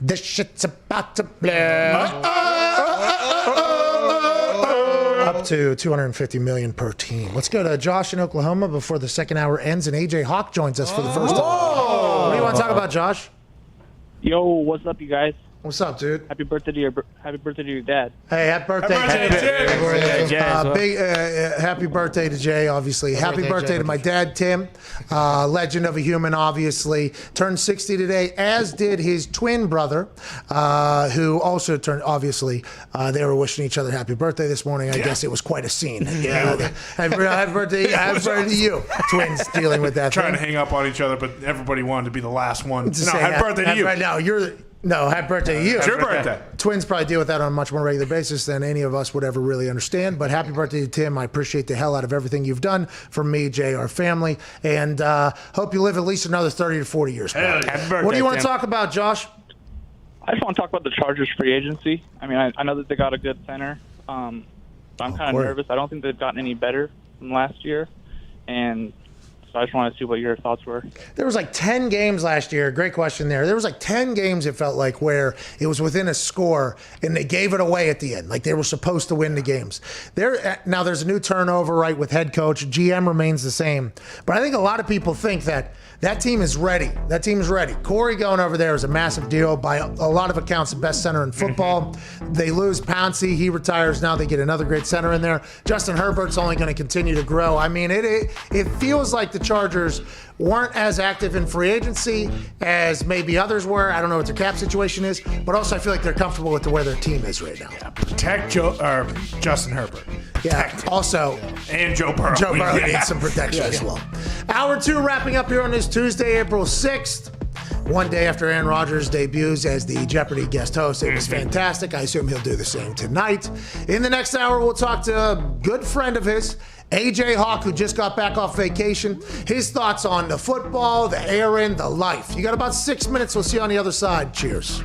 the shit's about to blow. Up up to $250 million per team. Let's go to Josh in Oklahoma before the second hour ends, and AJ Hawk joins us for the first time. What do you want to talk about, Josh? Yo, what's up, you guys? What's up, dude? Happy birthday to your dad. Hey, happy birthday, Jay. Happy birthday to Jay, obviously. Happy birthday to my dad, Tim. Legend of a human, obviously. Turned 60 today, as did his twin brother, who also turned, obviously. They were wishing each other happy birthday this morning. I guess it was quite a scene. Yeah. Happy birthday to you. Twins dealing with that. Trying to hang up on each other, but everybody wanted to be the last one. No, Say happy birthday to you. Right now, No, happy birthday to you. It's your birthday. Twins probably deal with that on a much more regular basis than any of us would ever really understand. But happy birthday to Tim. I appreciate the hell out of everything you've done for me, Jay, our family. And hope you live at least another 30 to 40 years. Happy birthday, What do you want to Tim. talk about, Josh? I just want to talk about the Chargers free agency. I mean, I know that they got a good center, but I'm kind of nervous. I don't think they've gotten any better from last year. And so I just want to see what your thoughts were. There was like 10 games last year. Great question there. There was like 10 games, it felt like, where it was within a score and they gave it away at the end. Like they were supposed to win the games. Now there's a new turnover, right, with head coach. GM remains the same. But I think a lot of people think that team is ready. That team is ready. Corey going over there is a massive deal. By a lot of accounts, the best center in football. They lose Pouncey. He retires. Now they get another great center in there. Justin Herbert's only going to continue to grow. I mean, it feels like the Chargers weren't as active in free agency as maybe others were. I don't know what their cap situation is, but also I feel like they're comfortable with where their team is right now. Yeah, protect Justin Herbert. Yeah, also. And Joe Burrow. Joe Burrow needs some protection as well. Hour 2 wrapping up here on this Tuesday, April 6th. One day after Aaron Rodgers debuts as the Jeopardy guest host. It was fantastic. I assume he'll do the same tonight. In the next hour, we'll talk to a good friend of his, AJ Hawk, who just got back off vacation. His thoughts on the football, the errand, the life. You got about 6 minutes. We'll see you on the other side. Cheers.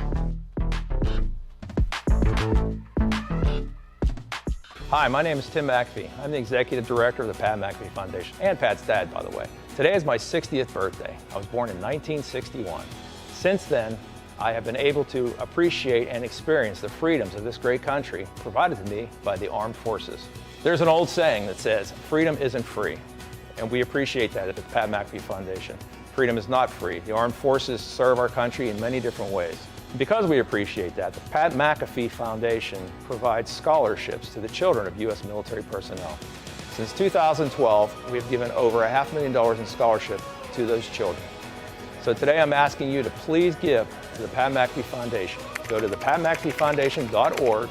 Hi, my name is Tim McAfee. I'm the Executive Director of the Pat McAfee Foundation, and Pat's dad, by the way. Today is my 60th birthday. I was born in 1961. Since then, I have been able to appreciate and experience the freedoms of this great country provided to me by the armed forces. There's an old saying that says, freedom isn't free, and we appreciate that at the Pat McAfee Foundation. Freedom is not free. The armed forces serve our country in many different ways. Because we appreciate that, the Pat McAfee Foundation provides scholarships to the children of U.S. military personnel. Since 2012, we've given over $500,000 in scholarship to those children. So today I'm asking you to please give to the Pat McAfee Foundation. Go to thepatmcafeefoundation.org,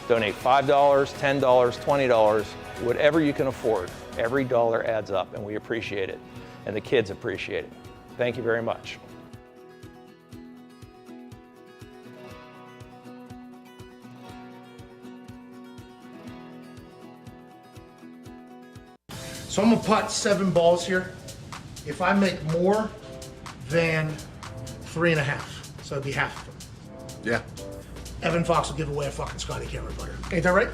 donate $5, $10, $20, whatever you can afford. Every dollar adds up, and we appreciate it, and the kids appreciate it. Thank you very much. So I'm going to putt 7 balls here. If I make more than 3.5, so it'd be half of them. Yeah. Evan Fox will give away a fucking Scotty Cameron butter. Ain't that right?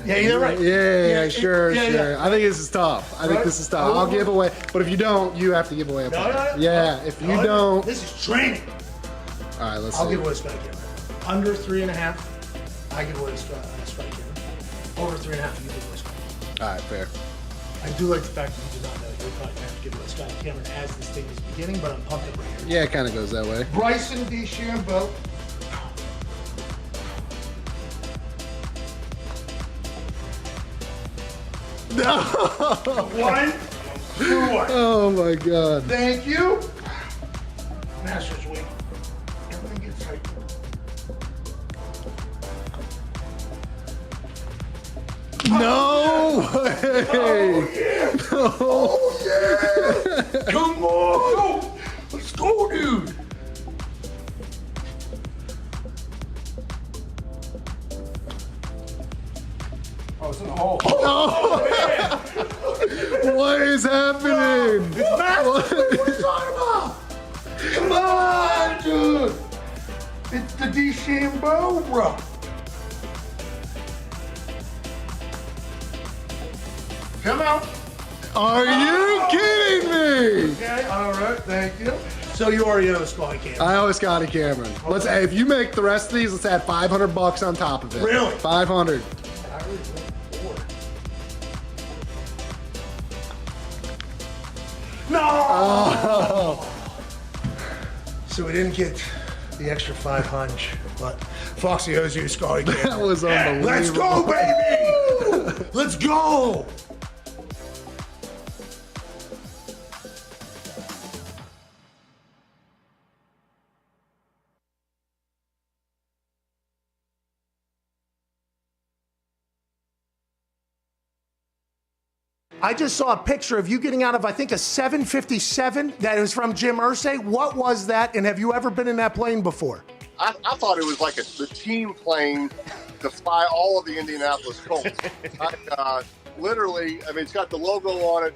Yeah, ain't that right? Yeah, sure. Yeah. I think this is tough. I think this is tough. I'll give away, but if you don't, you have to give away a putter. Yeah, if you don't. This is training. All right, let's see. I'll give away a Scotty Cameron. Under 3.5, I give away a Scotty Cameron. Over 3.5, you give away Scotty. All right, fair. I do like the fact that you do not know you're probably going to have to give away Scotty Cameron as this thing is beginning, but I'm pumped up right here. Yeah, it kind of goes that way. Bryson DeChambeau. No. 1, 2, 1. Oh my God. Thank you. Masters week. Everything gets tight. No way. Oh yeah. No. Oh yeah. Come on. Go. Let's go, dude. Oh, it's in the hole. Oh, What is happening? It's Masters. What are you talking about? Come on, dude. It's the DeChambeau, bro. Come on. Are you kidding me? Okay, all right, thank you. So you already know Scotty Cameron. I owe Scotty Cameron. Let's. If you make the rest of these, let's add $500 on top of it. Really? 500. So we didn't get the extra 500, but Foxy owes you a Scotty Campbell. That was unbelievable. Let's go, baby! Let's go! I just saw a picture of you getting out of, I think, a 757 that was from Jim Irsay. What was that, and have you ever been in that plane before? I thought it was like the team plane to fly all of the Indianapolis Colts. Literally, I mean, it's got the logo on it,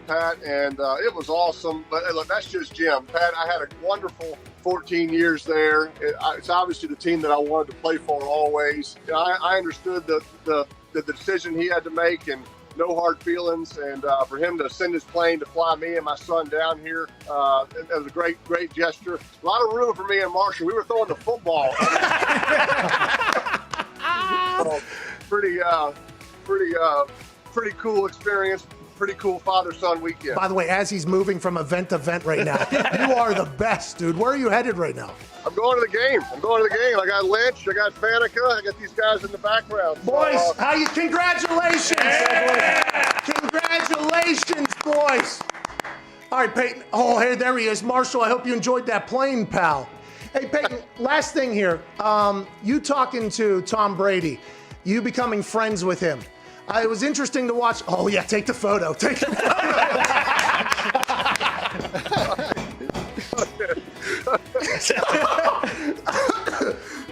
Pat, and it was awesome. But look, that's just Jim. Pat, I had a wonderful 14 years there. It's obviously the team that I wanted to play for always. I understood the decision he had to make, and no hard feelings, and for him to send his plane to fly me and my son down here, it was a great gesture. A lot of room for me and Marshall. We were throwing the football. So, pretty cool experience. Pretty cool father-son weekend. By the way, as he's moving from event to event right now, you are the best, dude. Where are you headed right now? I'm going to the game. I got Lynch, I got Faneca, I got these guys in the background. Boys, congratulations! Yeah! Congratulations, boys! All right, Peyton. Oh, hey, there he is. Marshall, I hope you enjoyed that plane, pal. Hey, Peyton, last thing here. You talking to Tom Brady, you becoming friends with him. It was interesting to watch. Oh, yeah, take the photo. Take the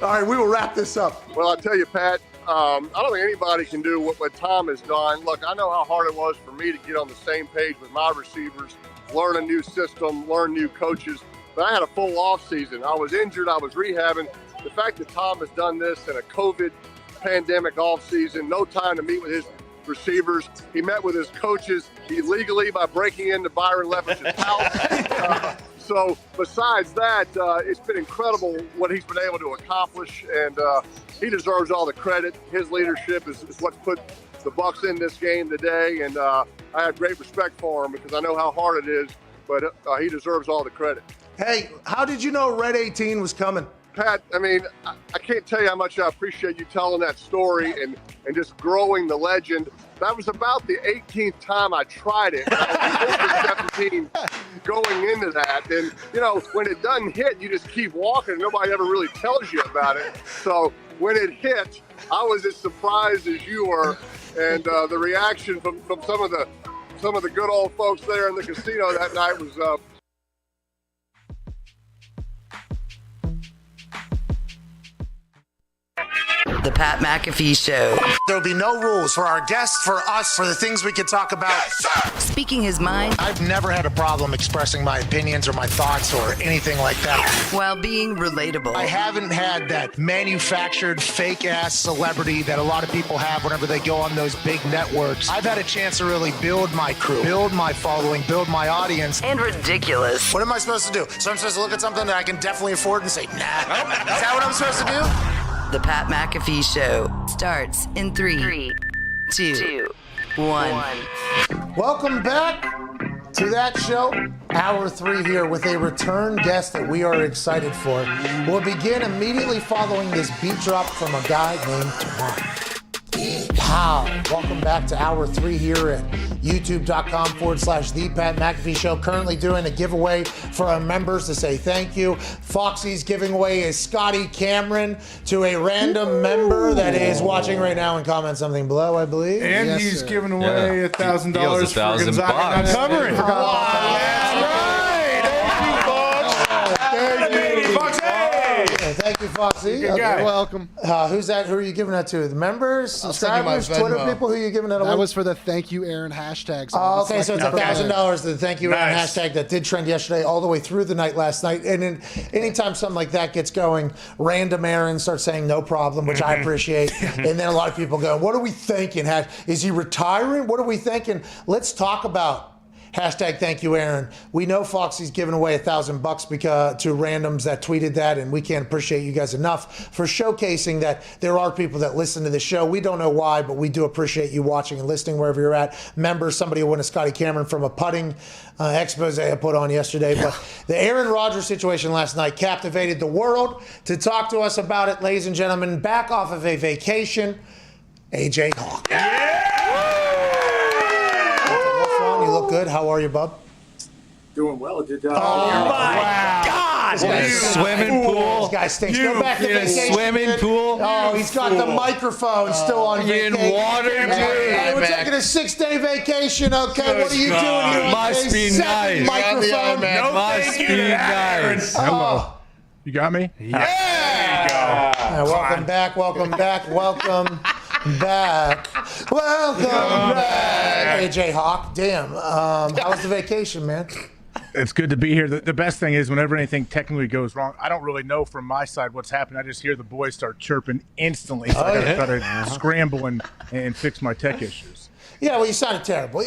All right, we will wrap this up. Well, I'll tell you, Pat, I don't think anybody can do what Tom has done. Look, I know how hard it was for me to get on the same page with my receivers, learn a new system, learn new coaches. But I had a full off season. I was injured. I was rehabbing. The fact that Tom has done this in a COVID pandemic off season, no time to meet with his receivers. He met with his coaches illegally by breaking into Byron Leftwich's house. So besides that, it's been incredible what he's been able to accomplish, and he deserves all the credit. His leadership is what's put the Bucs in this game today, and I have great respect for him because I know how hard it is, but he deserves all the credit. Hey, how did you know Red 18 was coming? Pat, I mean, I can't tell you how much I appreciate you telling that story and just growing the legend. That was about the 18th time I tried it. I was over 17 going into that. And, you know, when it doesn't hit, you just keep walking. Nobody ever really tells you about it. So when it hit, I was as surprised as you were. And the reaction from some of the good old folks there in the casino that night was The Pat McAfee Show. There'll be no rules for our guests, for us, for the things we can talk about. Yes, speaking his mind. I've never had a problem expressing my opinions or my thoughts or anything like that. While being relatable. I haven't had that manufactured fake-ass celebrity that a lot of people have whenever they go on those big networks. I've had a chance to really build my crew, build my following, build my audience. And ridiculous. What am I supposed to do? So I'm supposed to look at something that I can definitely afford and say, nah. Is that what I'm supposed to do? The Pat McAfee Show starts in 3, 2, 1. Welcome back to that show. Hour 3 here with a return guest that we are excited for. We'll begin immediately following this beat drop from a guy named Twan. Wow. Welcome back to Hour 3 here at youtube.com/The Pat McAfee Show. Currently doing a giveaway for our members to say thank you. Foxy's giving away a Scotty Cameron to a random member that is watching right now and comment something below, I believe. And yes, he's sir. giving away $1,000 for Gonzaga not covering. That's right. Thank you, Foxy. Thank you, Foxy. You're welcome. Who's that? Who are you giving that to? The members, subscribers, Twitter people? Who are you giving that away? That was for the thank you, Aaron hashtag. So okay, so it's $1,000 to the thank you, Aaron hashtag that did trend yesterday all the way through the night last night. And then anytime something like that gets going, random Aaron starts saying no problem, which I appreciate. And then a lot of people go, what are we thinking? Is he retiring? What are we thinking? Let's talk about Hashtag thank you, Aaron. We know Foxy's giving away $1,000 because to randoms that tweeted that, and we can't appreciate you guys enough for showcasing that there are people that listen to the show. We don't know why, but we do appreciate you watching and listening wherever you're at. Members, somebody who won a Scotty Cameron from a putting expose I put on yesterday. But the Aaron Rodgers situation last night captivated the world. To talk to us about it, ladies and gentlemen, back off of a vacation, AJ Hawk. You look good. How are you, bub? Doing well. Did oh my God! Swimming pool. This guy stinks. Go back to vacation. Swimming pool. Oh, he's got the microphone still on vacation. In water, dude. Hey, we're taking a 6-day vacation. Okay, what are you doing here? Must be nice. Microphone. No, Must be nice. Hello. You got me? Yeah. There you go. Welcome back. Welcome back. Welcome back. Welcome back. AJ Hawk. Damn. How was the vacation, man? It's good to be here. The best thing is whenever anything technically goes wrong, I don't really know from my side what's happened. I just hear the boys start chirping instantly. So I got to try to scramble and fix my tech issues. Yeah, well, you sounded terrible. And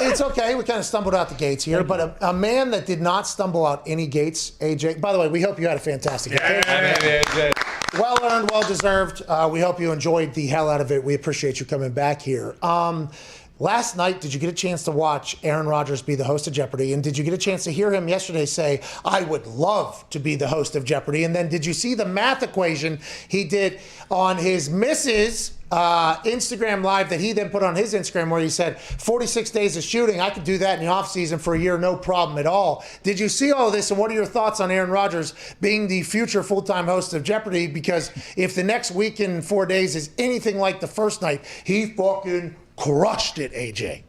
it's okay. We kind of stumbled out the gates here. But a man that did not stumble out any gates, AJ. By the way, we hope you had a fantastic vacation. Well earned, well deserved. We hope you enjoyed the hell out of it. We appreciate you coming back here. Last night, did you get a chance to watch Aaron Rodgers be the host of Jeopardy? And did you get a chance to hear him yesterday say, I would love to be the host of Jeopardy? And then did you see the math equation he did on his missus' Instagram Live that he then put on his Instagram where he said, 46 days of shooting, I could do that in the offseason for a year, no problem at all. Did you see all this? And what are your thoughts on Aaron Rodgers being the future full-time host of Jeopardy? Because if the next week and 4 days is anything like the first night, he fucking crushed it, AJ.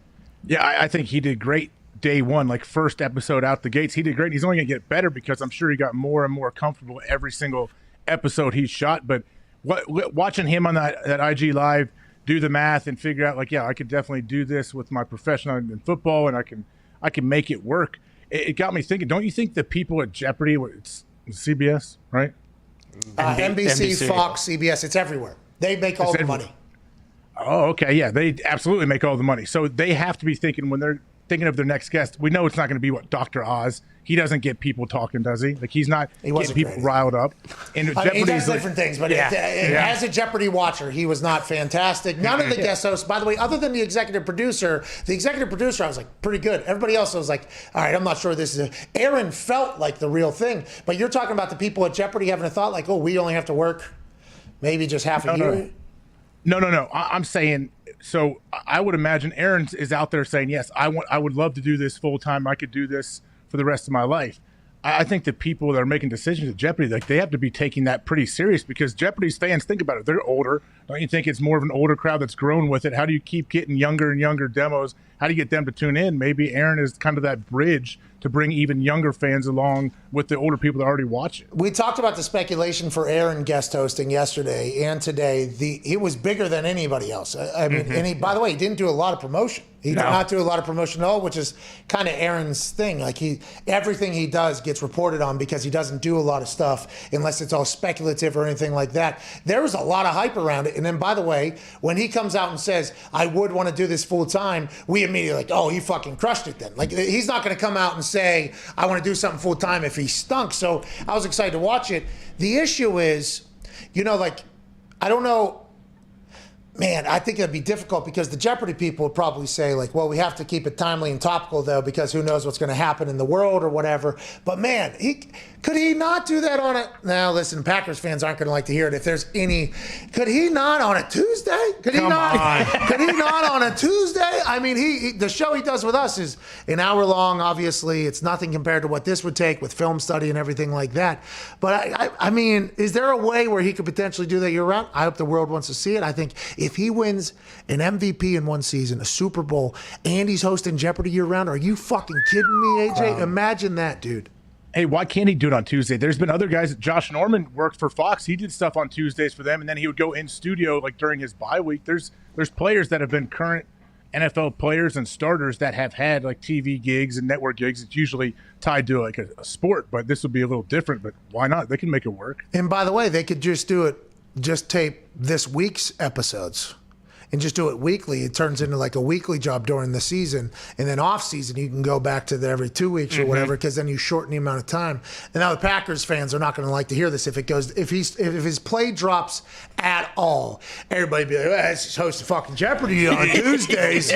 Yeah, I think he did great day one, like first episode out the gates. He did great. He's only going to get better because I'm sure he got more and more comfortable every single episode he shot. But watching him on that IG Live do the math and figure out, like, yeah, I could definitely do this with my profession in football and I can make it work. It got me thinking, don't you think the people at Jeopardy, it's CBS, right? NBC, Fox, CBS, it's everywhere. They make all the money. Oh, okay. Yeah, they absolutely make all the money. So they have to be thinking when they're thinking of their next guest. We know it's not going to be Dr. Oz. He doesn't get people talking, does he? Like he's not getting people riled up. And he does different things, but as a Jeopardy watcher, he was not fantastic. None of the guest hosts, by the way, other than the executive producer, I was like, pretty good. Everybody else was like, all right, I'm not sure this is Aaron felt like the real thing. But you're talking about the people at Jeopardy having a thought like, oh, we only have to work maybe just half a year. No. I'm saying, so I would imagine Aaron is out there saying, yes, I would love to do this full time. I could do this for the rest of my life. I think the people that are making decisions at Jeopardy, like they have to be taking that pretty serious because Jeopardy's fans, think about it, they're older. Don't you think it's more of an older crowd that's grown with it? How do you keep getting younger and younger demos? How do you get them to tune in? Maybe Aaron is kind of that bridge to bring even younger fans along with the older people that already watch it. We talked about the speculation for Aaron guest hosting yesterday and today. It was bigger than anybody else. I mean, and by the way, he didn't do a lot of promotion. He did not do a lot of promotion at all, which is kind of Aaron's thing. Like everything he does gets reported on because he doesn't do a lot of stuff unless it's all speculative or anything like that. There was a lot of hype around it. And then, by the way, when he comes out and says, I would want to do this full time, we immediately like, oh, he fucking crushed it then. Like he's not going to come out and say, I want to do something full time if he stunk. So I was excited to watch it. The issue is, like, I don't know. Man, I think it'd be difficult because the Jeopardy people would probably say, like, well, we have to keep it timely and topical, though, because who knows what's going to happen in the world or whatever. But, man, could he not do that on a... Now, listen, Packers fans aren't going to like to hear it. If there's any... Could he not on a Tuesday? Could he not on a Tuesday? I mean, the show he does with us is an hour long, obviously. It's nothing compared to what this would take with film study and everything like that. But, I mean, is there a way where he could potentially do that year-round? I hope the world wants to see it. I think if he wins an MVP in one season, a Super Bowl, and he's hosting Jeopardy year-round, are you fucking kidding me, AJ? Imagine that, dude. Hey, why can't he do it on Tuesday? There's been other guys. Josh Norman worked for Fox. He did stuff on Tuesdays for them, and then he would go in studio like during his bye week. There's players that have been current NFL players and starters that have had like TV gigs and network gigs. It's usually tied to like a sport, but this would be a little different. But why not? They can make it work. And by the way, they could just do it, just tape this week's episodes and just do it weekly, it turns into like a weekly job during the season. And then off season, you can go back to the every 2 weeks or whatever, because then you shorten the amount of time. And now the Packers fans are not going to like to hear this. If his play drops at all, everybody be like, well, he's hosting fucking Jeopardy on Tuesdays,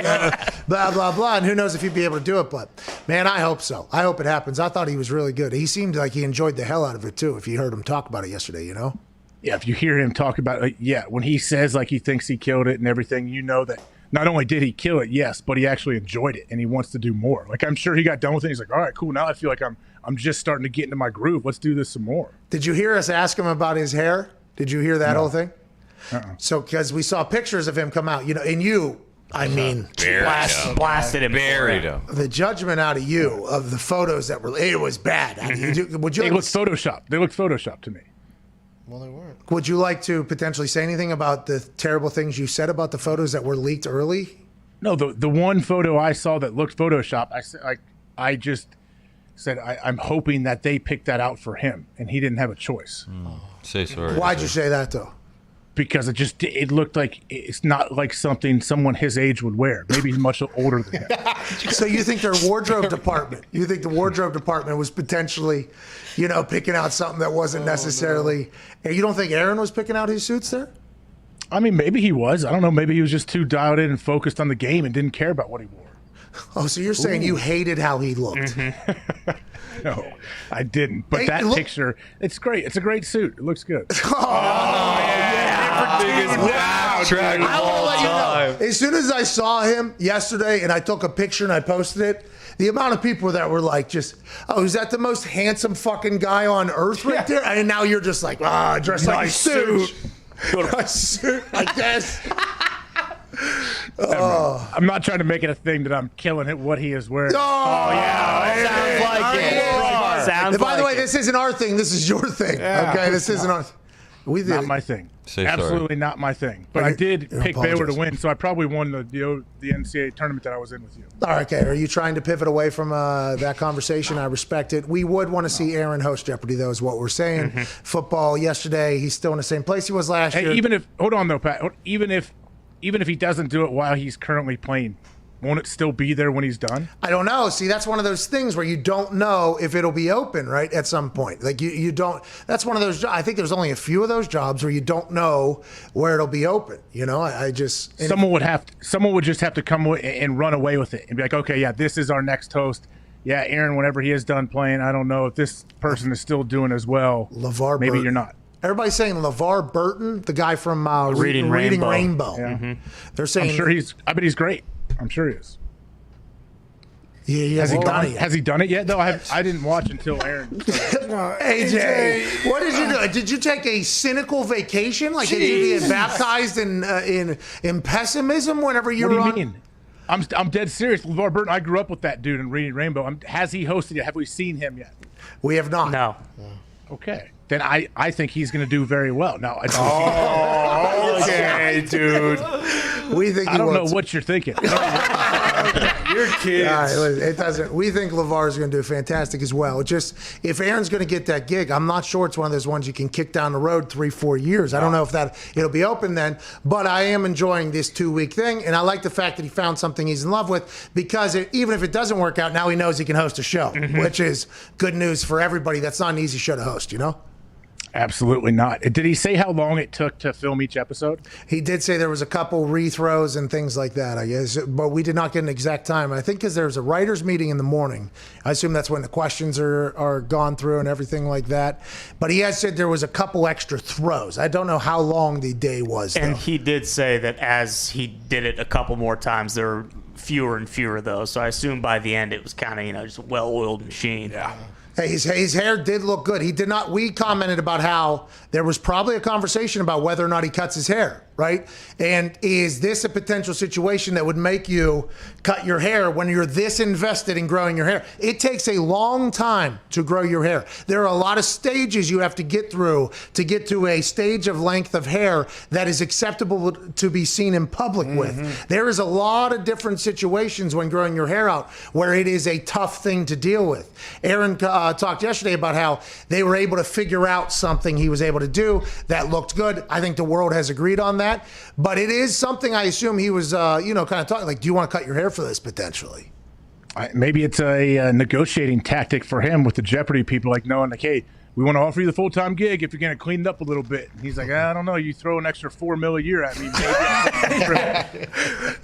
blah, blah, blah. And who knows if he'd be able to do it. But, man, I hope so. I hope it happens. I thought he was really good. He seemed like he enjoyed the hell out of it, too, if you heard him talk about it yesterday, you know? Yeah, if you hear him talk about it, when he says like he thinks he killed it and everything, you know that not only did he kill it, yes, but he actually enjoyed it and he wants to do more. Like, I'm sure he got done with it. He's like, all right, cool. Now I feel like I'm just starting to get into my groove. Let's do this some more. Did you hear us ask him about his hair? Did you hear that whole thing? Uh-uh. So, because we saw pictures of him come out, you know, and you, I mean, blasted him, buried him. The judgment out of you of the photos that were, it was bad. Would you? They looked photoshopped. They looked photoshopped to me. Well, they weren't. Would you like to potentially say anything about the terrible things you said about the photos that were leaked early? No, the one photo I saw that looked photoshopped, I just said I'm hoping that they picked that out for him and he didn't have a choice. Say sorry. Why'd you say that though? Because it looked like it's not like something someone his age would wear. Maybe he's much older than him. So you think their wardrobe department? You think the wardrobe department was potentially, you know, picking out something that wasn't necessarily? And you don't think Aaron was picking out his suits there? I mean, maybe he was. I don't know. Maybe he was just too dialed in and focused on the game and didn't care about what he wore. Oh, so you're saying you hated how he looked? No, I didn't. But that picture, it's great. It's a great suit. It looks good. I want to let you know. As soon as I saw him yesterday and I took a picture and I posted it, the amount of people that were like, is that the most handsome fucking guy on earth right there? And now you're just like, dressed like a suit. A suit like this. I'm not trying to make it a thing that I'm killing it what he is wearing. Sounds like it. Sounds by the way, like this isn't our thing. This is your thing. Yeah. Okay, this isn't our. We did not my thing. Absolutely not my thing. But I did pick Baylor to win, so I probably won the NCAA tournament that I was in with you. All right, okay. Are you trying to pivot away from that conversation? I respect it. We would want to see Aaron host Jeopardy, though, is what we're saying. Football yesterday, he's still in the same place he was last year. Even if hold on though, Pat. Even if he doesn't do it while he's currently playing, won't it still be there when he's done? I don't know. See, that's one of those things where you don't know if it'll be open, right, at some point. Like, you don't – that's one of those – I think there's only a few of those jobs where you don't know where it'll be open. You know, I just – Someone would just have to come and run away with it and be like, okay, yeah, this is our next host. Yeah, Aaron, whenever he is done playing, I don't know if this person is still doing as well. LeVar Maybe Burton. You're not. Everybody's saying LeVar Burton, the guy from Reading Rainbow. Yeah. They're saying – I'm sure I bet he's great. I'm sure he is. Yeah, he hasn't done it yet. Has he done it yet? though? I didn't watch until Aaron. AJ, what did you do? Did you take a cynical vacation? Like, did you get baptized in pessimism whenever you were on? What do you mean? I'm dead serious. LeVar Burton, I grew up with that dude in Reading Rainbow. Has he hosted yet? Have we seen him yet? We have not. No. Okay. Then I think he's going to do very well. No, I don't. Okay, dude. We think I don't know what you're thinking. You're kids. All right, listen, it doesn't. We think LeVar is going to do fantastic as well. It just, if Aaron's going to get that gig, I'm not sure it's one of those ones you can kick down the road 3-4 years. I don't know if it'll be open then, but I am enjoying this 2-week thing, and I like the fact that he found something he's in love with, because even if it doesn't work out, now he knows he can host a show, which is good news for everybody. That's not an easy show to host, you know? Absolutely not. Did he say how long it took to film each episode? He did say there was a couple rethrows and things like that, I guess, but we did not get an exact time. I think because there was a writers' meeting in the morning. I assume that's when the questions are gone through and everything like that. But he has said there was a couple extra throws. I don't know how long the day was, And though. he did say that as he did it a couple more times, there were fewer and fewer of those. So I assume by the end it was kind of, just a well-oiled machine. Yeah. Hey, his hair did look good. He did not. We commented about how there was probably a conversation about whether or not he cuts his hair, right? And is this a potential situation that would make you cut your hair when you're this invested in growing your hair? It takes a long time to grow your hair. There are a lot of stages you have to get through to get to a stage of length of hair that is acceptable to be seen in public with. There is a lot of different situations when growing your hair out where it is a tough thing to deal with. Aaron talked yesterday about how they were able to figure out something he was able to do that looked good. I think the world has agreed on that. But it is something I assume he was, kind of talking like, do you want to cut your hair for this potentially? Maybe it's a negotiating tactic for him with the Jeopardy people, like knowing, like, hey, we want to offer you the full-time gig if you're going to clean it up a little bit. And he's like, I don't know. You throw an extra $4 million a year at me, maybe.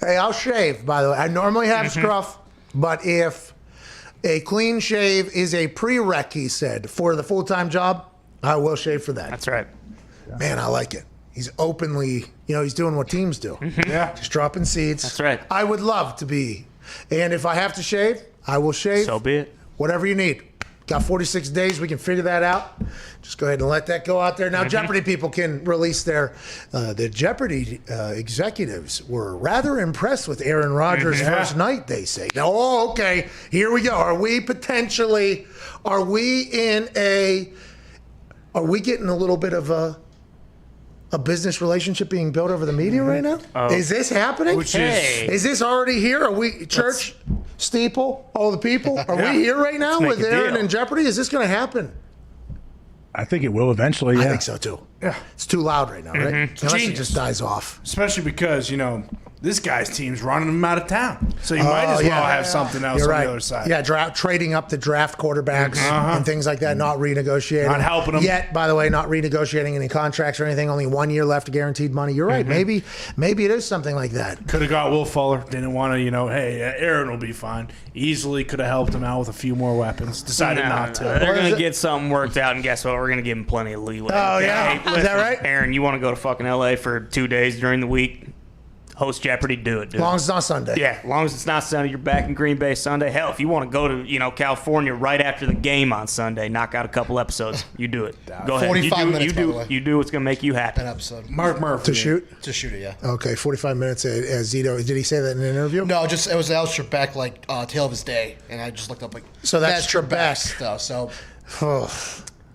Hey, I'll shave, by the way. I normally have scruff, but if a clean shave is a prereq, he said, for the full-time job, I will shave for that. That's right. Man, I like it. He's openly, he's doing what teams do. Yeah. Just dropping seeds. That's right. I would love to be. And if I have to shave, I will shave. So be it. Whatever you need. Got 46 days. We can figure that out. Just go ahead and let that go out there. Now, Jeopardy people can release the Jeopardy executives were rather impressed with Aaron Rodgers' first night, they say. Now, okay, here we go. Are we getting a little bit of a business relationship being built over the media right now? Is this happening? Is this already here? Are we church, steeple, all the people? Are we here right now with Aaron and Jeopardy? Is this going to happen? I think it will eventually. Yeah. I think so too. Yeah, it's too loud right now, right? Unless it just dies off. Especially because this guy's team's running him out of town, so you might as well have something else on the other side. Yeah, trading up the draft quarterbacks and things like that, not renegotiating. Not helping them. Yet, by the way, not renegotiating any contracts or anything, only 1 year left of guaranteed money. You're right. Maybe it is something like that. Could have got Will Fuller. Didn't want to, hey, Aaron will be fine. Easily could have helped him out with a few more weapons. Decided not to. They're going to get something worked out, and guess what? We're going to give him plenty of leeway. Oh, yeah? Hey, listen, is that right? Aaron, you want to go to fucking L.A. for 2 days during the week? Host Jeopardy, do it, dude. As long as it's not Sunday. Yeah, as long as it's not Sunday. You're back in Green Bay Sunday. Hell, if you want to go to, California right after the game on Sunday, knock out a couple episodes, you do it. Go ahead. 45 minutes, by the way. You do what's going to make you happy. An episode. Mark Murphy. To shoot? To shoot it, yeah. Okay, 45 minutes as Zito. Did he say that in an interview? No, it was Trebek, tale of his day, and I just looked up So that's Trebek stuff. So.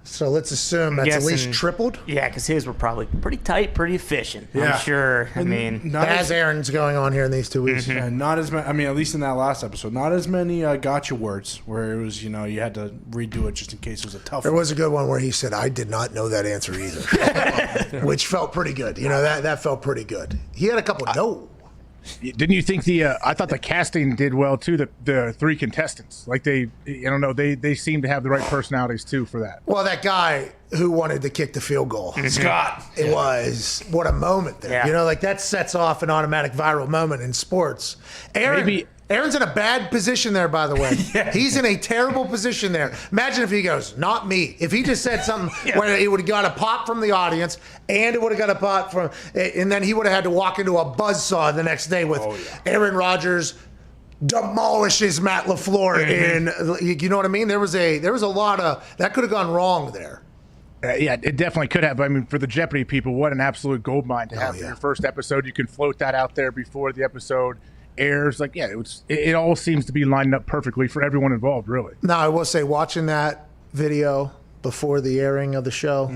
So let's assume that's at least tripled. Yeah, because his were probably pretty tight, pretty efficient. Yeah. I'm sure. I mean, as Aaron's going on here in these 2 weeks. Yeah, not as many. I mean, at least in that last episode, not as many gotcha words where it was, you had to redo it just in case it was a tough. There was a good one where he said, "I did not know that answer either," which felt pretty good. That felt pretty good. He had a couple Didn't you think I thought the casting did well too, the three contestants. Like they seem to have the right personalities too for that. Well, that guy who wanted to kick the field goal. Scott. It was, what a moment there. Yeah. That sets off an automatic viral moment in sports. Aaron's in a bad position there, by the way. He's in a terrible position there. Imagine if he goes, not me. If he just said something where it would have got a pop from the audience and it would have got a pop and then he would have had to walk into a buzzsaw the next day with Aaron Rodgers demolishes Matt LaFleur in, you know what I mean? There was a lot of, that could have gone wrong there. Yeah, it definitely could have. I mean, for the Jeopardy people, what an absolute goldmine to have for your first episode. You can float that out there before the episode airs. Like, it all seems to be lined up perfectly for everyone involved, really. Now, I will say, watching that video before the airing of the show,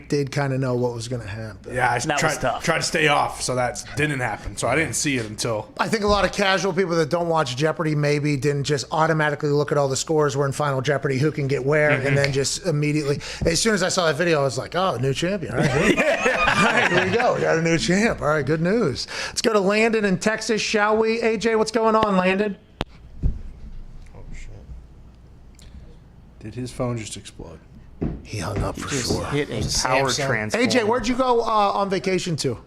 did kind of know what was going to happen. Yeah, I tried to stay off, so that didn't happen. So I didn't see it until. I think a lot of casual people that don't watch Jeopardy maybe didn't just automatically look at all the scores. We're in Final Jeopardy, who can get where, and then just immediately. As soon as I saw that video, I was like, oh, new champion. All right, all right, here we go. We got a new champ. All right, good news. Let's go to Landon in Texas, shall we? AJ, what's going on, Landon? Oh, shit. Did his phone just explode? He hung up for sure. Hit a power transformer. AJ, where'd you go on vacation to?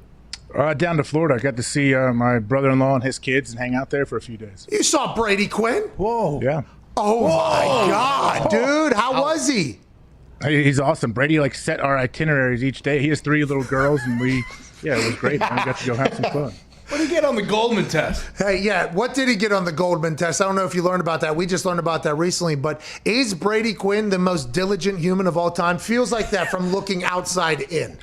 Down to Florida. I got to see my brother-in-law and his kids and hang out there for a few days. You saw Brady Quinn? Whoa. Yeah. Oh, my God, dude. How was he? He's awesome. Brady set our itineraries each day. He has 3 little girls, and it was great. And we got to go have some fun. What did he get on the Goldman test? Hey, what did he get on the Goldman test? I don't know if you learned about that. We just learned about that recently. But is Brady Quinn the most diligent human of all time? Feels like that from looking outside in.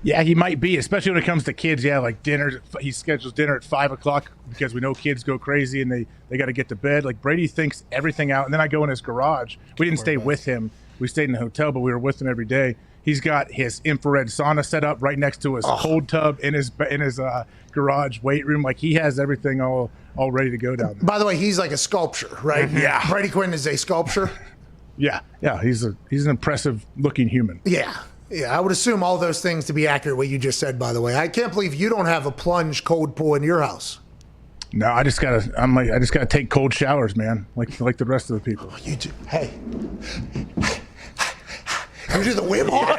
Yeah, he might be, especially when it comes to kids. Yeah, like dinner. He schedules dinner at 5 o'clock because we know kids go crazy and they got to get to bed. Like, Brady thinks everything out. And then I go in his garage. We didn't stay with him. We stayed in the hotel, but we were with him every day. He's got his infrared sauna set up right next to his cold tub in his garage weight room. Like, he has everything all ready to go down there. By the way, he's like a sculpture, right? Yeah. Brady Quinn is a sculpture. Yeah. He's an impressive looking human. Yeah. Yeah, I would assume all those things to be accurate, what you just said, by the way. I can't believe you don't have a plunge cold pool in your house. No, I just gotta take cold showers, man, like the rest of the people. You do. Hey. You do the Wim Hof?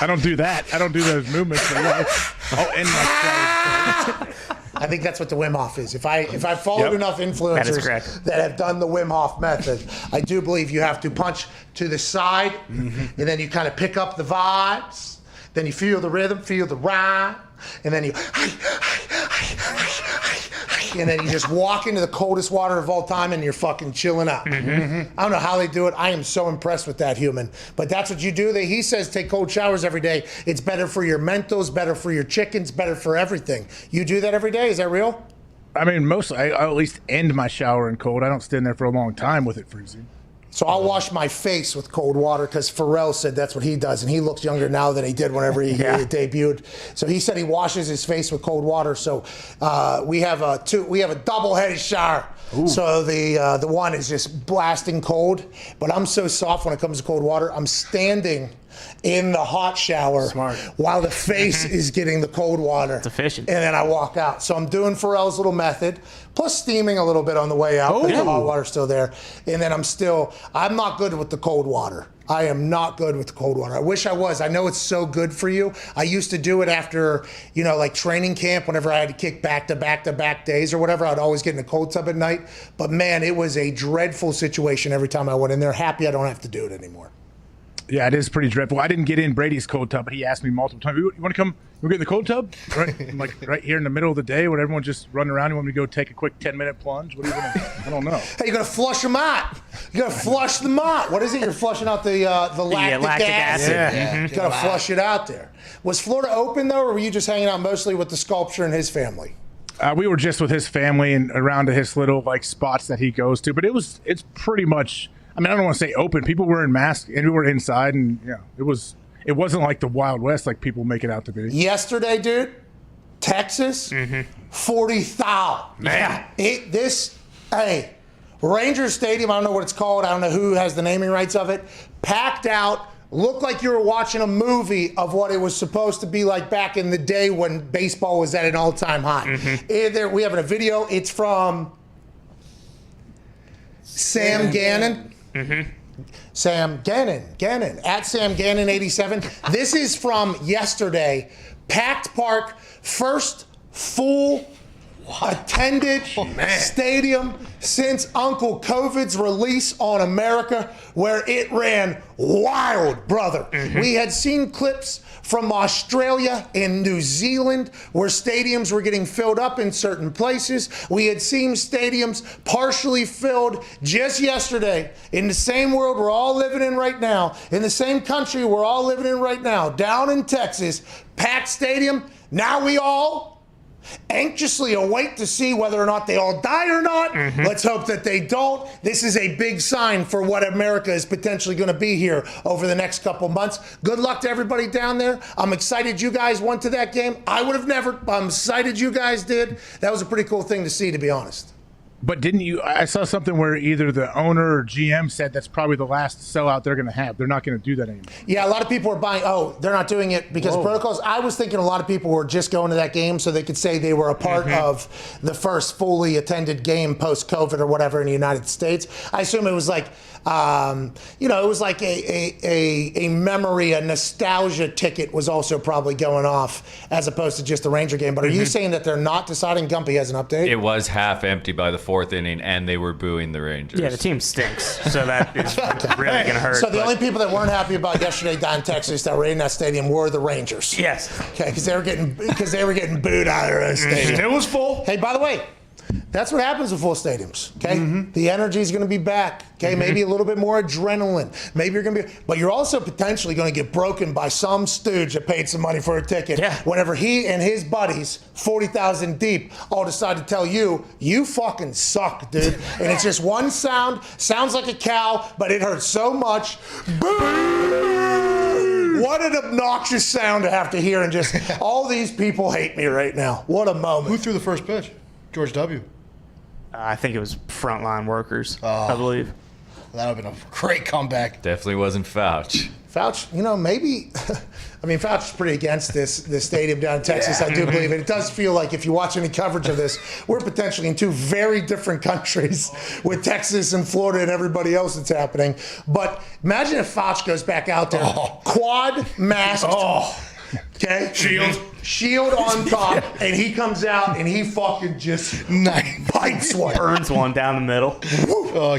I don't do that. I don't do those movements. But yeah, I'll end my showers. I think that's what the Wim Hof is. If I followed enough influencers that have done the Wim Hof method, I do believe you have to punch to the side, and then you kind of pick up the vibes. Then you feel the rhythm, feel the rhyme, and then you just walk into the coldest water of all time, and you're fucking chilling out. I don't know how they do it. I am so impressed with that human. But that's what you do. He says take cold showers every day. It's better for your mentals, better for your chickens, better for everything. You do that every day? Is that real? I mean, mostly I at least end my shower in cold. I don't stand there for a long time with it freezing. So I'll wash my face with cold water because Pharrell said that's what he does, and he looks younger now than he did whenever he debuted. So he said he washes his face with cold water. So we have a double-headed shower. Ooh. So the one is just blasting cold, but I'm so soft when it comes to cold water. I'm standing in the hot shower while the face is getting the cold water. It's efficient. And then I walk out. So I'm doing Pharrell's little method, plus steaming a little bit on the way out. But the hot water's still there. And then I'm not good with the cold water. I am not good with the cold water. I wish I was. I know it's so good for you. I used to do it after, like training camp, whenever I had to kick back-to-back days or whatever. I'd always get in a cold tub at night. But man, it was a dreadful situation every time I went in there. Happy I don't have to do it anymore. Yeah, it is pretty dreadful. I didn't get in Brady's cold tub, but he asked me multiple times, you want to come? We'll get in the cold tub? Right, I'm like right here in the middle of the day when everyone's just running around. You want me to go take a quick 10-minute plunge? What do you want to I don't know. Hey, you're going to flush them out. You're going to flush them out. What is it? You're flushing out the lactic acid. Yeah. You got to flush it out there. Was Florida open, though, or were you just hanging out mostly with the sculptor and his family? We were just with his family and around to his little spots that he goes to, but it's pretty much. I mean, I don't want to say open. People were in masks and we were inside, and it wasn't like the Wild West like people make it out to be. Yesterday, dude, Texas, 40,000. Man. Rangers Stadium, I don't know what it's called. I don't know who has the naming rights of it. Packed out. Looked like you were watching a movie of what it was supposed to be like back in the day when baseball was at an all-time high. We have a video. It's from Sam Gannon. Sam Gannon, at Sam Gannon 87. This is from yesterday. Packed park, first full attended stadium since Uncle COVID's release on America, where it ran wild, brother. We had seen clips from Australia and New Zealand where stadiums were getting filled up in certain places. We had seen stadiums partially filled just yesterday in the same world we're all living in right now, in the same country we're all living in right now, down in Texas, packed stadium. Now we all anxiously await to see whether or not they all die or not. Let's hope that they don't. This is a big sign for what America is potentially going to be here over the next couple months. Good luck to everybody down there. I'm excited you guys went to that game. I would have never, but I'm excited you guys did. That was a pretty cool thing to see, to be honest. But didn't you? I saw something where either the owner or GM said that's probably the last sellout they're going to have. They're not going to do that anymore. Yeah, a lot of people are buying. Oh, they're not doing it because of protocols. I was thinking a lot of people were just going to that game so they could say they were a part of the first fully attended game post-COVID or whatever in the United States. I assume it was like, it was like a memory, a nostalgia ticket was also probably going off as opposed to just the Ranger game. But are you saying that they're not deciding? Gumpy has an update. It was half empty by the fourth inning, and they were booing the Rangers. Yeah, the team stinks, so that is really going to hurt. So the only people that weren't happy about yesterday down in Texas that were in that stadium were the Rangers. Yes. Okay, because they were getting booed out of their own stadium. It was full. Hey, by the way, that's what happens with full stadiums. Okay, the energy is going to be back. Okay, maybe a little bit more adrenaline. Maybe you're going to be, but you're also potentially going to get broken by some stooge that paid some money for a ticket. Yeah. Whenever he and his buddies, 40,000 deep, all decide to tell you fucking suck, dude. And it's just one sound. Sounds like a cow, but it hurts so much. Boo! What an obnoxious sound to have to hear, and just all these people hate me right now. What a moment. Who threw the first pitch? George W. I think it was frontline workers, I believe. that would have been a great comeback. Definitely wasn't Fouch. Fouch, maybe. I mean, Fouch is pretty against this stadium down in Texas. I do believe it. It does feel like if you watch any coverage of this, we're potentially in two very different countries with Texas and Florida and everybody else that's happening. But imagine if Fouch goes back out there, quad masked. Okay? Shield on top, and he comes out and he fucking just bites one. Burns one down the middle.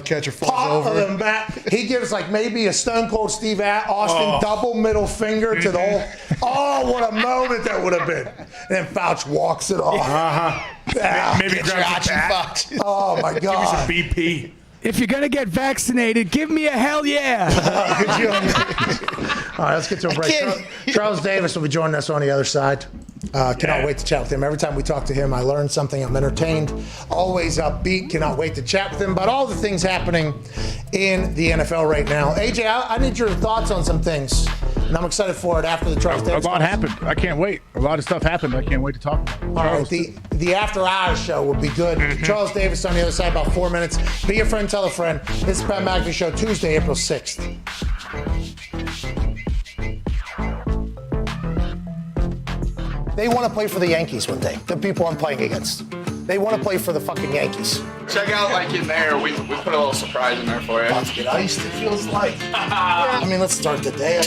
Catcher falls Pop over. of the bat. He gives like maybe a Stone Cold Steve Austin double middle finger to the whole. Oh, what a moment that would have been. And then Fouch walks it off. Maybe grab the bat. Oh, my God. Give me some BP. If you're going to get vaccinated, give me a hell yeah. All right, let's get to a break. Charles Davis will be joining us on the other side. Cannot wait to chat with him. Every time we talk to him, I learn something. I'm entertained. Always upbeat. Cannot wait to chat with him about all the things happening in the NFL right now. AJ, I need your thoughts on some things, and I'm excited for it after the Charles Davis. A lot happened. I can't wait. A lot of stuff happened. I can't wait to talk about it. All right, the after hours show will be good. Charles Davis on the other side, about 4 minutes. Be your friend, tell a friend. This is Pat McAfee Show, Tuesday, April 6th. They want to play for the Yankees one day, the people I'm playing against. They want to play for the fucking Yankees. Check out, like, in there, we put a little surprise in there for you. About to get iced, it feels like. I mean, let's start the day.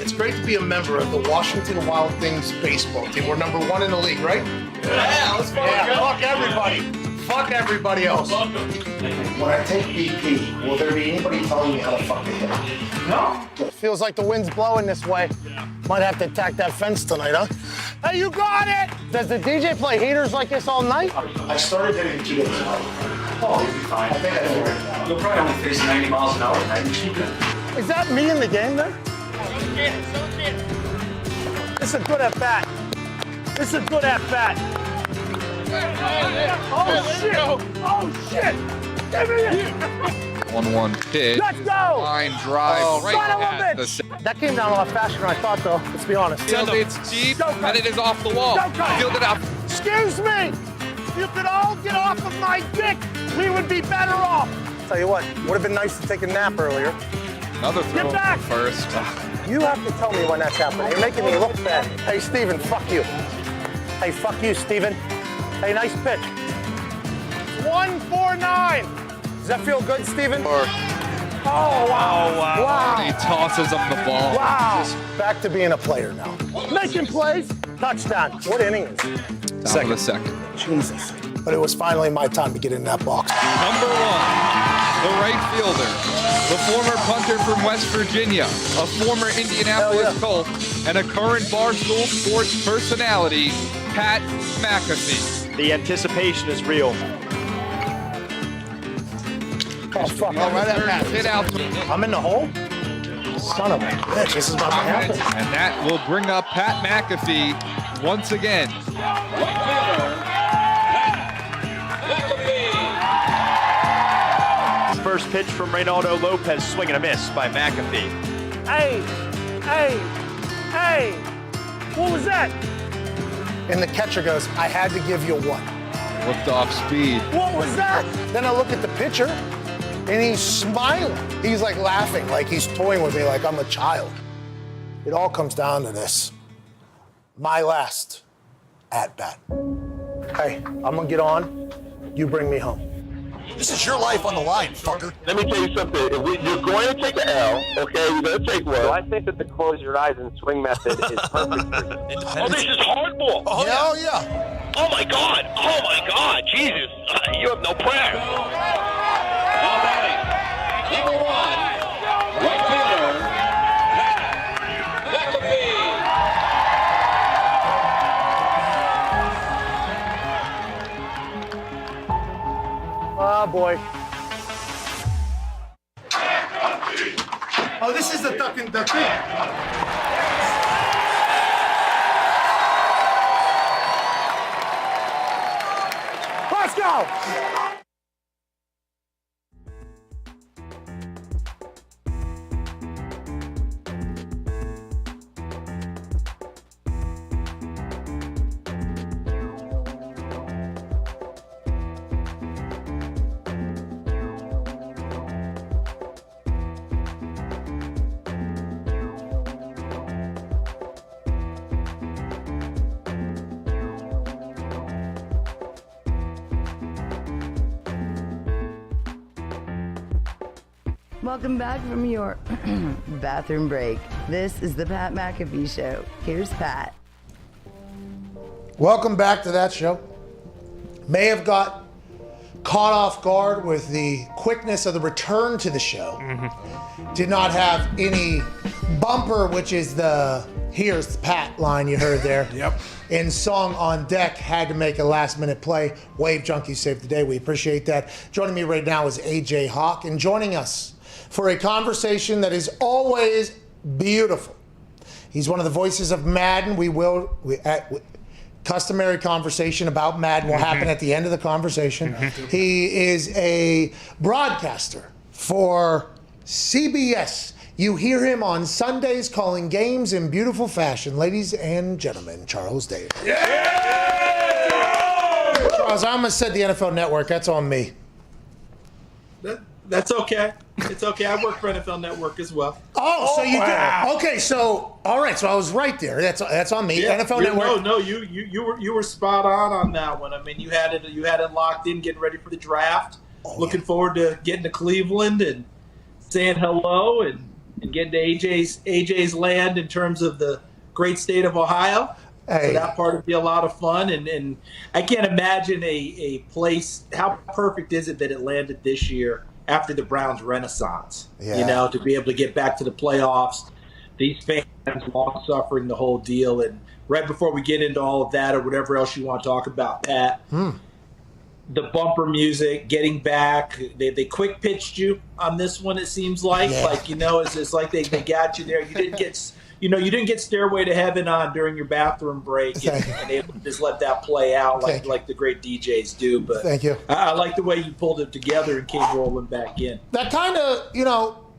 It's great to be a member of the Washington Wild Things baseball team. We're number 1 in the league, right? Yeah, let's fuck everybody. Fuck everybody else. When I take BP, will there be anybody telling me how to fucking hit? No. Feels like the wind's blowing this way. Might have to attack that fence tonight, huh? Hey, you got it! Does the DJ play heaters like this all night? I started hitting 2 days ago. Oh, you'll be fine. I think I figured it out. You'll probably only face 90 miles an hour tonight. Is that me in the game then? This is a good at-bat. This is a good at-bat. Oh, shit! Oh, shit! Give me it! 1-1 pitch. Let's go! Line drive right son of a at bitch! the That came down a lot faster than I thought, though. Let's be honest. It's deep, and it is off the wall. Field it out. Excuse me! If you could all get off of my dick, we would be better off. Tell you what, would have been nice to take a nap earlier. Another throw Get back! first. You have to tell me when that's happening. You're making me look bad. Hey, Steven, fuck you. Hey, fuck you, Steven. Hey, nice pitch. 149. Does that feel good, Steven? Oh, wow. Wow. He tosses him the ball. Wow. Back to being a player now. Making plays. Touchdown. What inning is it? Top of the second. Jesus. But it was finally my time to get in that box. Number 1, the right fielder, the former punter from West Virginia, a former Indianapolis Colt, and a current Barstool Sports personality, Pat McAfee. The anticipation is real. Oh, fuck. Oh, right at Pat. Hit out. I'm in the hole? Son of a bitch. This is about to happen. And that will bring up Pat McAfee once again. First pitch from Reynaldo Lopez, swing and a miss by McAfee. Hey, what was that? And the catcher goes, I had to give you one. Looked off speed. What was that? Then I look at the pitcher, and he's smiling. He's like laughing, like he's toying with me like I'm a child. It all comes down to this. My last at-bat. Hey, I'm gonna get on. You bring me home. This is your life on the line, fucker. Let me tell you something. You're going to take an L, okay? You're going to take one. So I think that the close your eyes and swing method is perfect for you. Oh, this is hardball. Oh, yeah. Oh, my God. Oh, my God. Jesus. You have no prayer. Number 1, right fielder, McAfee. Oh, boy. Oh, this is the thing. Let's go! Welcome back from your bathroom break. This is the Pat McAfee Show. Here's Pat. Welcome back to that show. May have got caught off guard with the quickness of the return to the show. Did not have any bumper, which is the "Here's Pat" line you heard there. Yep. In Song on Deck, had to make a last-minute play. Wave Junkies saved the day. We appreciate that. Joining me right now is AJ Hawk, and joining us for a conversation that is always beautiful. He's one of the voices of Madden. Customary conversation about Madden will happen at the end of the conversation. He is a broadcaster for CBS. You hear him on Sundays calling games in beautiful fashion. Ladies and gentlemen, Charles Davis. Charles, I almost said the NFL Network. That's on me. That's okay. It's okay. I work for NFL Network as well. Oh, so you did. Okay, so all right, so I was right there. That's on me. Yeah, NFL Network. No, you were spot on that one. I mean, you had it locked in, getting ready for the draft. Looking forward to getting to Cleveland and saying hello and getting to AJ's land in terms of the great state of Ohio. Hey. So that part would be a lot of fun, and I can't imagine a place. How perfect is it that it landed this year after the Browns' renaissance? Yeah. You know, to be able to get back to the playoffs, these fans long suffering, the whole deal. And right before we get into all of that or whatever else you want to talk about, Pat, the bumper music, getting back, they quick pitched you on this one. It seems like, it's like they got you there. You didn't get Stairway to Heaven on during your bathroom break and able to just let that play out like the great DJs do. But thank you. I like the way you pulled it together and came rolling back in. That kind of,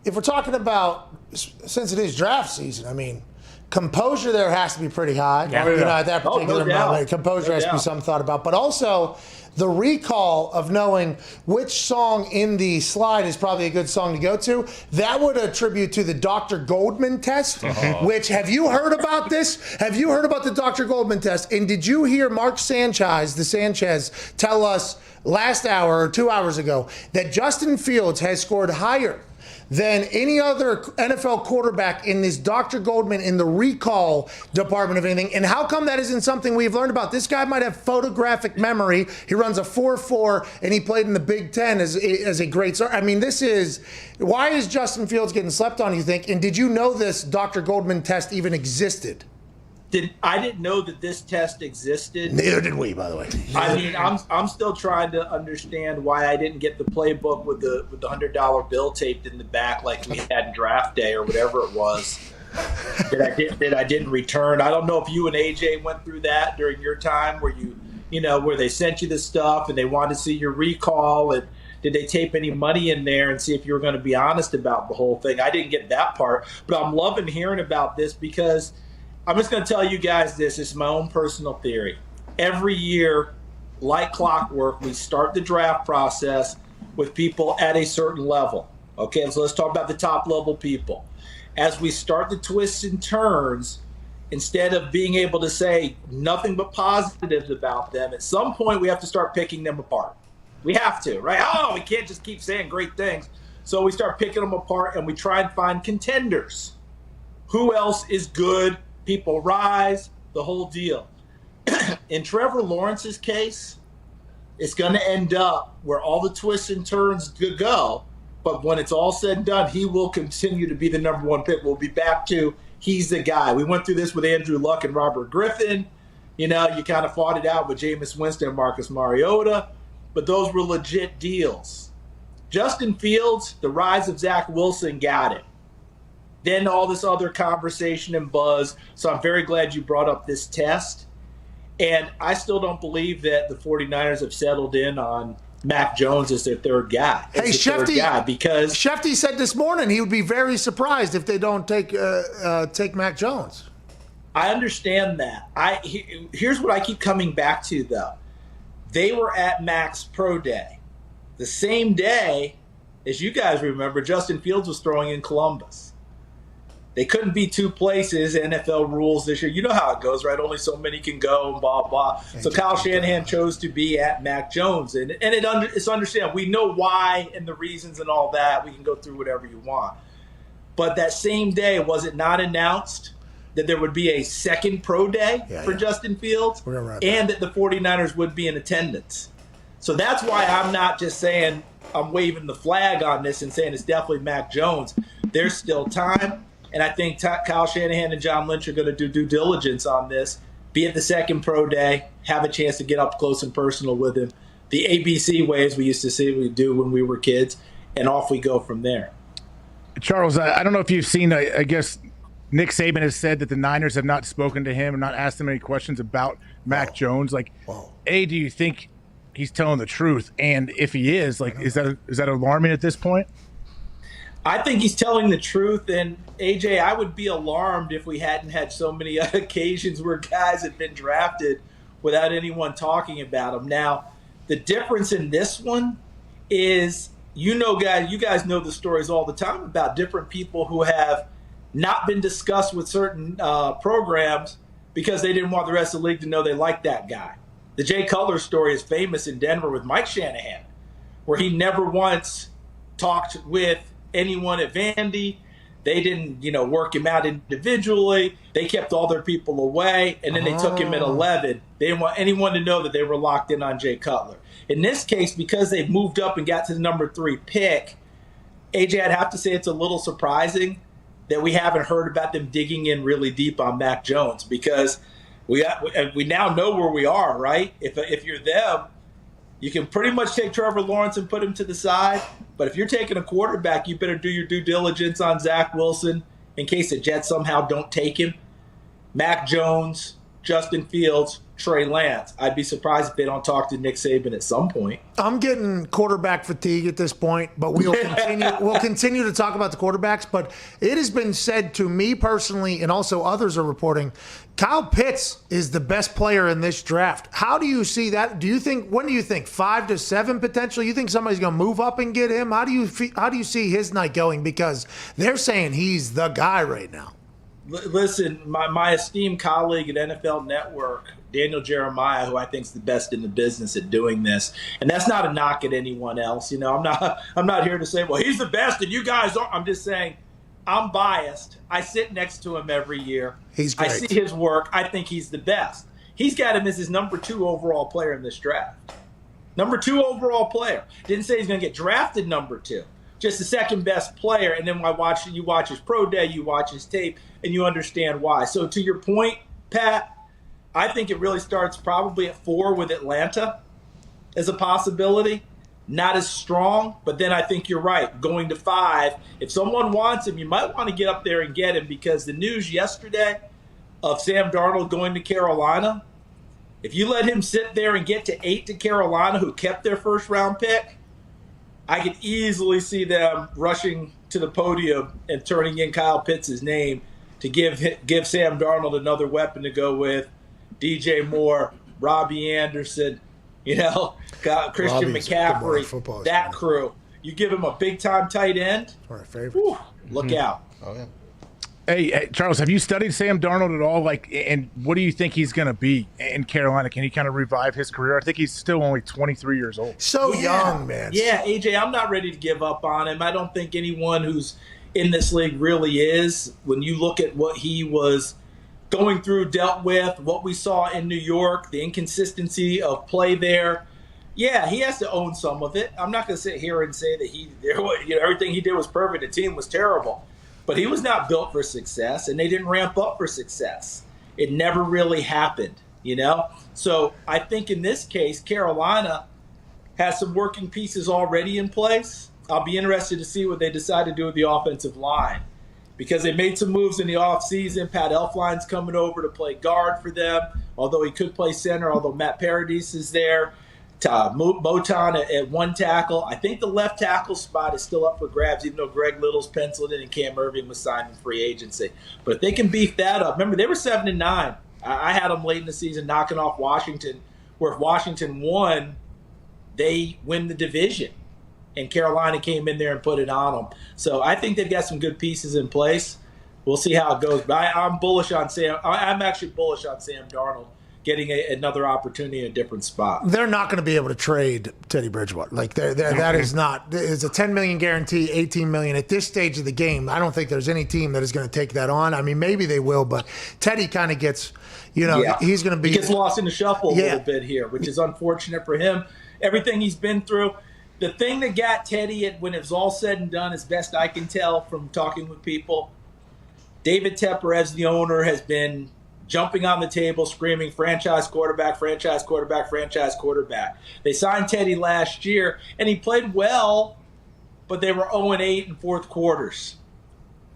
if we're talking about, since it is draft season, I mean, composure there has to be pretty high. Yeah. At that particular moment, composure has to be something thought about. But also, the recall of knowing which song in the slide is probably a good song to go to, that would attribute to the Dr. Goldman test, which, have you heard about this? Have you heard about the Dr. Goldman test? And did you hear Mark Sanchez, tell us last hour or 2 hours ago that Justin Fields has scored higher than any other NFL quarterback in this Dr. Goldman in the recall department of anything? And how come that isn't something we've learned about? This guy might have photographic memory. He runs a 4.4, and he played in the Big Ten as a great star. I mean, why is Justin Fields getting slept on, you think? And did you know this Dr. Goldman test even existed? I didn't know that this test existed. Neither did we, by the way. I mean, I'm still trying to understand why I didn't get the playbook with the $100 bill taped in the back like we had in draft day or whatever it was that I didn't return. I don't know if you and AJ went through that during your time where where they sent you the stuff and they wanted to see your recall, and did they tape any money in there and see if you were going to be honest about the whole thing? I didn't get that part, but I'm loving hearing about this because I'm just going to tell you guys this. It's my own personal theory. Every year, like clockwork, we start the draft process with people at a certain level. Okay, so let's talk about the top level people. As we start the twists and turns, instead of being able to say nothing but positives about them, at some point we have to start picking them apart. We have to, right? Oh, we can't just keep saying great things. So we start picking them apart and we try and find contenders. Who else is good? People rise, the whole deal. In Trevor Lawrence's case, it's going to end up where all the twists and turns go, but when it's all said and done, he will continue to be the number one pick. We'll be back to he's the guy. We went through this with Andrew Luck and Robert Griffin. You kind of fought it out with Jameis Winston and Marcus Mariota, but those were legit deals. Justin Fields, the rise of Zach Wilson, got it. Then all this other conversation and buzz. So I'm very glad you brought up this test. And I still don't believe that the 49ers have settled in on Mac Jones as their third guy. Hey, Shefty said this morning he would be very surprised if they don't take Mac Jones. I understand that. Here's what I keep coming back to, though. They were at Mac's Pro Day. The same day, as you guys remember, Justin Fields was throwing in Columbus. They couldn't be two places, NFL rules this year. You know how it goes, right? Only so many can go and blah, blah. So Kyle Shanahan chose to be at Mac Jones. And it's understandable. We know why and the reasons and all that. We can go through whatever you want. But that same day, was it not announced that there would be a second pro day for Justin Fields and that the 49ers would be in attendance? So that's why I'm not just saying I'm waving the flag on this and saying it's definitely Mac Jones. There's still time. And I think Kyle Shanahan and John Lynch are going to do due diligence on this, be at the second pro day, have a chance to get up close and personal with him, the ABC way, as we used to say we do when we were kids, and off we go from there. Charles, I don't know if you've seen, I guess Nick Saban has said that the Niners have not spoken to him and not asked him any questions about Mac Jones. Like, A, do you think he's telling the truth? And if he is, like, is that alarming at this point? I think he's telling the truth, and AJ, I would be alarmed if we hadn't had so many occasions where guys have been drafted without anyone talking about them. Now, the difference in this one is, you guys know the stories all the time about different people who have not been discussed with certain programs because they didn't want the rest of the league to know they liked that guy. The Jay Cutler story is famous in Denver with Mike Shanahan, where he never once talked with anyone at Vandy. They didn't, work him out individually. They kept all their people away, and then they took him at 11. They didn't want anyone to know that they were locked in on Jay Cutler. In this case, because they've moved up and got to the number 3 pick, AJ, I'd have to say it's a little surprising that we haven't heard about them digging in really deep on Mac Jones, because we now know where we are, right? If you're them, you can pretty much take Trevor Lawrence and put him to the side. But if you're taking a quarterback, you better do your due diligence on Zach Wilson in case the Jets somehow don't take him. Mac Jones, Justin Fields, Trey Lance. I'd be surprised if they don't talk to Nick Saban at some point. I'm getting quarterback fatigue at this point, but we'll continue to talk about the quarterbacks. But it has been said to me personally, and also others are reporting, Kyle Pitts is the best player in this draft. How do you see that? When do you think 5 to 7 potentially? You think somebody's going to move up and get him? How do you see his night going? Because they're saying he's the guy right now. Listen, my esteemed colleague at NFL Network, Daniel Jeremiah, who I think is the best in the business at doing this, and that's not a knock at anyone else. I'm not here to say, well, he's the best and you guys aren't. I'm just saying I'm biased. I sit next to him every year. He's great. I see his work. I think he's the best. He's got him as his number 2 overall player in this draft. Number 2 overall player. Didn't say he's going to get drafted number 2. Just the second best player. And then you watch his pro day, you watch his tape, and you understand why. So to your point, Pat, I think it really starts probably at 4 with Atlanta as a possibility. Not as strong, but then I think you're right. Going to 5, if someone wants him, you might want to get up there and get him, because the news yesterday of Sam Darnold going to Carolina, if you let him sit there and get to 8 to Carolina, who kept their first-round pick, I could easily see them rushing to the podium and turning in Kyle Pitts' name to give Sam Darnold another weapon to go with. DJ Moore, Robbie Anderson, Christian McCaffrey, that crew. You give him a big-time tight end, look out. Oh, yeah. Hey, Charles, have you studied Sam Darnold at all? And what do you think he's going to be in Carolina? Can he kind of revive his career? I think he's still only 23 years old. So young, man. Yeah, AJ, I'm not ready to give up on him. I don't think anyone who's in this league really is. When you look at what he was going through, dealt with, what we saw in New York, the inconsistency of play there, yeah, he has to own some of it. I'm not going to sit here and say that everything he did was perfect. The team was terrible. But he was not built for success, and they didn't ramp up for success. It never really happened, So I think in this case, Carolina has some working pieces already in place. I'll be interested to see what they decide to do with the offensive line, because they made some moves in the offseason. Pat Elflein's coming over to play guard for them, although he could play center, although Matt Paradis is there. Moton at 1 tackle. I think the left tackle spot is still up for grabs, even though Greg Little's penciled in and Cam Irving was signed in free agency. But if they can beef that up, remember, they were 7-9. I had them late in the season knocking off Washington, where if Washington won, they win the division. And Carolina came in there and put it on them. So I think they've got some good pieces in place. we'll see how it goes. But I'm bullish on Sam. I'm actually bullish on Sam Darnold getting another opportunity in a different spot. They're not going to be able to trade Teddy Bridgewater. Like that is not. It's a $10 million guarantee, $18 million at this stage of the game. I don't think there's any team that is going to take that on. I mean, maybe they will, but Teddy kind of gets, he's going to be. He gets lost in the shuffle a little bit here, which is unfortunate for him. Everything he's been through. The thing that got Teddy, when it was all said and done, as best I can tell from talking with people, David Tepper, as the owner, has been jumping on the table, screaming, franchise quarterback, franchise quarterback, franchise quarterback. They signed Teddy last year, and he played well, but they were 0-8 in fourth quarters,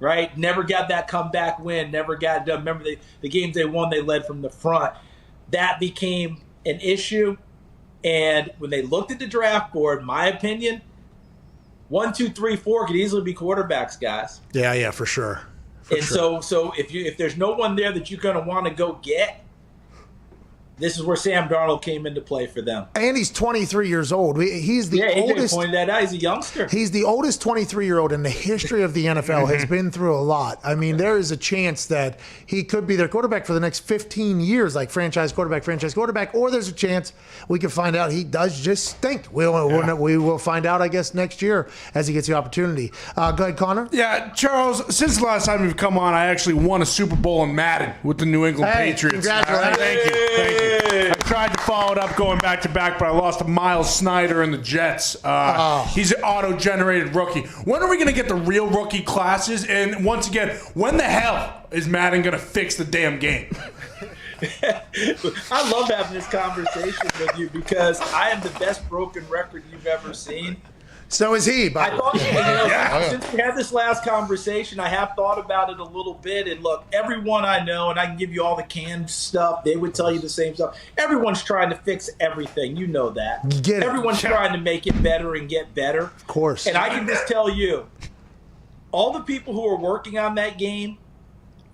right? Never got that comeback win, never got it done. Remember, the games they won, they led from the front. That became an issue, and when they looked at the draft board, my opinion, 1, 2, 3, 4 could easily be quarterbacks, guys. Yeah, for sure. So if there's no one there that you're going to want to go get, this is where Sam Darnold came into play for them. And he's 23 years old. He's the oldest. Pointed that out. He's a youngster. He's the oldest 23-year-old in the history of the NFL. Has been through a lot. I mean, there is a chance that he could be their quarterback for the next 15 years, like franchise quarterback. Or there's a chance we can find out he does just stink. We will find out, I guess, next year as he gets the opportunity. Go ahead, Connor. Yeah, Charles, since the last time you've come on, I actually won a Super Bowl in Madden with the New England Patriots. Congratulations. Thank you. I tried to follow it up going back to back, but I lost to Miles Snyder and the Jets. He's an auto-generated rookie. When are we going to get the real rookie classes? And once again, when the hell is Madden going to fix the damn game? I love having this conversation with you because I am the best broken record you've ever seen. So is he. I thought, since we had this last conversation, I have thought about it a little bit. And look, everyone I know, and I can give you all the canned stuff, they would tell you the same stuff. Everyone's trying to fix everything. You know that. Everyone's trying to make it better and get better. Of course. And I can just tell you, all the people who are working on that game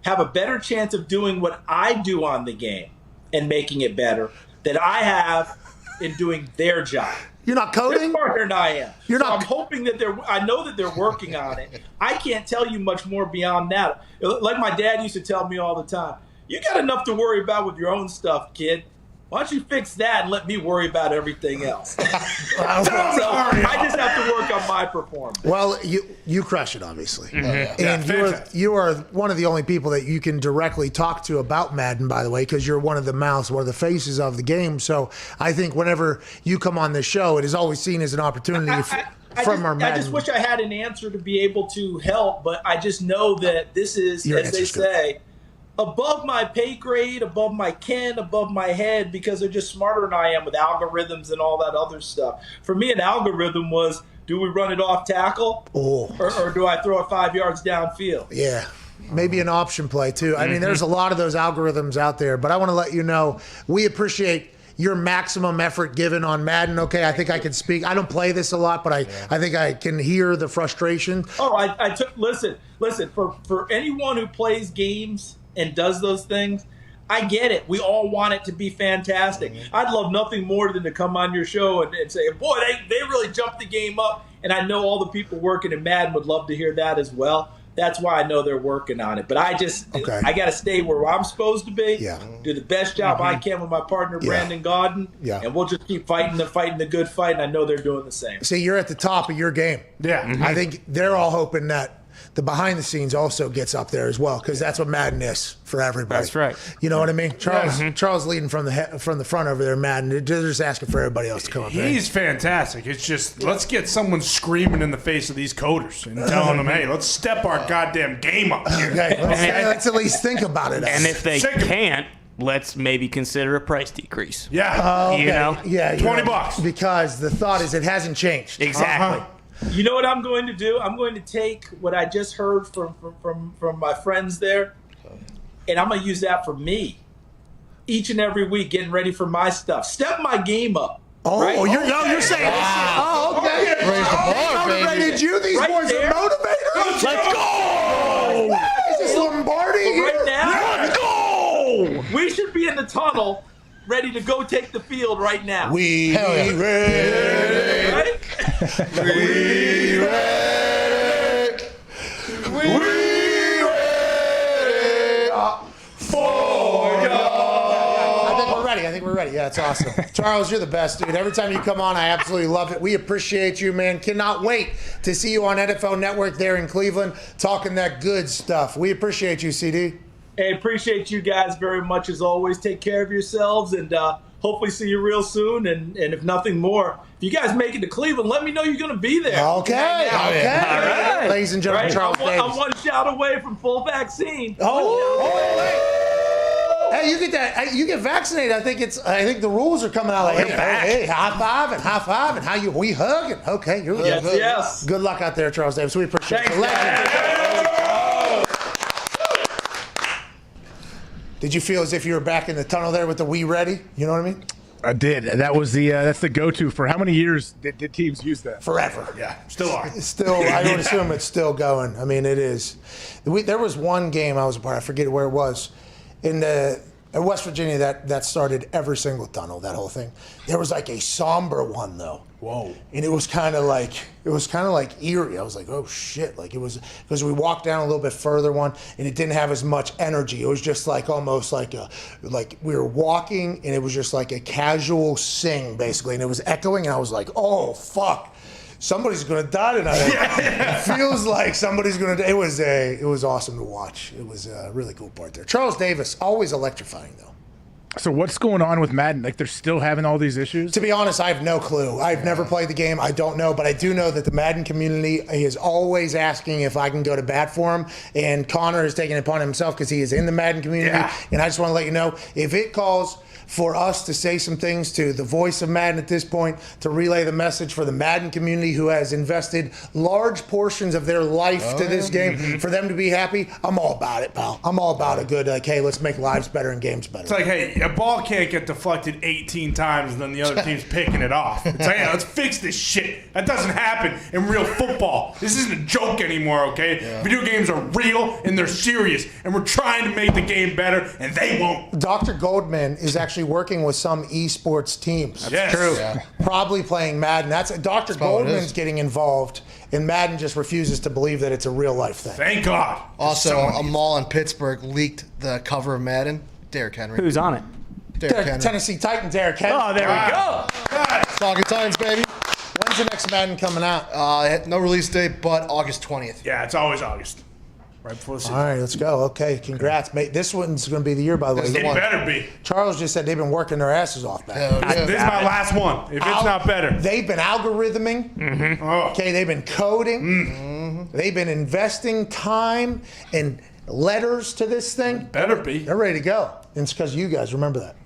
have a better chance of doing what I do on the game and making it better than I have in doing their job. You're not coding? They're smarter than I am. I'm hoping that I know that they're working on it. I can't tell you much more beyond that. Like my dad used to tell me all the time, you got enough to worry about with your own stuff, kid. Why don't you fix that and let me worry about everything else? So I just have to work on my performance. Well, you crush it, obviously. Mm-hmm. And you are one of the only people that you can directly talk to about Madden, by the way, because you're one of the mouths, one of the faces of the game. So I think whenever you come on this show, it is always seen as an opportunity from our Madden. I just wish I had an answer to be able to help, but I just know that this is, as they say, above my pay grade, above my ken, above my head, because they're just smarter than I am with algorithms and all that other stuff. For me, an algorithm was, do we run it off tackle or do I throw it 5 yards downfield? Yeah. Maybe an option play, too. I mean, there's a lot of those algorithms out there, but I want to let you know we appreciate your maximum effort given on Madden. Okay, I think I can speak. I don't play this a lot, but I think I can hear the frustration. Oh, listen, for anyone who plays games and does those things, I get it. We all want it to be fantastic. I'd love nothing more than to come on your show and say, boy, they really jumped the game up. And I know all the people working in Madden would love to hear that as well. That's why I know they're working on it. But I got to stay where I'm supposed to be, do the best job I can with my partner, Brandon Gaudin, and we'll just keep fighting the good fight, and I know they're doing the same. See, you're at the top of your game. Yeah. I think they're all hoping that the behind the scenes also gets up there as well, because that's what Madden is for everybody. That's right. You know what I mean? Charles leading from the front over there, Madden. They're just asking for everybody else to come up there. He's fantastic. It's just, let's get someone screaming in the face of these coders and telling them, hey, let's step our goddamn game up here. Okay, let's at least think about it. And if they can't, let's maybe consider a price decrease. Yeah. You know? Yeah. $20. Because the thought is it hasn't changed. Exactly. You know what I'm going to do? I'm going to take what I just heard from my friends there, and I'm going to use that for me. Each and every week, getting ready for my stuff. Step my game up. Oh, right? you're saying this. Oh, okay. Raise the bar, Motivated you? These boys are motivators? Let's go! Is this Lombardi? Right now, let's go! We should be in the tunnel, ready to go take the field right now. We ready. Right? We ready. We ready. ready. Yeah, it's awesome. Charles, you're the best, dude. Every time you come on, I absolutely love it. We appreciate you, man. Cannot wait to see you on NFL Network there in Cleveland talking that good stuff. We appreciate you, CD. Hey, appreciate you guys very much as always. Take care of yourselves and hopefully see you real soon. And if nothing more, if you guys make it to Cleveland, let me know you're going to be there. Okay. All right. Ladies and gentlemen, Charles Davis. I'm one shout away from full vaccine. Hey, you get that? You get vaccinated. I think the rules are coming out like, hey, high five and how you we hugging. Okay, you're good. Yes. Good luck out there, Charles Davis. We appreciate it. Did you feel as if you were back in the tunnel there with the "We Ready"? You know what I mean? I did. That was that's the go-to. For how many years did teams use that? Forever. Yeah, still are. Still, I would assume it's still going. I mean, it is. There was one game I was a part of, I forget where it was, in West Virginia that started every single tunnel, that whole thing. There was like a somber one though. Whoa. And it was kind of like eerie. I was like, oh shit. Like it was, because we walked down a little bit further one and it didn't have as much energy. It was just like almost like we were walking and it was just like a casual sing basically. And it was echoing and I was like, oh fuck. Somebody's gonna die tonight. It feels like somebody's gonna die. It was awesome to watch. It was a really cool part there. Charles Davis, always electrifying though. So what's going on with Madden? Like they're still having all these issues? To be honest, I have no clue. I've never played the game. I don't know, but I do know that the Madden community is always asking if I can go to bat for him. And Connor is taking it upon himself because he is in the Madden community. Yeah. And I just want to let you know, if it calls for us to say some things to the voice of Madden at this point, to relay the message for the Madden community who has invested large portions of their life to this game, for them to be happy, I'm all about it, pal. I'm all about a good, like, hey, let's make lives better and games better. It's like, hey, a ball can't get deflected 18 times and then the other team's picking it off. It's like, hey, let's fix this shit. That doesn't happen in real football. This isn't a joke anymore, okay? Yeah. Video games are real and they're serious, and we're trying to make the game better, and they won't. Dr. Goldman is actually working with some esports teams. That's true. Yeah. Probably playing Madden. Dr. Goldman's getting involved, and Madden just refuses to believe that it's a real life thing. Thank God. Also, a mall in Pittsburgh leaked the cover of Madden. Derrick Henry. Who's on it? Derrick Henry. Tennessee Titans, Derrick Henry. Oh, there we go. Talking Titans, baby. When's the next Madden coming out? No release date, but August 20th. Yeah, it's always August. Right before the season. All right, let's go. Okay, congrats, mate. This one's going to be the year, by the way. It better be. Charles just said they've been working their asses off back. This is my last one. If it's not better. They've been algorithming. Okay, they've been coding. They've been investing time and letters to this thing. Better be. They're ready to go. And it's because of you guys. Remember that.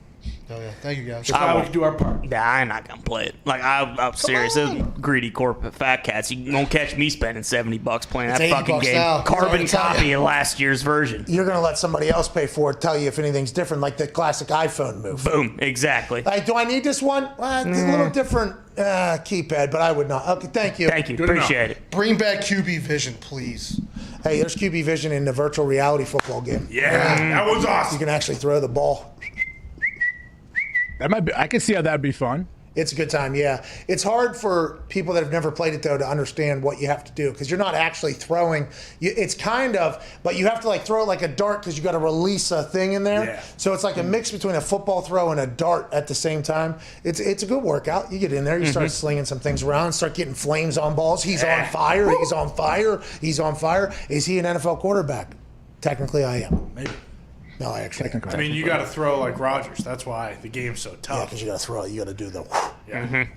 Oh, yeah. Thank you, guys. We can do our part. Nah, I'm not going to play it. Like, I'm serious. Those greedy corporate fat cats. You won't catch me spending $70 playing that fucking game. Now. Carbon copy of last year's version. You're going to let somebody else pay for it, tell you if anything's different, like the classic iPhone move. Boom. Exactly. Like, do I need this one? Well, it's a little different keypad, but I would not. Okay, thank you. Thank you. Appreciate it. Bring back QB Vision, please. Hey, there's QB Vision in the virtual reality football game. Yeah, that was awesome. You can actually throw the ball. That might be. I can see how that'd be fun. It's a good time, yeah. It's hard for people that have never played it, though, to understand what you have to do, because you're not actually throwing. It's kind of, but you have to like throw it like a dart, because you got to release a thing in there. Yeah. So it's like a mix between a football throw and a dart at the same time. It's a good workout. You get in there, you start slinging some things around, start getting flames on balls. He's on fire. He's on fire. He's on fire. Is he an NFL quarterback? Technically, I am. Maybe. No, I actually. I mean, you got to throw like Rodgers. That's why the game's so tough. Yeah, because you got to throw it. You got to do the. Yeah.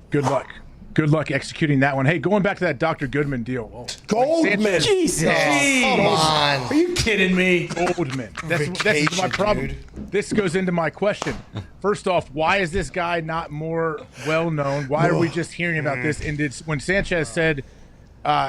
Good luck. Good luck executing that one. Hey, going back to that Dr. Goodman deal. Whoa. Goldman. Jesus. Come on. Are you kidding me? Goldman. That's my problem. Dude. This goes into my question. First off, why is this guy not more well known? Why are we just hearing about this? And when Sanchez said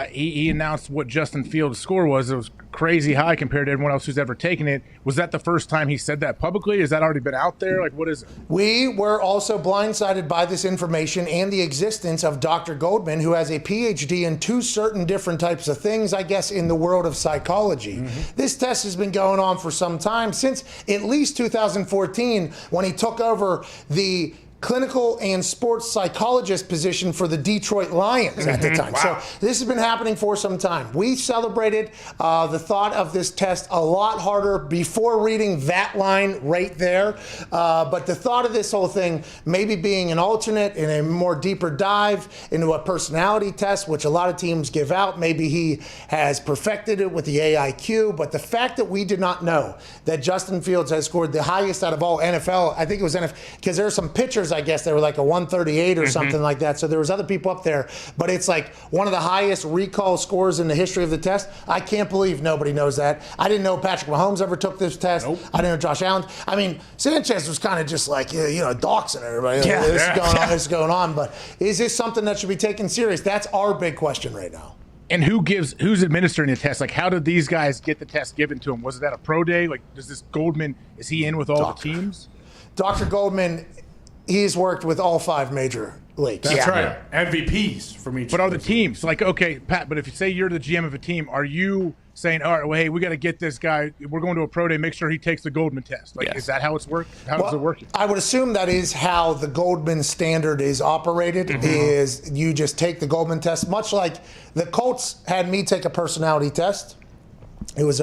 he announced what Justin Fields' score was, it was crazy high compared to everyone else who's ever taken it. Was that the first time he said that publicly? Has that already been out there? Like, what is it? We were also blindsided by this information and the existence of Dr. Goldman, who has a PhD in two certain different types of things, I guess, in the world of psychology. This test has been going on for some time, since at least 2014, when he took over the clinical and sports psychologist position for the Detroit Lions at the time. Wow. So this has been happening for some time. We celebrated the thought of this test a lot harder before reading that line right there. But the thought of this whole thing maybe being an alternate in a more deeper dive into a personality test, which a lot of teams give out. Maybe he has perfected it with the AIQ. But the fact that we did not know that Justin Fields has scored the highest out of all NFL, I think it was NFL, because there are some pitchers, I guess, they were like a 138 or something like that. So there was other people up there. But it's like one of the highest recall scores in the history of the test. I can't believe nobody knows that. I didn't know Patrick Mahomes ever took this test. Nope. I didn't know Josh Allen. I mean, Sanchez was kind of just like, doxing everybody. Yeah. This is going on. But is this something that should be taken serious? That's our big question right now. And who's administering the test? Like, how did these guys get the test given to them? Was it at a pro day? Like, does this Goldman, is he in with all the teams? Dr. Goldman, he's worked with all 5 major leagues. That's right. MVPs from each. But are the teams like, okay, Pat? But if you say you're the GM of a team, are you saying, all right, well, hey, we got to get this guy. We're going to a pro day. Make sure he takes the Goldman test. Like, is that how it's worked? How does it work? I would assume that is how the Goldman standard is operated. Is you just take the Goldman test, much like the Colts had me take a personality test. It was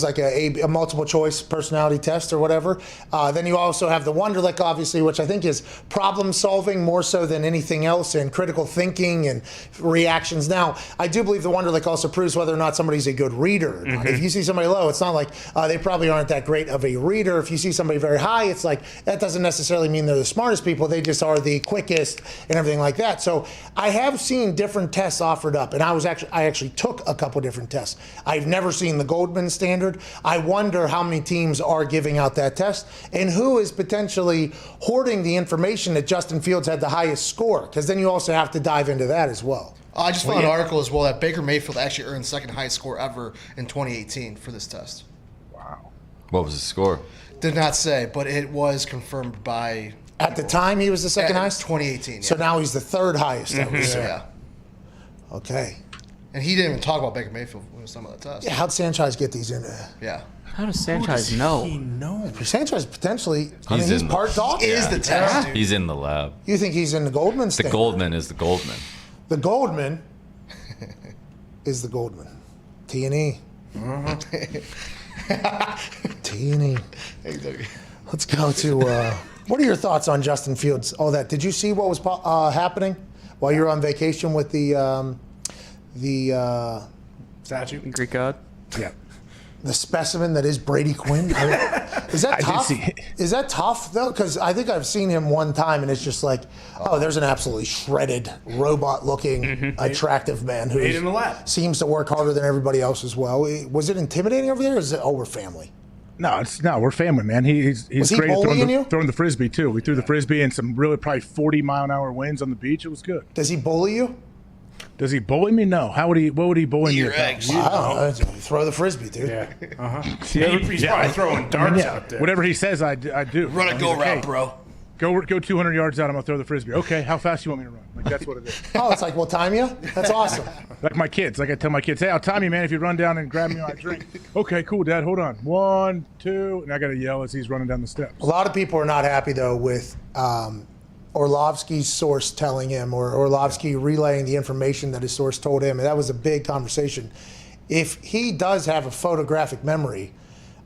like a multiple choice personality test or whatever. Then you also have the Wonderlic, obviously, which I think is problem solving more so than anything else, and critical thinking and reactions. Now, I do believe the Wonderlic also proves whether or not somebody's a good reader or not. If you see somebody low, it's not like they probably aren't that great of a reader. If you see somebody very high, it's like that doesn't necessarily mean they're the smartest people. They just are the quickest and everything like that. So I have seen different tests offered up, and I actually took a couple different tests. I've never seen the Goldman standard. I wonder how many teams are giving out that test and who is potentially hoarding the information that Justin Fields had the highest score, because then you also have to dive into that as well. I just found an article as well that Baker Mayfield actually earned the second highest score ever in 2018 for this test. Wow. What was the score? Did not say, but it was confirmed by... At the time, he was the second highest? 2018, yeah. So now he's the third highest. Yeah. Okay. And he didn't even talk about Baker Mayfield when he was talking about the test. Yeah, how'd Sanchez get these in? Yeah. How does Sanchez know? Sanchez potentially, he's in part doc. He is the test, dude. He's in the lab. You think he's in the Goldman The standard? Goldman is the Goldman. The Goldman is the Goldman. T&E. T&E. Let's go to, what are your thoughts on Justin Fields? All that. Did you see what was happening while you were on vacation with the statue? Greek god? Yeah. The specimen that is Brady Quinn? I mean, is that tough? Is that tough, though? Because I think I've seen him one time, and it's just like, oh, there's an absolutely shredded, robot-looking, attractive man who Made in the lab. seems to work harder than everybody else as well. Was it intimidating over there, or is it, we're family? No, we're family, man. He's Was he great at bullying you? throwing the frisbee too. We threw the frisbee and some really probably 40-mile-an-hour winds on the beach. It was good. Does he bully you? Does he bully me? No. What would he bully me Your about? eggs. I don't know. Throw the frisbee, dude. Yeah. He's probably throwing darts out there. Whatever he says, I do. Run a go route, bro. Go 200 yards out. I'm gonna throw the frisbee. Okay, how fast you want me to run? Like that's what it is. Oh, it's like, we'll time you? That's awesome. Like my kids. Like I tell my kids, hey, I'll time you, man, if you run down and grab me my drink. Okay, cool, Dad. Hold on. 1, 2, and I gotta yell as he's running down the steps. A lot of people are not happy, though, with Orlovsky's source telling him, or Orlovsky relaying the information that his source told him. And that was a big conversation. If he does have a photographic memory,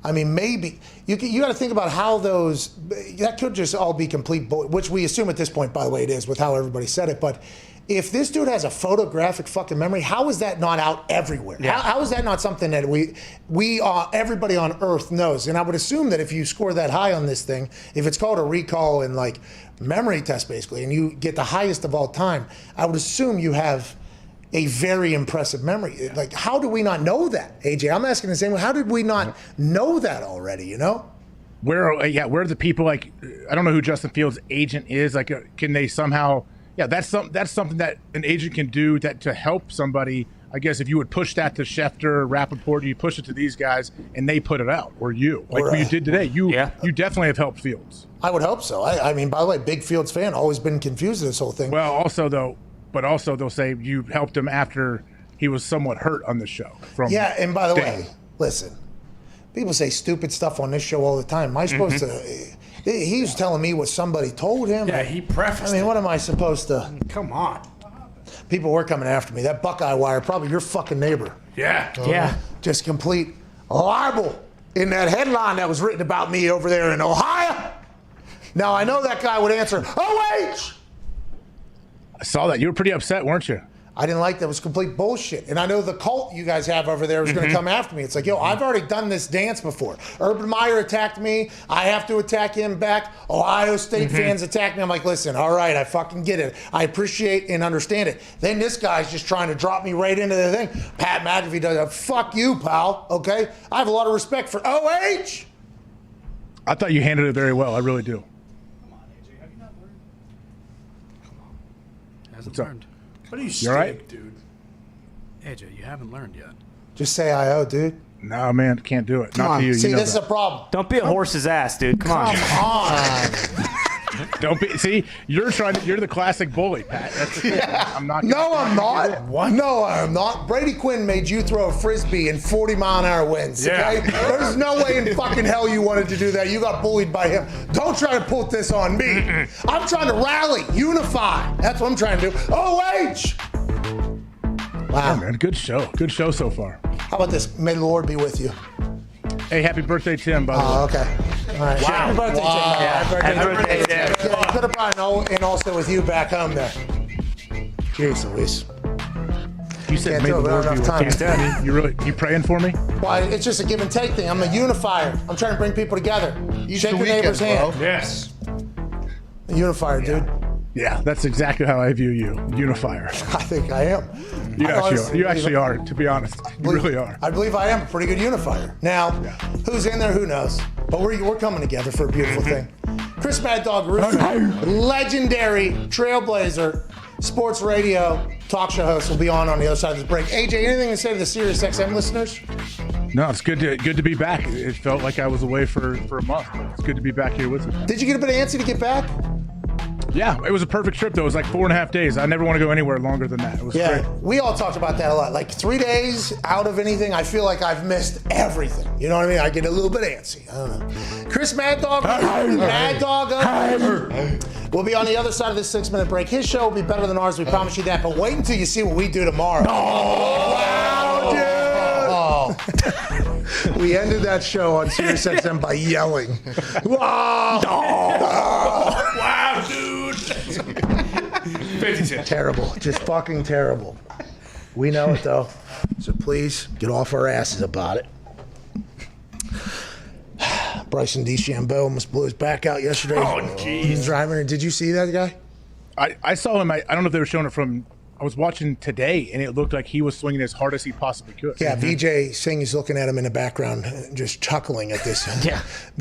I mean, maybe you got to think about how that could just all be complete, which we assume at this point, by the way, it is with how everybody said it. But if this dude has a photographic fucking memory, how is that not out everywhere? Yeah. How is that not something that everybody on Earth knows? And I would assume that if you score that high on this thing, if it's called a recall and like memory test basically, and you get the highest of all time, I would assume you have a very impressive memory. Like, how do we not know that, AJ? I'm asking the same way. How did we not know that already, you know? Where are the people, like, I don't know who Justin Fields' agent is. Like, can they somehow, that's something that an agent can do to help somebody. I guess if you would push that to Schefter, Rappaport, you push it to these guys, and they put it out, or you. Like what you did today. You definitely have helped Fields. I would hope so. I mean, by the way, big Fields fan, always been confused with this whole thing. Well, also they'll say you helped him after he was somewhat hurt on the show. And by the way, listen, people say stupid stuff on this show all the time. Am I supposed to? He was telling me what somebody told him. Yeah, he prefaced I mean, what am I supposed to? Come on. People were coming after me. That Buckeye Wire, probably your fucking neighbor. Yeah. Yeah. Just complete libel in that headline that was written about me over there in Ohio. Now, I know that guy would answer, OH! I saw that. You were pretty upset, weren't you? I didn't like that. It was complete bullshit. And I know the cult you guys have over there is going to come after me. It's like, yo, I've already done this dance before. Urban Meyer attacked me. I have to attack him back. Ohio State fans attack me. I'm like, listen, all right, I fucking get it. I appreciate and understand it. Then this guy's just trying to drop me right into the thing. Pat McAfee does that. Fuck you, pal. Okay? I have a lot of respect for OH. I thought you handled it very well. I really do. Hasn't What's up? learned. What are you You all right? stink, dude? AJ, you haven't learned yet. Just say I-O, dude. No, man, can't do it. Come Not on. to you. See, you know this is that. a problem. Don't be a horse's ass, dude. Come on. Don't be. See, you're the classic bully, Pat. That's the thing. I'm not. No, I'm not. No, I'm not. Brady Quinn made you throw a frisbee in 40-mile-an-hour winds. Okay? There's no way in fucking hell you wanted to do that. You got bullied by him. Don't try to put this on me. I'm trying to rally, unify. That's what I'm trying to do. OH! Wow. Yeah, man, good show. Good show so far. How about this? May the Lord be with you. Hey, happy birthday, Tim. By the way. Oh, okay. All right. Wow. Happy birthday, Tim. Yeah. Happy birthday, Tim. Yeah, could have brought and also with you back home there. Jeez Louise. You said Can't may do the it. We Lord don't be have with time. you. You praying for me? Well, it's just a give and take thing. I'm a unifier. I'm trying to bring people together. You shake your neighbor's hand. Yes. A unifier, dude. Yeah, that's exactly how I view you. Unifier. I think I am. You actually are, to be honest. You really are. I believe I am a pretty good unifier. Now, who's in there? Who knows? But we're coming together for a beautiful thing. Chris Mad Dog Russo, legendary trailblazer, sports radio talk show host, will be on the other side of this break. AJ, anything to say to the Sirius XM listeners? No, it's good to be back. It felt like I was away for a month. It's good to be back here with you. Did you get a bit antsy to get back? Yeah, it was a perfect trip, though. It was like 4.5 days. I never want to go anywhere longer than that. It was great. We all talked about that a lot. Like 3 days out of anything, I feel like I've missed everything. You know what I mean? I get a little bit antsy. I don't know. Chris Mad Dog, Mad Dog, we'll be on the other side of this 6-minute break. His show will be better than ours. We promise you that. But wait until you see what we do tomorrow. Wow, dude! We ended that show on Sirius XM by yelling. Wow! Wow, dude! 50 cents. Terrible. Just fucking terrible. We know it, though. So please, get off our asses about it. Bryson DeChambeau almost blew his back out yesterday. Oh, jeez. Driving. Did you see that guy? I saw him. I don't know if they were showing it from... I was watching today, and it looked like he was swinging as hard as he possibly could. Yeah, VJ Singh is looking at him in the background, just chuckling at this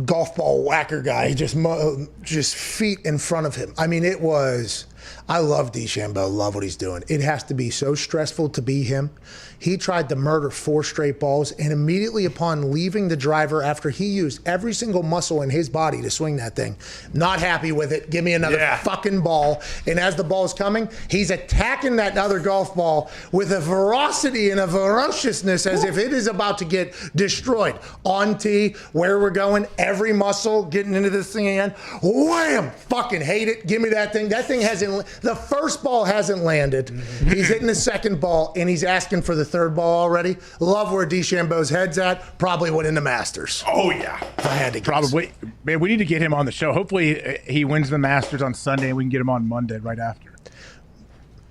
golf ball whacker guy, just feet in front of him. I mean, it was... I love DeChambeau, love what he's doing. It has to be so stressful to be him. He tried to murder 4 straight balls, and immediately upon leaving the driver, after he used every single muscle in his body to swing that thing, not happy with it, give me another fucking ball. And as the ball's coming, he's attacking that other golf ball with a ferocity and a ferociousness as if it is about to get destroyed. On tee, where we're going, every muscle getting into this thing again. Wham! Fucking hate it. Give me that thing. That thing hasn't, the first ball hasn't landed. He's hitting the second ball, and he's asking for the third ball already. Love where DeChambeau's head's at. Probably win in the Masters. Oh, yeah. If I had to guess. Probably. Man, we need to get him on the show. Hopefully he wins the Masters on Sunday, and we can get him on Monday right after.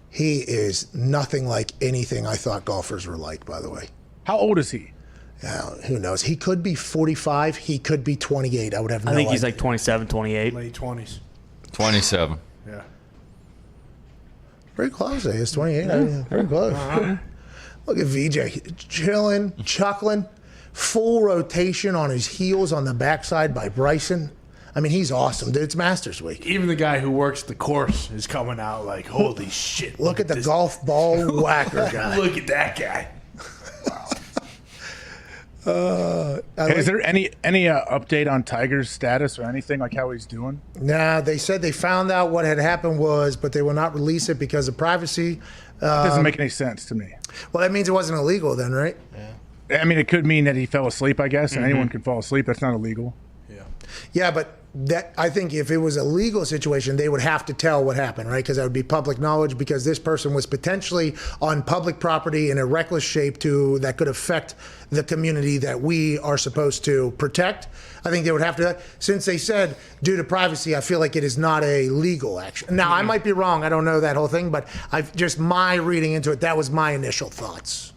He is nothing like anything I thought golfers were like, by the way. How old is he? Who knows? He could be 45. He could be 28. I would have no idea. I think he's like 27, 28. Late 20s. 27. Yeah. Very close. He's 28. Very close. Look at VJ. Chilling, chuckling, full rotation on his heels on the backside by Bryson. I mean, he's awesome, dude. It's Masters Week. Even the guy who works the course is coming out like, holy shit. Look at the golf ball whacker guy. Look at that guy. Is there any update on Tiger's status or anything, like how he's doing? Nah, they said they found out what had happened but they will not release it because of privacy. It doesn't make any sense to me. Well, that means it wasn't illegal then, right? Yeah. I mean, it could mean that he fell asleep, I guess, and anyone can fall asleep. That's not illegal. Yeah. Yeah, but that I think if it was a legal situation, they would have to tell what happened, right? Because that would be public knowledge. Because this person was potentially on public property in a reckless shape that could affect the community that we are supposed to protect. I think they would have to. Since they said due to privacy, I feel like it is not a legal action. Now I might be wrong. I don't know that whole thing, but my reading into it. That was my initial thoughts.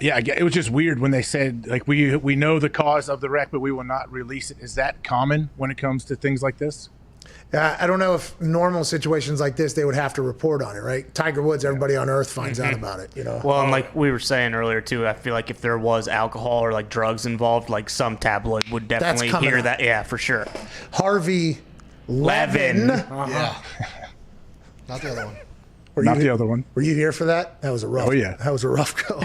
Yeah, it was just weird when they said, like, we know the cause of the wreck, but we will not release it. Is that common when it comes to things like this? I don't know if normal situations like this, they would have to report on it, right? Tiger Woods, everybody on earth finds out about it, you know? Well, and like we were saying earlier, too, I feel like if there was alcohol or, like, drugs involved, like, some tabloid would definitely hear that. Yeah, for sure. Harvey Levin. Yeah. Not the other one. Not the other one. Were you here for that? That was a rough. Oh, yeah. That was a rough go.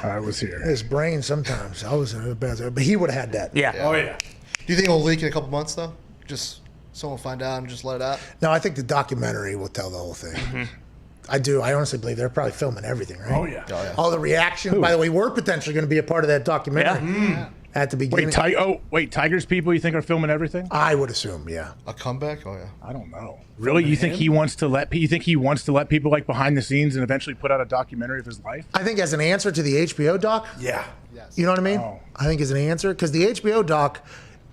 I was here. His brain sometimes. I was in a bad, but he would have had that. Yeah. Oh, yeah. Do you think it'll leak in a couple months, though? Just someone will find out and just let it out? No, I think the documentary will tell the whole thing. I do. I honestly believe they're probably filming everything, right? Oh, yeah. All the reactions, by the way, were potentially going to be a part of that documentary at the beginning. Wait, Tigers people you think are filming everything? I would assume, yeah. A comeback? Oh, yeah. I don't know. Really? You think he wants to let people like behind the scenes and eventually put out a documentary of his life? I think as an answer to the HBO doc. Yeah. You know what I mean? Oh. I think as an answer, because the HBO doc,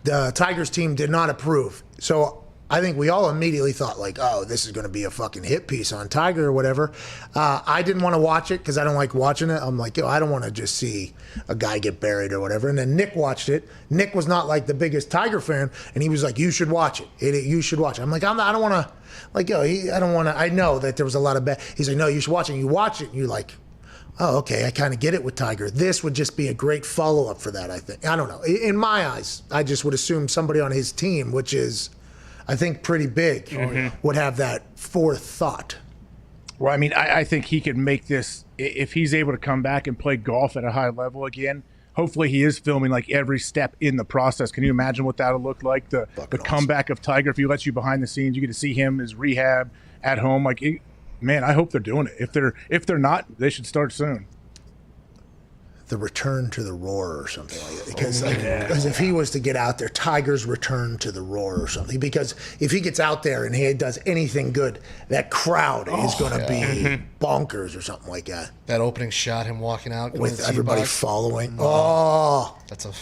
the Tigers team did not approve. So I think we all immediately thought like, oh, this is going to be a fucking hit piece on Tiger or whatever. I didn't want to watch it because I don't like watching it. I'm like, yo, I don't want to just see a guy get buried or whatever. And then Nick watched it. Nick was not like the biggest Tiger fan, and he was like, you should watch it. You should watch it. I'm like, I don't want to, like, yo, I don't want to. I know that there was a lot of bad. He's like, no, you should watch it. And you watch it, and you're like, oh, okay, I kind of get it with Tiger. This would just be a great follow-up for that, I think. I don't know. In my eyes, I just would assume somebody on his team, which is, I think, pretty big, would have that forethought. Well, I mean, I think he could make this, if he's able to come back and play golf at a high level again, hopefully he is filming like every step in the process. Can you imagine what that would look like? The comeback of Tiger, if he lets you behind the scenes, you get to see him, his rehab at home. Like, man, I hope they're doing it. If they're not, they should start soon. The return to the roar or something like that. Because if he was to get out there, Tiger's return to the roar or something. Because if he gets out there and he does anything good, that crowd is going to be bonkers or something like that. That opening shot, him walking out with everybody following. That's a.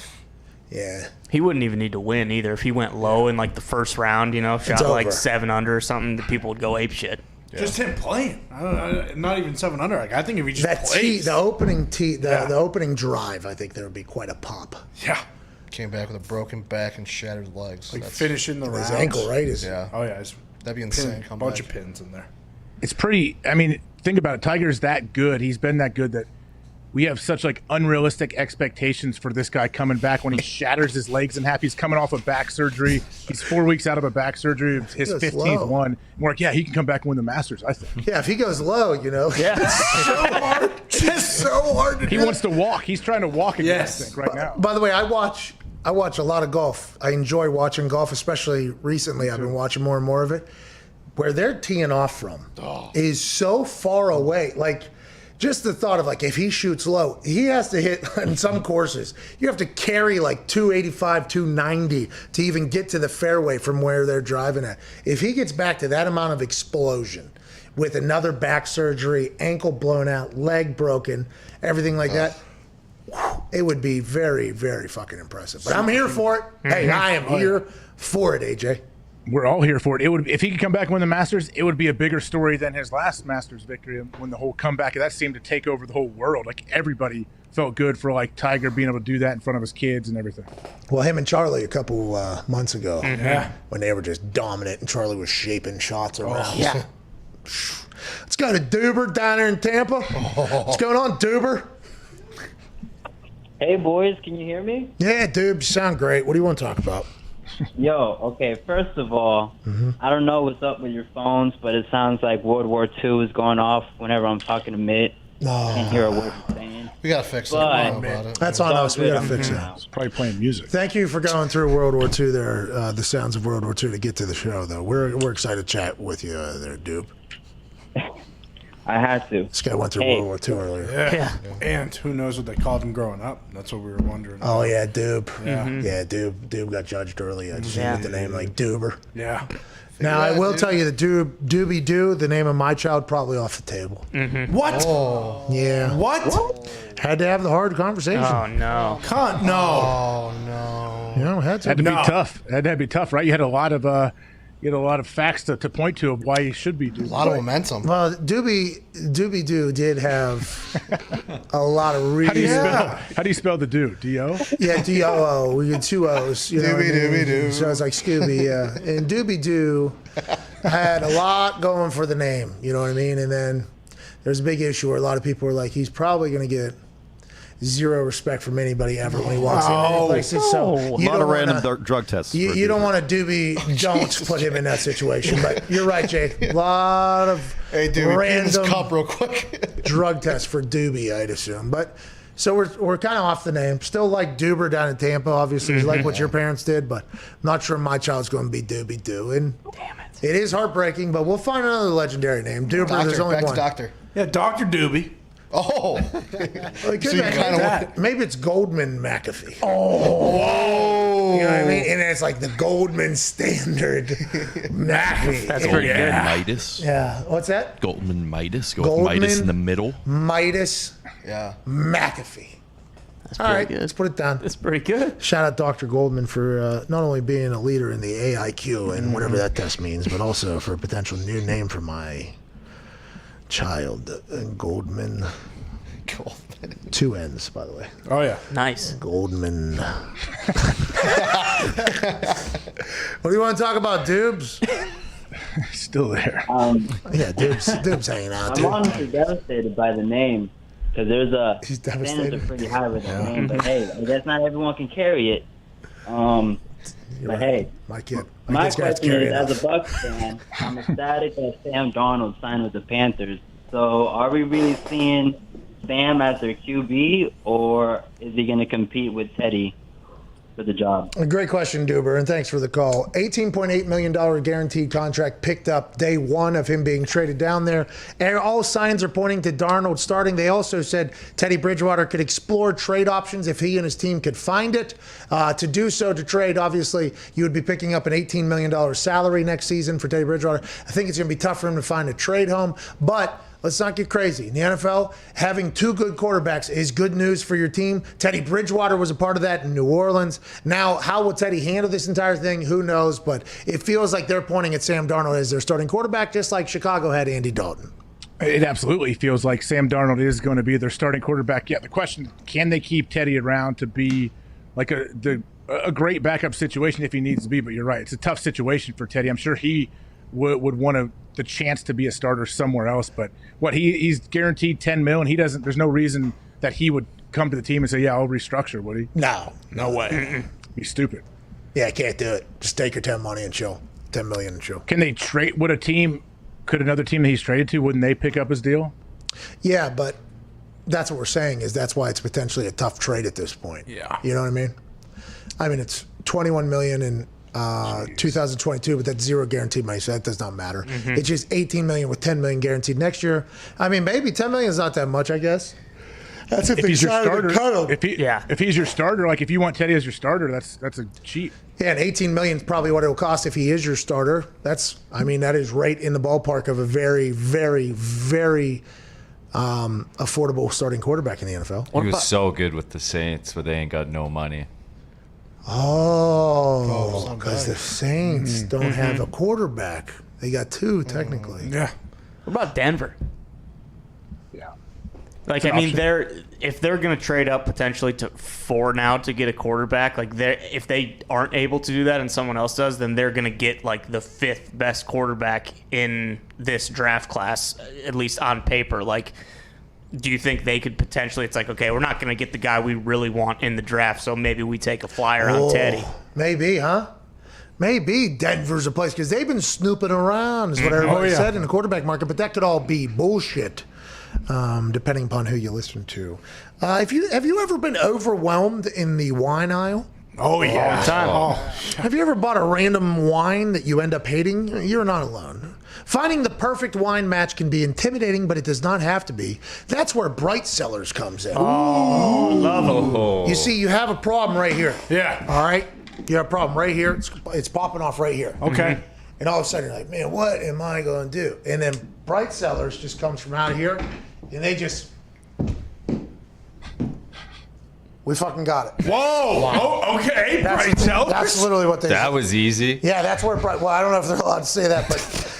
Yeah. He wouldn't even need to win either. If he went low in like the first round, shot like 7 under or something, the people would go ape shit. Yeah. Just him playing. Not even 7 under. Like, I think if he just plays. The opening drive, I think there would be quite a pop. Yeah. Came back with a broken back and shattered legs. Like finishing the round. His ankle, right? Yeah. Oh, yeah. That'd be insane. A bunch of pins in there. It's pretty, I mean, think about it. Tiger's that good. He's been that good that we have such like unrealistic expectations for this guy coming back when he shatters his legs in half. He's coming off of back surgery. He's 4 weeks out of a back surgery. His 15th one. We're like, yeah, he can come back and win the Masters, I think. Yeah, if he goes low, Yeah. It's so hard. Just so hard to do. He wants to walk. He's trying to walk again, I think, right now. By the way, I watch a lot of golf. I enjoy watching golf, especially recently. I've been watching more and more of it. Where they're teeing off from is so far away. Like, just the thought of, like, if he shoots low, he has to hit, in some courses, you have to carry like 285, 290 to even get to the fairway from where they're driving at. If he gets back to that amount of explosion with another back surgery, ankle blown out, leg broken, everything like that, it would be very, very fucking impressive. But I'm here for it. Hey, I am here for it, AJ. We're all here for it. It would, if he could come back and win the Masters, it would be a bigger story than his last Masters victory when the whole comeback of that seemed to take over the whole world. Like, everybody felt good for like Tiger being able to do that in front of his kids and everything. Well, him and Charlie a couple months ago, when they were just dominant and Charlie was shaping shots around. Yeah. Let's go to Duber down there in Tampa. What's going on, Duber? Hey, boys, can you hear me? Yeah, dude, you sound great. What do you want to talk about? Yo, okay, first of all, I don't know what's up with your phones, but it sounds like World War II is going off whenever I'm talking to Mitt. I can't hear a word you're saying. We got to fix it. That's on us. We got to fix it. It's probably playing music. Thank you for going through World War II there, the sounds of World War II to get to the show, though. We're excited to chat with you there, Dupe. I had to. This guy went through World War II earlier. Yeah. And who knows what they called him growing up? That's what we were wondering. Oh, yeah, Doob. Yeah. Yeah, Doob got judged early. I just didn't get the name like Doober. Yeah. Now, I will tell you, the Doobie Doo, the name of my child, probably off the table. What? Oh. Yeah. What? Had to have the hard conversation. Oh, no. No. Oh no. You know, had to be tough. Had to be tough, right? You had a lot of facts to point to of why he should be doing. A lot of momentum. Well, Doobie Doo did have a lot of really. How do you spell the do? D-O? Yeah, D-O-O. We get 2 O's. You know what I mean? Doobie-doo. So it's like Scooby, yeah. And Doobie Doo had a lot going for the name. You know what I mean? And then there's a big issue where a lot of people were like, he's probably going to get zero respect from anybody ever when he walks in any places. So A lot of random drug tests. You don't want to don't put him in that situation. But you're right, Jake. A lot of random cup real quick. drug tests for Doobie, I'd assume. But so we're kind of off the name. Still like Doober down in Tampa, obviously, like what your parents did. But I'm not sure my child's going to be Doobie Doo. And damn it, it is heartbreaking. But we'll find another legendary name. Doober. There's only one. Doctor. Yeah, Dr. Doobie. Oh, well, maybe it's Goldman McAfee. Oh, you know what I mean? And it's like the Goldman Standard McAfee. That's pretty good. Midas. Yeah. What's that? Goldman Midas. Go with Midas in the middle. Midas. Yeah. McAfee. That's All pretty right, good. let's put it down. That's pretty good. Shout out Dr. Goldman for not only being a leader in the AIQ and whatever that test means, but also for a potential new name for my child, Goldman. 2 N's, by the way. Oh, yeah. Nice. Goldman. What do you want to talk about, Doobs? Still there. Yeah, Doobs hanging out. I'm honestly devastated by the name because He's standards devastated. are pretty high with the name. But hey, I guess not everyone can carry it. But hey, my kid. My kid's got to question carry is, enough. as a Bucs fan, I'm ecstatic that Sam Darnold signed with the Panthers. So are we really seeing Sam as their QB, or is he going to compete with Teddy for the job? A great question, Duber, and thanks for the call. $18.8 million guaranteed contract picked up day one of him being traded down there. And all signs are pointing to Darnold starting. They also said Teddy Bridgewater could explore trade options if he and his team could find it. To do so, to trade, obviously, you would be picking up an $18 million salary next season for Teddy Bridgewater. I think it's going to be tough for him to find a trade home, but let's not get crazy. In the NFL, having 2 good quarterbacks is good news for your team. Teddy Bridgewater was a part of that in New Orleans. Now, how will Teddy handle this entire thing? Who knows? But it feels like they're pointing at Sam Darnold as their starting quarterback, just like Chicago had Andy Dalton. It absolutely feels like Sam Darnold is going to be their starting quarterback. Yeah, the question, can they keep Teddy around to be like a great backup situation if he needs to be? But you're right. It's a tough situation for Teddy. I'm sure he would want the chance to be a starter somewhere else, but he's guaranteed $10 million. He doesn't. There's no reason that he would come to the team and say, "Yeah, I'll restructure." Would he? No way. He's stupid. Yeah, can't do it. Just take your $10 million and chill. $10 million and chill. Can they trade? Could another team that he's traded to? Wouldn't they pick up his deal? Yeah, but that's what we're saying is that's why it's potentially a tough trade at this point. Yeah, you know what I mean. I mean, it's $21 million in 2022, but that's zero guaranteed money, so that does not matter. It's just $18 million with $10 million guaranteed next year. I mean, maybe $10 million is not that much, I guess. That's if he's your starter. Cut him. If he's your starter, like if you want Teddy as your starter, that's a cheap. Yeah, and $18 million is probably what it will cost if he is your starter. That is right in the ballpark of a very, very, very affordable starting quarterback in the NFL. He was so good with the Saints, but they ain't got no money. Oh, because the Saints don't have a quarterback. They got 2, technically. Yeah. What about Denver? Yeah. Like, I mean, if they're going to trade up potentially to 4 now to get a quarterback, like if they aren't able to do that and someone else does, then they're going to get like the 5th best quarterback in this draft class, at least on paper. Like, do you think they could potentially, it's like, okay, we're not going to get the guy we really want in the draft, so maybe we take a flyer on Teddy. Maybe, huh? Maybe Denver's a place, because they've been snooping around, is what everybody said in the quarterback market, but that could all be bullshit, depending upon who you listen to. Have you ever been overwhelmed in the wine aisle? Oh, yeah. All the time. Have you ever bought a random wine that you end up hating? You're not alone. Finding the perfect wine match can be intimidating, but it does not have to be. That's where Bright Cellars comes in. Oh, love them. You see, you have a problem right here. Yeah. All right? You have a problem right here. It's popping off right here. Okay. And all of a sudden you're like, man, what am I going to do? And then Bright Cellars just comes from out here, and they just... We fucking got it. Whoa! Wow. Oh, okay. Bright Cellars. That's literally what they. That was easy. Yeah, that's where Bright. Well, I don't know if they're allowed to say that, but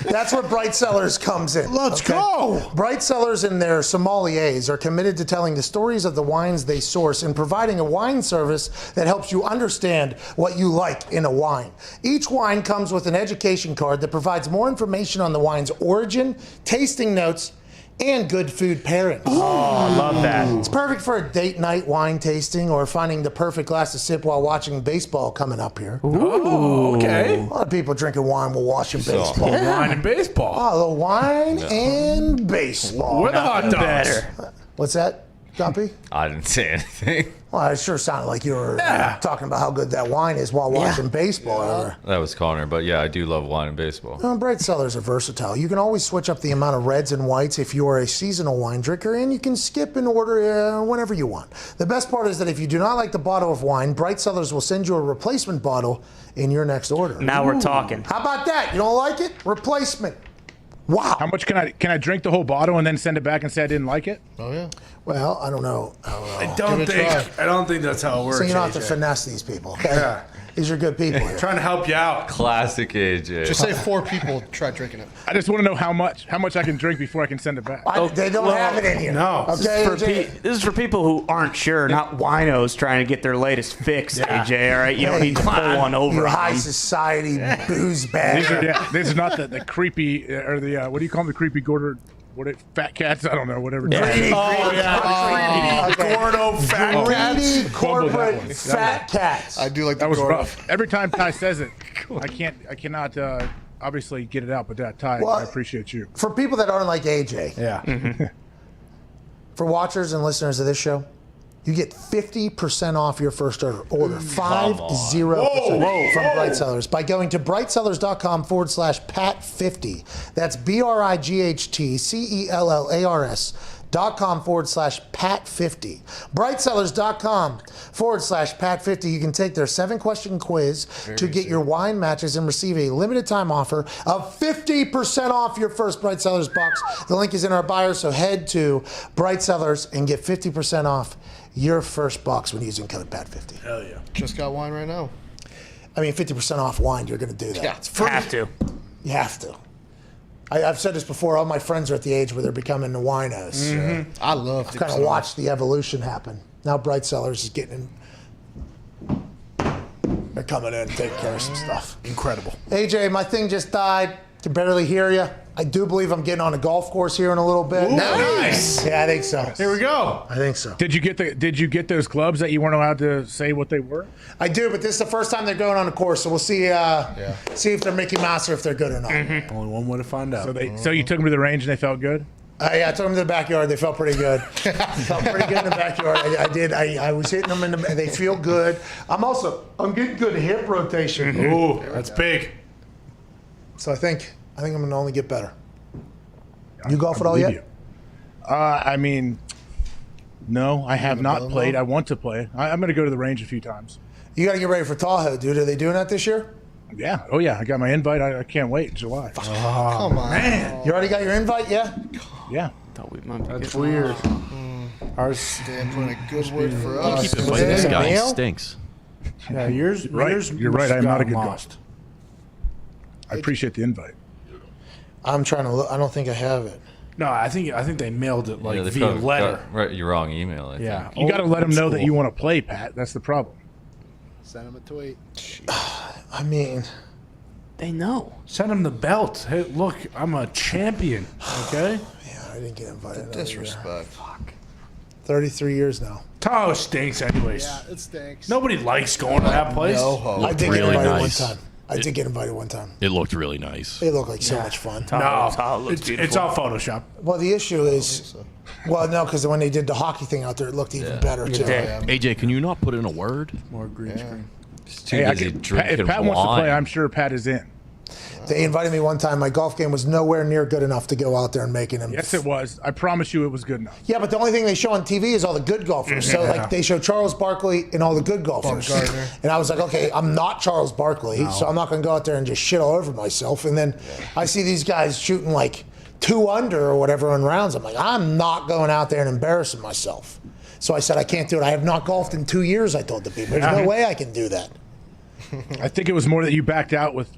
that's where Bright Cellars comes in. Let's go. Bright Cellars and their sommeliers are committed to telling the stories of the wines they source and providing a wine service that helps you understand what you like in a wine. Each wine comes with an education card that provides more information on the wine's origin, tasting notes, and good food pairings. Oh, I love that. It's perfect for a date night wine tasting or finding the perfect glass to sip while watching baseball coming up here. Ooh, okay. A lot of people drinking wine while watching baseball. Wine and baseball. Oh, a little wine and baseball. Where the hot dogs? Better. What's that, Guppy? I didn't say anything. Well, it sure sounded like you were talking about how good that wine is while watching baseball. That was Connor, but yeah, I do love wine and baseball. Bright Cellars are versatile. You can always switch up the amount of reds and whites if you are a seasonal wine drinker, and you can skip and order whenever you want. The best part is that if you do not like the bottle of wine, Bright Cellars will send you a replacement bottle in your next order. Now we're talking. How about that? You don't like it? Replacement. Wow. How much can I drink the whole bottle and then send it back and say I didn't like it? Oh yeah. Well, I don't know. I don't think that's how it works. So you don't have to AJ. finesse these people. Okay? Yeah. These are good people here. Trying to help you out. Classic AJ. Just say 4 people try drinking it. I just want to know how much I can drink before I can send it back. They don't have it in here. No. Okay. This is for people who aren't sure, not winos trying to get their latest fix, AJ, all right? You don't need to pull one over You on high them. society booze bag. This is not the creepy or the what do you call them, the creepy Gordo? Fat cats? I don't know. Whatever. Greedy, Gordo fat cats. Greedy corporate fat cats. I do like That was Gordo. rough. Every time Ty says it, I cannot obviously get it out. But Ty, Well, I appreciate you. For people that aren't like AJ, Yeah. for watchers and listeners of this show, you get 50% off your first order. 50% from Bright Cellars by going to brightcellars.com/Pat50. That's BRIGHTCELLARS.com/Pat50. Brightcellars.com/Pat50. You can take their 7-question quiz to get your wine matches and receive a limited time offer of 50% off your first Bright Cellars box. The link is in our bio, so head to Bright Cellars and get 50% off your first box when using code PAT50. Hell yeah. Just got wine right now. I mean, 50% off wine, you're going to do that. Yeah, it's free. Have to. You have to. I've said this before. All my friends are at the age where they're becoming the winos. I love I've kind of watched the evolution happen. Now Bright Cellars is getting in. They're coming in, taking care of some stuff. Incredible. AJ, my thing just died. Can barely hear you. I do believe I'm getting on a golf course here in a little bit. Ooh, nice. Yeah, I think so. Here we go. I think so. Did you get those clubs that you weren't allowed to say what they were? I do, but this is the first time they're going on a course, so we'll see. See if they're Mickey Mouse or if they're good or not. Only one way to find out. So you took them to the range and they felt good? Yeah, I took them to the backyard. They felt pretty good. Felt pretty good in the backyard. I did. I was hitting them and they feel good. I'm getting good hip rotation. Ooh, that's big. So I think I'm going to only get better. You golf at all yet? I mean, no, I have not played. I want to play. I'm going to go to the range a few times. You got to get ready for Tahoe, dude. Are they doing that this year? Yeah. Oh, yeah. I got my invite. I can't wait in July. Come on. Man. You already got your invite, yeah? Yeah. That's weird. Ours Dan put in a good word for You us. keep inviting this guy. Stinks. Yeah, yours. You're right. I'm not a good lost. golfer. I appreciate the invite. I'm trying to look. I don't think I have it. No, I think they mailed it like they via probably letter. got right, your wrong email. I Yeah. think. You got to let them know that cool. you want to play, Pat. That's the problem. Send him a tweet. I mean, They know. Send him the belt. Hey, look, I'm a champion. Okay. yeah, I didn't get invited. Disrespect. 33 years now. Tahoe stinks, anyways. Yeah, it stinks. Nobody likes going to that place. No hope. I did really get invited nice. one time. I did get invited one time. It looked really nice. They look like so much fun. Tahoe looks beautiful. It's all Photoshop. Well, the issue is, well, no, because when they did the hockey thing out there, it looked even better too. AJ, can you not put in a word? More green screen. Just too busy drinking if Pat wine. wants to play, I'm sure Pat is in. They invited me one time. My golf game was nowhere near good enough to go out there and making them. Yes, it was. I promise you it was good enough. Yeah, but the only thing they show on TV is all the good golfers. So, like, they show Charles Barkley and all the good golfers. And I was like, okay, I'm not Charles Barkley, so I'm not going to go out there and just shit all over myself. And then I see these guys shooting, like, 2 under or whatever in rounds. I'm like, I'm not going out there and embarrassing myself. So I said, I can't do it. I have not golfed in 2 years, I told the people. There's no way I can do that. I think it was more that you backed out with.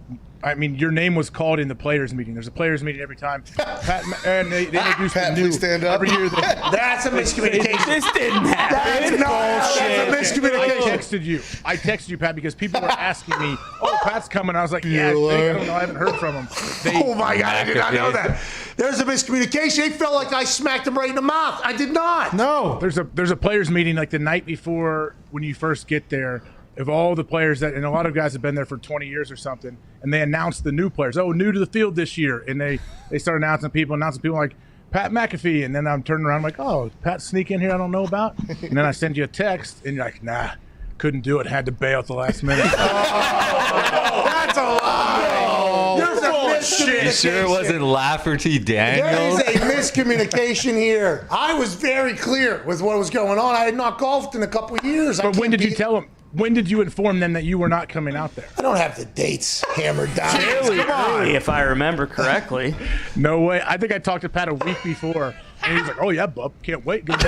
I mean, your name was called in the players' meeting. There's a players' meeting every time. Pat, and they introduced Pat, the new please stand up. every year. That's a miscommunication. This didn't happen. That's a miscommunication. I texted you, Pat, because people were asking me, "Oh, Pat's coming." I was like, "Yeah, I don't know. I haven't heard from him." Oh my God, I did not know that. There's a miscommunication. They felt like I smacked him right in the mouth. I did not. No, there's a players' meeting like the night before when you first get there. Of all the players that, and a lot of guys have been there for 20 years or something, and they announced the new players. Oh, new to the field this year, and they start announcing people like Pat McAfee, and then I'm turning around like, oh, Pat sneak in here I don't know about, and then I send you a text, and you're like, nah, couldn't do it, had to bail at the last minute. That's a lie. There's a miscommunication. You sure it wasn't Lafferty Daniels? There is a miscommunication here. I was very clear with what was going on. I had not golfed in a couple of years. But when did you tell them? When did you inform them that you were not coming out there? I don't have the dates hammered down. Really, if I remember correctly. No way. I think I talked to Pat a week before, and he's like, "Oh yeah, bub, can't wait." Good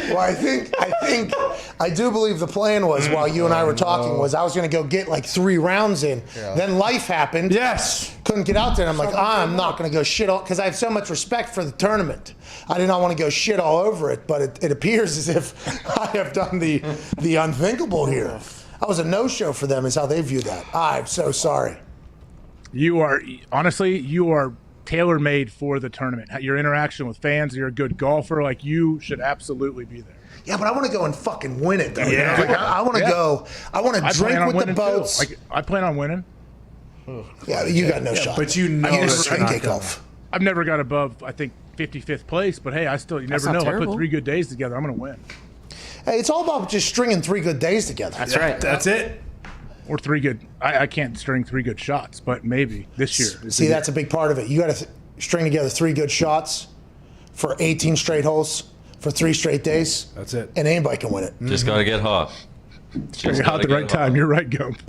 Well, I do believe the plan was while you and I were talking was I was going to go get like 3 rounds in. Yeah. Then life happened. Yes. Couldn't get out there. And I'm like, I'm not going to go shit all because I have so much respect for the tournament. I did not want to go shit all over it, but it appears as if I have done the unthinkable here. I was a no-show for them is how they view that. I'm so sorry. You are tailor-made for the tournament. Your interaction with fans, you're a good golfer. Like, you should absolutely be there. Yeah, but I want to go and fucking win it, though. Yeah. Like, I want to go. I want to drink with the boats. Like, I plan on winning. Yeah, you got no shot. But you know that's not kick gonna. off. I've never got above, I think, 55th place. But, hey, you never know. If I put 3 good days together, I'm going to win. Hey, it's all about just stringing 3 good days together. That's right. That's it. Or 3 good. I can't string 3 good shots, but maybe this year. See, that's a big part of it. You got to string together 3 good shots for 18 straight holes for 3 straight days. That's it. And anybody can win it. Just got to get hot. Just hot at the right time. You're right, Gump.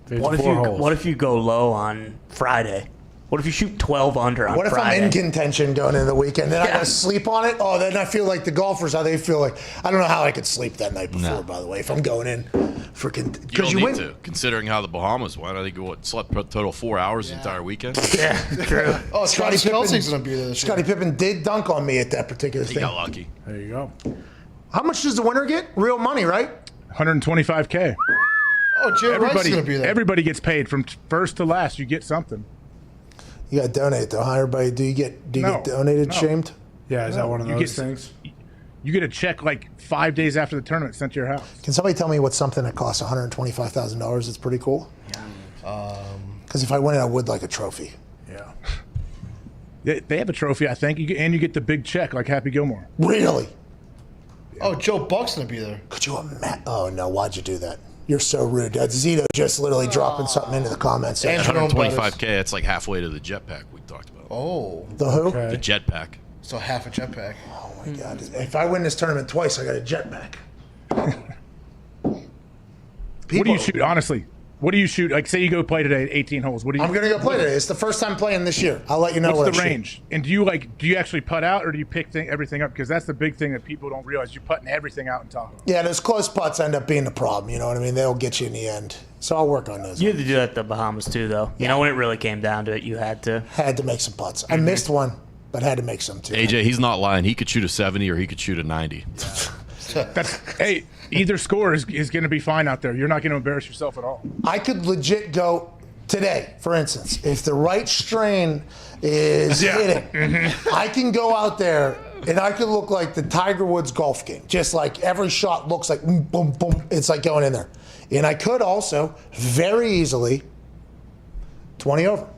What if you go low on Friday? What if you shoot 12 under on Friday? What if I'm in contention going into the weekend? Then I got to sleep on it? Oh, then I feel like the golfers, how they feel like. I don't know how I could sleep that night before, by the way, if I'm going in for because you win. To, considering how the Bahamas went. I think slept total 4 hours the entire weekend. Yeah, true. Oh, Scottie Pippen's going to be there this year. Scottie Pippen did dunk on me at that particular thing. He got lucky. There you go. How much does the winner get? Real money, right? $125K. Oh, Jay Wright's going to be there. Everybody gets paid from first to last. You get something. You got to donate though, huh? Everybody, do you get donated? No. Shamed? Yeah, is that one of those things? You get a check like 5 days after the tournament sent to your house. Can somebody tell me what's something that costs $125,000? It's pretty cool. Because if I win it, I would like a trophy. Yeah. They have a trophy, I think, and you get the big check like Happy Gilmore. Really? Yeah. Oh, Joe Buck's going to be there. Could you imagine? Oh no, why'd you do that? You're so rude. Zito just literally dropping something into the comments. And $125K, that's like halfway to the jetpack we talked about. Oh. The who? The jetpack. So half a jetpack. Oh my God. If I win this tournament twice, I got a jetpack. What do you shoot, honestly? What do you shoot? Like, say you go play today at 18 holes. What do you? I'm going to go play today. It's the first time playing this year. I'll let you know What's the range? And do you actually putt out or do you pick everything up? Because that's the big thing that people don't realize. You're putting everything out in Tahoe. Yeah, those close putts end up being the problem. You know what I mean? They'll get you in the end. So I'll work on those. You had to do that at the Bahamas too, though. You know, when it really came down to it, you had to. Had to make some putts. I missed one, but had to make some too. AJ, he's not lying. He could shoot a 70 or he could shoot a 90. Hey, either score is going to be fine out there. You're not going to embarrass yourself at all. I could legit go today, for instance, if the right strain is hitting, I can go out there and I could look like the Tiger Woods golf game. Just like every shot looks like boom, boom, boom. It's like going in there. And I could also very easily 20 over.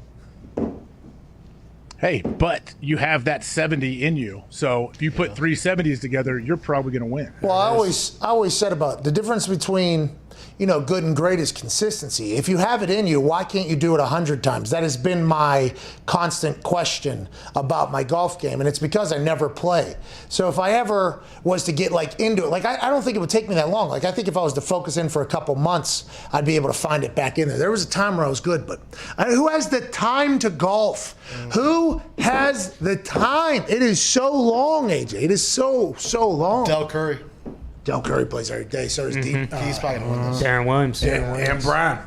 Hey, but you have that 70 in you. So if you put 3 70s together, you're probably going to win. Well, I always said about the difference between good and great is consistency. If you have it in you, why can't you do it 100 times? That has been my constant question about my golf game, and it's because I never play. So if I ever was to get into it, I don't think it would take me that long. I think if I was to focus in for a couple months, I'd be able to find it back in there. There was a time where I was good, but who has the time to golf? Who has the time? It is so long, AJ. It is so long. Del Curry. Del Curry plays every day, so does Deep. He's probably going to win this. Darren Williams. And Brown.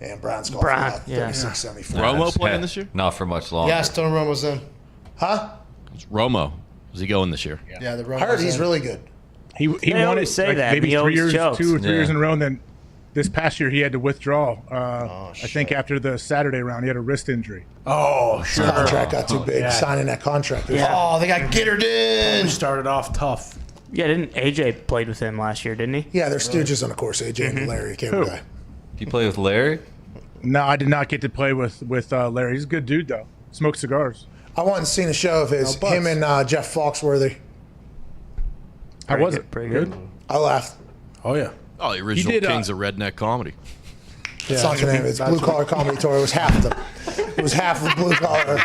And Brown's golfing at 36, 74. Romo playing this year? Not for much longer. Yes, Tony Romo's in. Huh? Romo. Is he going this year? Yeah, the Romo's I heard he's in. really good. He They won always it say that. maybe He 2 always or chokes. 3 years Yeah. in a row, and then this past year he had to withdraw. I think after the Saturday round he had a wrist injury. Oh, The sure. contract got too big, signing that contract. Oh, they got Gittered in. He started off tough. Yeah, didn't AJ played with him last year, didn't he? Yeah, they're stooges on the course, AJ and Larry came guy. You play with Larry? No, I did not get to play with Larry. He's a good dude though. Smokes cigars. I went and seen a show of his, him and Jeff Foxworthy. How was it? Pretty good. I laughed. Oh, yeah. Oh, the original did, Kings of Redneck Comedy. It's not the name. It's Blue Collar Comedy Tour. It was half of the Blue Collar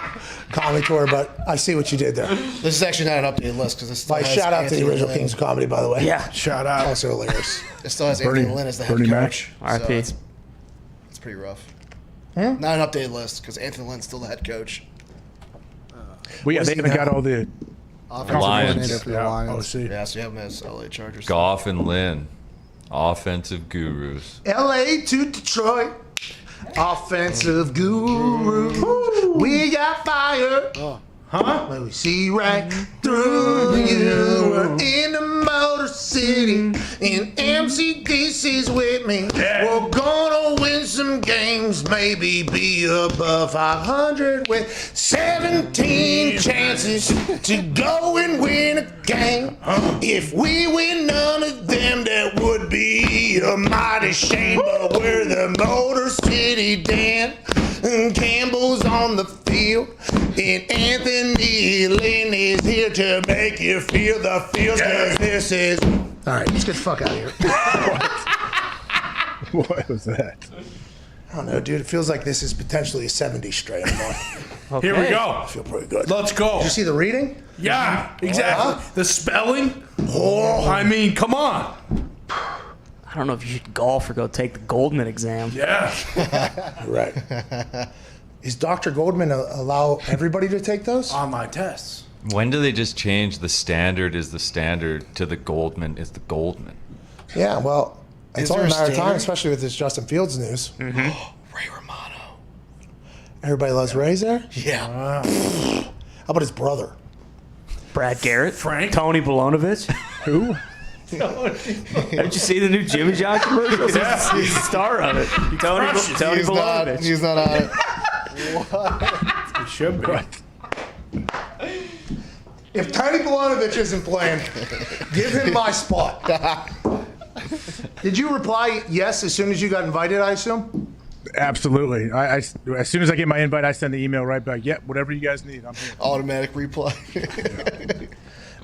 Comedy Tour, but I see what you did there. This is actually not an updated list because it still has Shout out to Anthony the original Lynn. Kings of Comedy, by the way. Yeah. Shout out. Also hilarious. It still has Bernie- Anthony Lynn as the head Bernie coach. Mac. So RP. it's pretty rough. Not an updated list because Anthony Lynn's still the head coach. Well, yeah, What they is he haven't got now? all the Offensive Lions. coordinator for the Lions. Oh, see. Yeah, so you have him as LA Chargers. Goff and Lynn, offensive gurus. LA to Detroit, offensive guru. We got fire. Huh? Let me see right through you. We're in the Motor City, and MCDC's with me. We're gonna win some games, maybe be above 500 with 17 chances to go and win a game. If we win none of them, that would be a mighty shame. But we're the Motor City Dan. And Campbell's on the field, and Anthony Lynn is here to make you feel the feels, because this is... All right, let's get the fuck out of here. what was that? I don't know, dude. It feels like this is potentially a 70s straight. Okay. Here we go. I feel pretty good. Let's go. Did you see the reading? Yeah, exactly. Huh? The spelling. Oh, I mean, come on. I don't know if you should golf or go take the Goldman exam. Yeah. Right. Is Dr. Goldman allow everybody to take those? Online tests. When do they just change the standard is the standard to the Goldman is the Goldman? Yeah, well, it's Is only a there a matter of time, standard? especially with this Justin Fields news. Ray Romano. Everybody loves Ray's there? Yeah. How about his brother? Brad Garrett, Frank? Tony Bolonovich. Who? Haven't you seen the new Jimmy John commercials? Yeah. He's the star of it. Tony He's not, Bolonovich. he's not on it. It should be. If Tony Bolonovich isn't playing, give him my spot. Did you reply yes as soon as you got invited, I assume? Absolutely. I as soon as I get my invite, I send the email right back. Yep, whatever you guys need, I'm here. Automatic reply.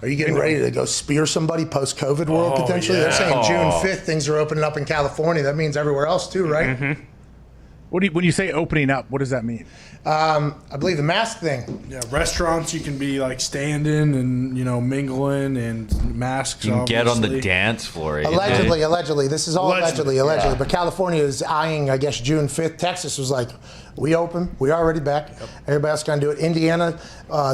Are you getting ready to go spear somebody post-COVID world Oh, potentially? yeah. They're saying June 5th things are opening up in California. That means everywhere else too, right? Mm-hmm. When you say opening up, what does that mean? I believe the mask thing. Yeah, restaurants you can be like standing and mingling and masks. You can get on the obviously. dance floor. Allegedly. This is all allegedly. Yeah. But California is eyeing, I guess, June 5th. Texas was like, we open. We already back. Everybody else going to do it. Indiana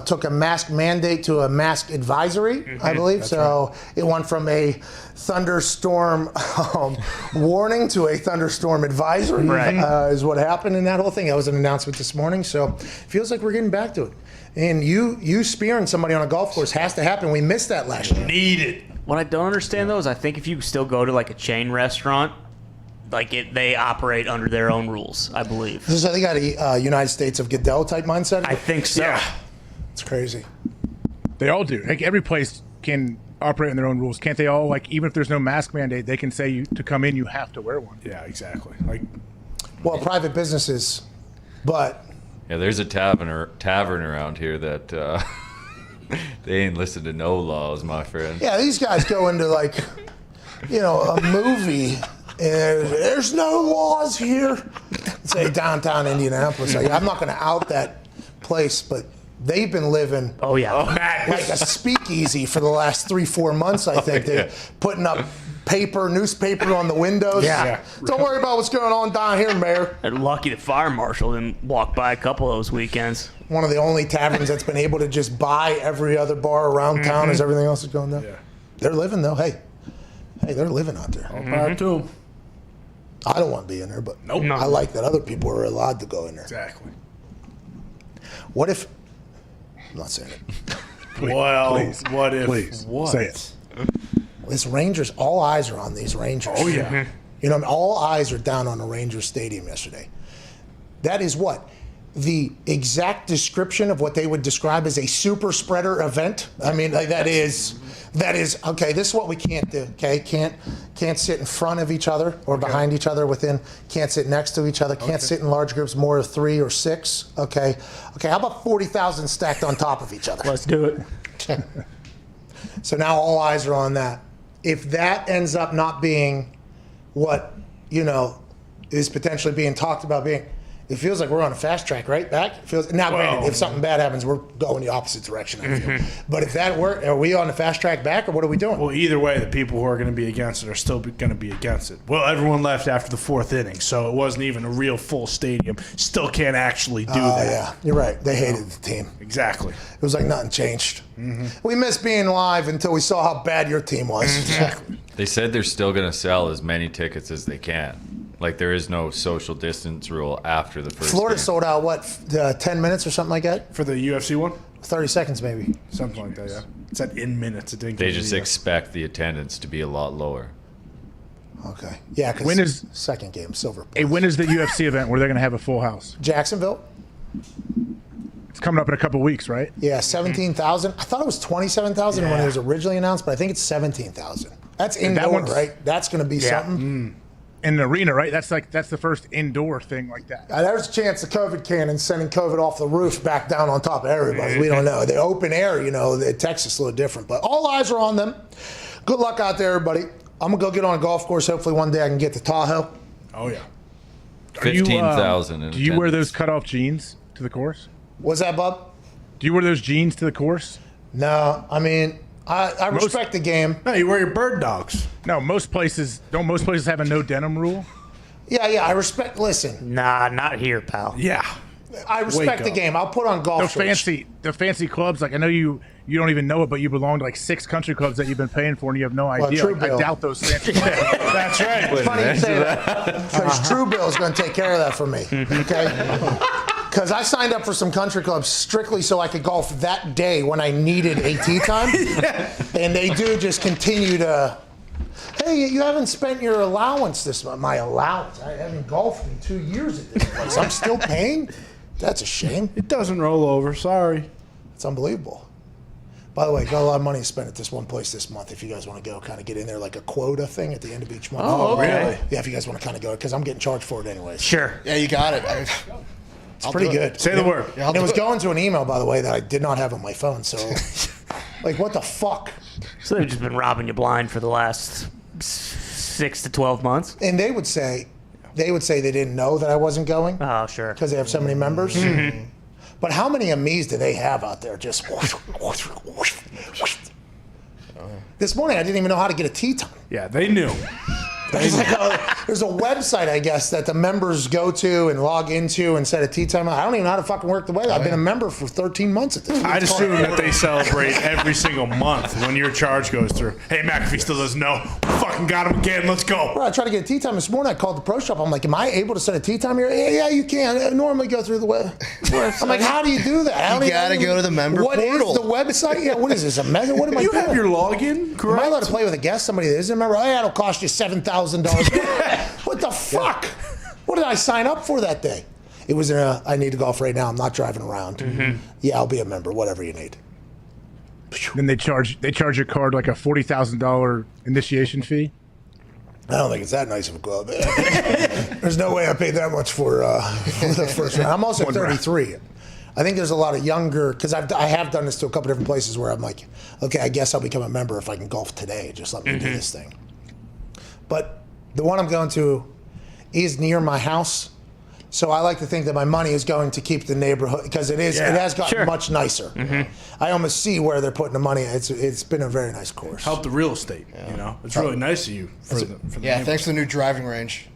took a mask mandate to a mask advisory, I believe. So it went from a thunderstorm warning to a thunderstorm advisory, is what happened in that whole thing. That was an announcement this morning. So it feels like we're getting back to it. And you spearing somebody on a golf course has to happen. We missed that last year. Need it. What I don't understand though is I think if you still go to like a chain restaurant, they operate under their own rules, I believe. So they got a United States of Goodell type mindset? I think so. Yeah. It's crazy. They all do. Like every place can operate in their own rules. Can't they all, like, even if there's no mask mandate, they can say to come in you have to wear one. Yeah, exactly. Like, well, private businesses, but Yeah, there's a tavern around here that they ain't listen to no laws, my friend. yeah, these guys go into like, a movie There's no laws here. Say downtown Indianapolis. I'm not going to out that place, but they've been living like a speakeasy for the last 3-4 months, I think. They're putting up newspaper on the windows. Yeah. Don't worry about what's going on down here, Mayor. They're lucky the fire marshal didn't walk by a couple of those weekends. One of the only taverns that's been able to just buy every other bar around town as everything else is going down. Yeah. They're living, though. Hey, they're living out there. All power to them. I don't want to be in there, but I like that other people are allowed to go in there. Exactly. What if... I'm not saying it. What if? Please, what? say it. This Rangers, all eyes are on these Rangers. Oh, yeah. You know, all eyes are down on the Rangers Stadium yesterday. That is what? The exact description of what they would describe as a super spreader event. I mean, like, that is okay. This is what we can't do. Okay, can't sit in front of each other or behind each other. Can't sit next to each other. Can't sit in large groups more of 3 or 6. Okay. How about 40,000 stacked on top of each other? Let's do it. Okay. So now all eyes are on that. If that ends up not being what is potentially being talked about being. It feels like we're on a fast track, right? Back. Granted, if something bad happens, we're going the opposite direction. I feel. But if that works, are we on the fast track back, or what are we doing? Well, either way, the people who are going to be against it are still going to be against it. Well, everyone left after the 4th inning, so it wasn't even a real full stadium. Still can't actually do that. Yeah, you're right. They hated the team. Exactly. It was like nothing changed. We missed being live until we saw how bad your team was. Exactly. They said they're still going to sell as many tickets as they can. Like, there is no social distance rule after the first Florida game. sold out, 10 minutes or something like that? For the UFC one? 30 seconds, maybe. Something like that, yeah. It said in minutes. It didn't They give just you expect the attendance to be a lot lower. Okay. Yeah, because When is second game, silver. Hey, when is the UFC event where they're going to have a full house? Jacksonville? It's coming up in a couple weeks, right? Yeah, 17,000. I thought it was 27,000 when it was originally announced, but I think it's 17,000. That's indoor, right? That's going to be something. In the arena, right? That's the first indoor thing like that. There's a chance the COVID cannon sending COVID off the roof back down on top of everybody. We don't know. The open air, Texas is a little different, but all eyes are on them. Good luck out there, everybody. I'm going to go get on a golf course. Hopefully one day I can get to Tahoe. Oh, yeah. 15,000 Do you wear those cutoff jeans to the course? What's that, bub? Do you wear those jeans to the course? No, I mean, I respect the game. No, you wear your bird dogs. No, most places have a no denim rule? Yeah, I respect. Listen. Nah, not here, pal. Yeah. I respect the game. I'll put on golf shorts. The fancy clubs, like I know you don't even know it, but you belong to like 6 country clubs that you've been paying for and you have no idea. True Like, Bill. I doubt those fancy clubs. That's right. It's funny you say that. Because True Bill is going to take care of that for me. Okay? Because I signed up for some country clubs strictly so I could golf that day when I needed a tee time. And they do just continue to, hey, you haven't spent your allowance this month. My allowance? I haven't golfed in 2 years at this place. I'm still paying? That's a shame. It doesn't roll over. Sorry. It's unbelievable. By the way, got a lot of money to spend at this one place this month. If you guys want to go, kind of get in there like a quota thing at the end of each month. Oh, okay. Really? Yeah, if you guys want to kind of go, because I'm getting charged for it anyways. Sure. Yeah, you got it. It's pretty good. Say the word. And it was going to an email, by the way, that I did not have on my phone. So, like, what the fuck? So they've just been robbing you blind for the last 6 to 12 months. And they would say they didn't know that I wasn't going. Oh, sure. Because they have so many members. Mm-hmm. But how many of me's do they have out there? Just this morning, I didn't even know how to get a tee time. Yeah, they knew. There's a website, I guess, that the members go to and log into and set a tee time. I don't even know how to fucking work the way. I've been a member for 13 months at this point. I'd assume that they celebrate every single month when your charge goes through. Hey, McAfee still doesn't know. We fucking got him again. Let's go. Well, I tried to get a tee time this morning. I called the pro shop. I'm like, am I able to set a tee time here? Yeah, you can. I normally go through the web. I'm like, how do you do that? You got to go to the member portal. What is the website? Yeah, what is this? What am I You doing? have your login, correct? Am I allowed to play with a guest? Somebody that isn't a member? Oh, yeah, it'll cost you $7,000. What the fuck? What did I sign up for that day? It was I need to golf right now. I'm not driving around. Mm-hmm. Yeah, I'll be a member. Whatever you need. Then they charge your card like a $40,000 initiation fee. I don't think it's that nice of a club. There's no way I paid that much for the first round. I'm also 33. I think there's a lot of younger, because I have done this to a couple different places where I'm like, okay, I guess I'll become a member if I can golf today. Just let me do this thing. But The one I'm going to is near my house. So I like to think that my money is going to keep the neighborhood because it has gotten much nicer. I almost see where they're putting the money. It's been a very nice course. Help the real estate. You know, it's really nice of you for the thanks for the new driving range.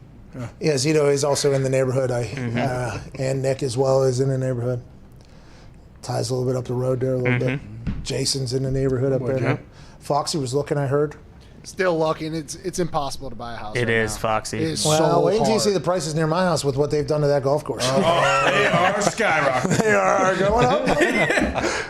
Yeah, Zito is also in the neighborhood. And Nick as well is in the neighborhood. Ty's a little bit up the road there a little bit. Jason's in the neighborhood up there. Now. Foxy was looking, I heard. Still looking. It's impossible to buy a house. It is, now. Foxy. It is Well, wait until you hard. see the prices near my house with what they've done to that golf course. They are skyrocketing. They are going up.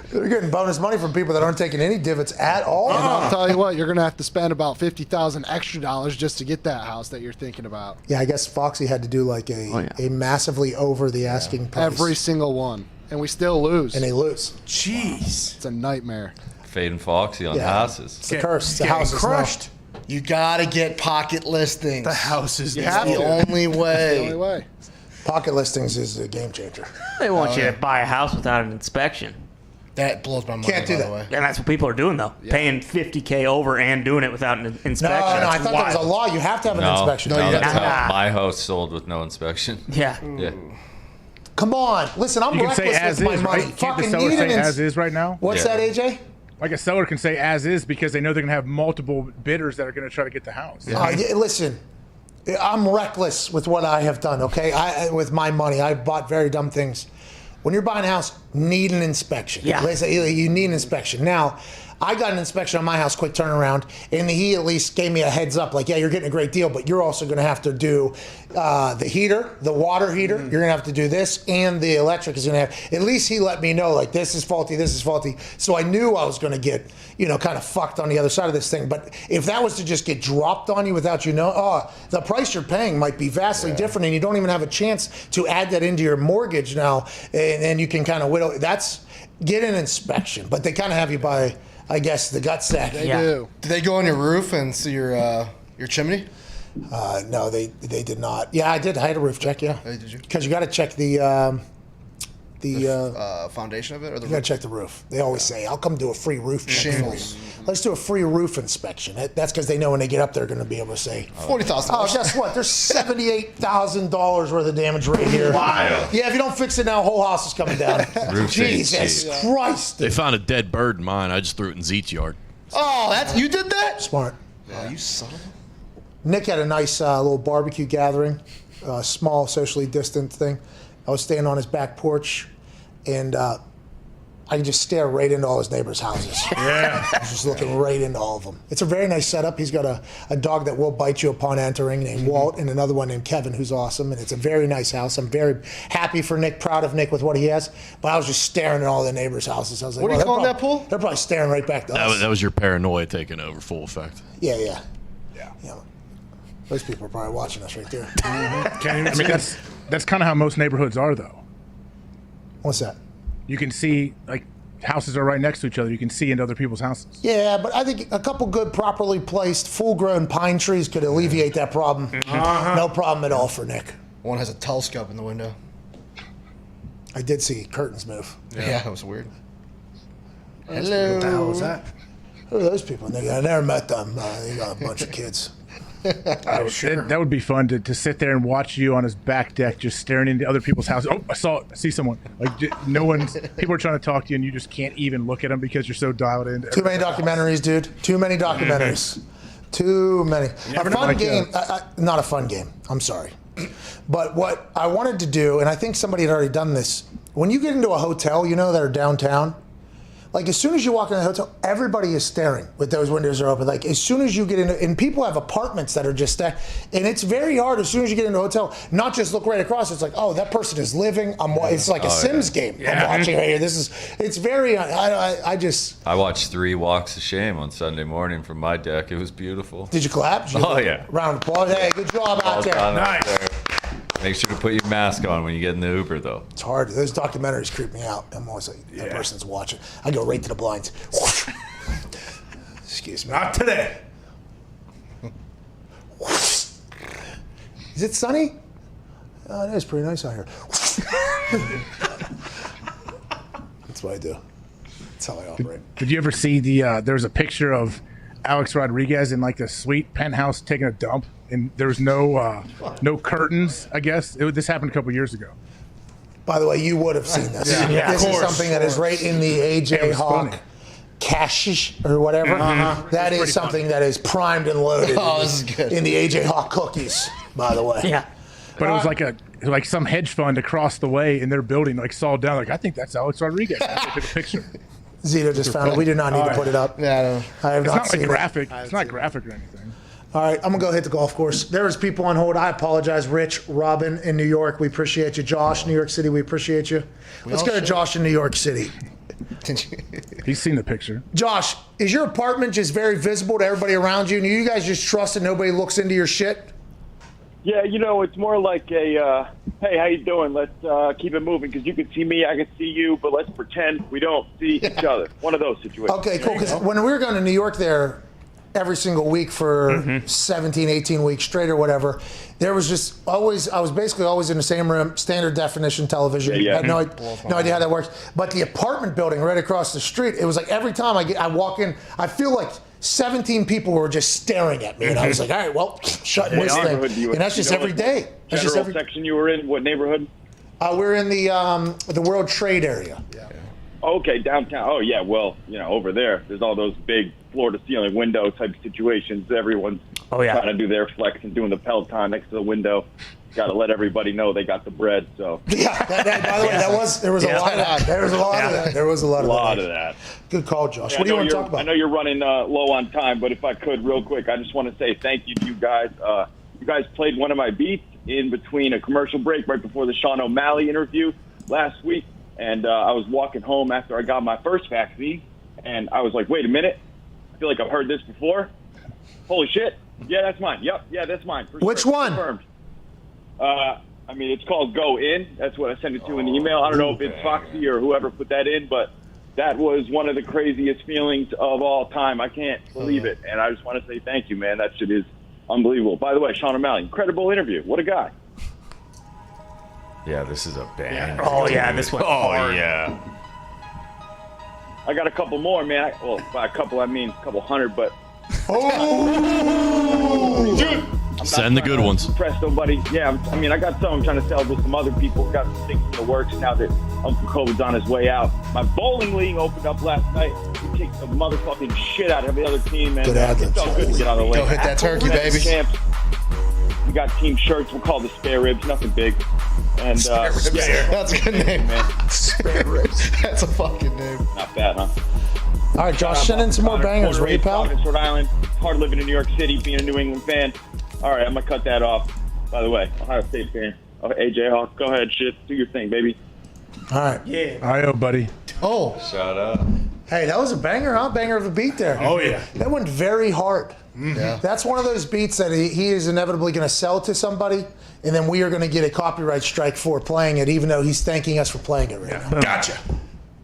They're getting bonus money from people that aren't taking any divots at all. And I'll tell you what, you're going to have to spend about $50,000 extra just to get that house that you're thinking about. Yeah, I guess Foxy had to do like a massively over the asking price. Every single one. And we still lose. And they lose. Jeez. It's a nightmare. Fading Foxy on houses. It's a curse. The house is crushed. You got to get pocket listings. The house is the only way. The only way. Pocket listings is a game changer. They want you to buy a house without an inspection. That blows my mind. Can't do by that. the way. And that's what people are doing, though. Paying $50K over and doing it without an inspection. No, I thought there was a law. You have to have an inspection. No, that's how my house sold with no inspection. Yeah. Yeah. Come on. Listen, I'm You can say reckless as with my is, money. right? Can't the Fucking seller need say an as is right now? What's that, AJ? Like a seller can say as is because they know they're going to have multiple bidders that are going to try to get the house. Listen, I'm reckless with what I have done, okay? With my money, I bought very dumb things. When you're buying a house, need an inspection. Yeah. You need an inspection. Now, I got an inspection on my house, quick turnaround, and he at least gave me a heads up, like, yeah, you're getting a great deal, but you're also going to have to do the heater, the water heater. You're going to have to do this, and the electric is going to have. At least he let me know, like, this is faulty, this is faulty. So I knew I was going to get, kind of fucked on the other side of this thing. But if that was to just get dropped on you without the price you're paying might be vastly different, and you don't even have a chance to add that into your mortgage now, and you can kind of whittle. Get an inspection, but they kind of have you buy, I guess, the gut sack. They do. Did they go on your roof and see your chimney? No, they did not. Yeah, I did. I had a roof check. Yeah. Did you? Because you got to check the foundation of it, or the you got to check the roof. They always say, "I'll come do a free roof check." Shingles. Let's do a free roof inspection. That's because they know when they get up, they're going to be able to say $40,000. Oh, guess what? There's $78,000 worth of damage right here. Wow. Yeah, if you don't fix it now, whole house is coming down. Roof Jesus Christ! They found a dead bird in mine. I just threw it in Zeke's yard. Oh, you did that? Smart. Oh, you son of a... Nick had a nice little barbecue gathering, small, socially distant thing. I was standing on his back porch, and I could just stare right into all his neighbors' houses. Yeah. I was just looking right into all of them. It's a very nice setup. He's got a dog that will bite you upon entering named Walt, and another one named Kevin who's awesome. And it's a very nice house. I'm very happy for Nick, proud of Nick with what he has. But I was just staring at all the neighbors' houses. I was like, What are you calling that pool? They're probably staring right back to us. That was your paranoia taking over full effect. Yeah. Those people are probably watching us right there. That's kind of how most neighborhoods are, though. What's that? You can see, like, houses are right next to each other. You can see into other people's houses. Yeah, but I think a couple good, properly placed, full-grown pine trees could alleviate that problem. No problem at all for Nick. One has a telescope in the window. I did see curtains move. Yeah, that was weird. Hello. What the hell was that? Who are those people? I never met them. They got a bunch of kids. That would be fun to sit there and watch you on his back deck just staring into other people's houses. Oh, I see someone. Like, people are trying to talk to you and you just can't even look at them because you're so dialed in. Too many documentaries, dude. Too many documentaries. Too many. A fun game. Not a fun game. I'm sorry. But what I wanted to do, and I think somebody had already done this, when you get into a hotel, that are downtown, like as soon as you walk in the hotel, everybody is staring with those windows are open. Like as soon as you get into, and people have apartments that are just stacked, and it's very hard as soon as you get into a hotel, not just look right across. It's like, oh, that person is living. It's like a Sims game. I'm watching right here. It's very. I watched 3 Walks of Shame on Sunday morning from my deck. It was beautiful. Did you clap? Oh yeah. Round of applause. Hey, good job out there. Nice. Make sure to put your mask on when you get in the Uber, though. It's hard. Those documentaries creep me out. I'm always like, that person's watching. I go right to the blinds. Excuse me. Not today. Is it sunny? It is pretty nice out here. That's what I do. That's how I operate. Did you ever see there's a picture of Alex Rodriguez in like the sweet penthouse taking a dump? and there was no curtains. I guess this happened a couple years ago. By the way, you would have seen this. Yeah, This of is course, something that is right in the AJ Hawk funny. cache or whatever. That is something that is primed and loaded. Oh, this is good. In the AJ Hawk cookies, by the way. Yeah. But it was like some hedge fund across the way in their building, like saw down, like I think that's Alex Rodriguez. I took a picture. Zito just found it. We do not need to put it up. Yeah, I have It's not not seen like it. graphic. It's not graphic or anything. All right, I'm gonna go hit the golf course. There is people on hold. I apologize, Rich, Robin in New York. We appreciate you. Josh, New York City. We appreciate you. Let's go to Josh in New York City. He's seen the picture. Josh, is your apartment just very visible to everybody around you, and you guys just trust that nobody looks into your shit? Yeah, it's more like a, hey, how you doing? Let's keep it moving because you can see me, I can see you, but let's pretend we don't see each other. One of those situations. Okay, cool. Because when we were going to New York there every single week for 17, 18 weeks straight or whatever, there was just always, I was basically always in the same room, standard definition television. Yeah. I had no idea how that works. But the apartment building right across the street, it was like every time I walk in, I feel like 17 people were just staring at me. And I was like, all right, well, shutting this thing. And that's just every day. That's just General section you were in, what neighborhood? We're in the World Trade area. Okay, downtown. Oh, yeah, well, over there, there's all those big floor-to-ceiling window type situations. Everyone's trying to do their flex and doing the Peloton next to the window. Got to let everybody know they got the bread. So yeah, by the way, there was a lot of that. There was a lot of that. There was a lot of that. Good call, Josh. Yeah, what do you want to talk about? I know you're running low on time, but if I could, real quick, I just want to say thank you to you guys. You guys played one of my beats in between a commercial break right before the Sean O'Malley interview last week, and I was walking home after I got my first vaccine, and I was like, wait a minute, I feel like I've heard this before. Holy shit. Yeah, that's mine. Yep, yeah, that's mine. For Which sure. one? Confirmed. It's called Go In. That's what I sent it to in the email. I don't know if it's Foxy or whoever put that in, but that was one of the craziest feelings of all time. I can't believe it. And I just want to say thank you, man. That shit is unbelievable. By the way, Sean O'Malley, incredible interview. What a guy. Yeah, this is a bang. Oh, yeah, this one. Oh, yeah. I got a couple more, man. By a couple, I mean a couple hundred, but... Dude! Send the good ones. Impress nobody. Yeah, I got some I'm trying to sell to some other people. Got some things in the works now that Uncle COVID's on his way out. My bowling league opened up last night. We kicked the motherfucking shit out of the other team, and Good it's so good to get out of the way. Go hit that turkey, baby. Camps. We got team shirts. We'll call the spare ribs. Nothing big. And That's a good name, man. Spare ribs. That's a fucking name. Not bad, huh? All right, Josh, send in some more bangers, will you, pal? Rhode Island. Hard living in New York City, being a New England fan. All right, I'm going to cut that off. By the way, Ohio State fan. Oh, AJ Hawk, go ahead, shit. Do your thing, baby. All right. Yeah. I buddy. Oh. Shut up. Hey, that was a banger, huh? Banger of a beat there. Oh, yeah. That went very hard. Yeah. That's one of those beats that he is inevitably going to sell to somebody, and then we are going to get a copyright strike for playing it, even though he's thanking us for playing it right now. Gotcha.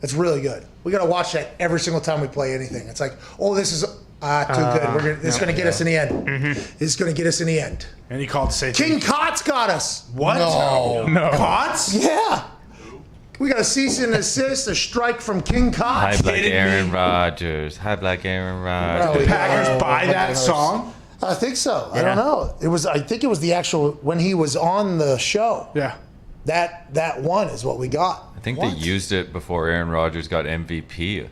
It's really good. We got to watch that every single time we play anything. It's like, oh, this is too good. It's going to get us in the end. It's going to get us in the end. And he called to say King Kotz got us. What? No. Kotz? Yeah. We got a cease and desist, a strike from King Kotz. Hi, Black Aaron Rodgers. Hi, Black Aaron Rodgers. Did the Packers buy that song? I think so. I don't know. I think it was the actual when he was on the show. Yeah. That one is what we got. I think they used it before Aaron Rodgers got MVP.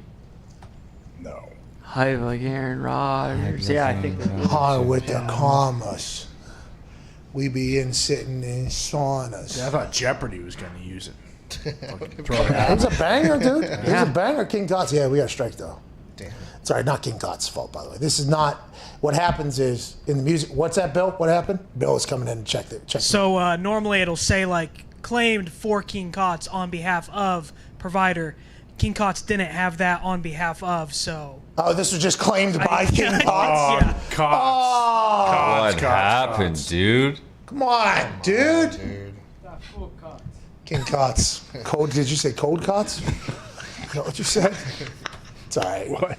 No. Hi, like Aaron Rodgers. Yeah, I think. Hi with the commas. We be in sitting in saunas. Yeah, I thought Jeopardy was going to use it. It was a banger, dude. It was a banger, King Kotz. Yeah, we got a strike though. Damn. Sorry, not King Kotz's fault, by the way. This is not. What happens is in the music. What's that, Bill? What happened? Bill is coming in and check it. So normally it'll say like claimed for King Kotz on behalf of provider. King Kotz didn't have that on behalf of, so. Oh, this was just claimed by King Kotz? Yeah. Oh, What happened, dude? come on, dude. King Kotz. Did you say Cold Kotz? Is that what you said? It's all right. What?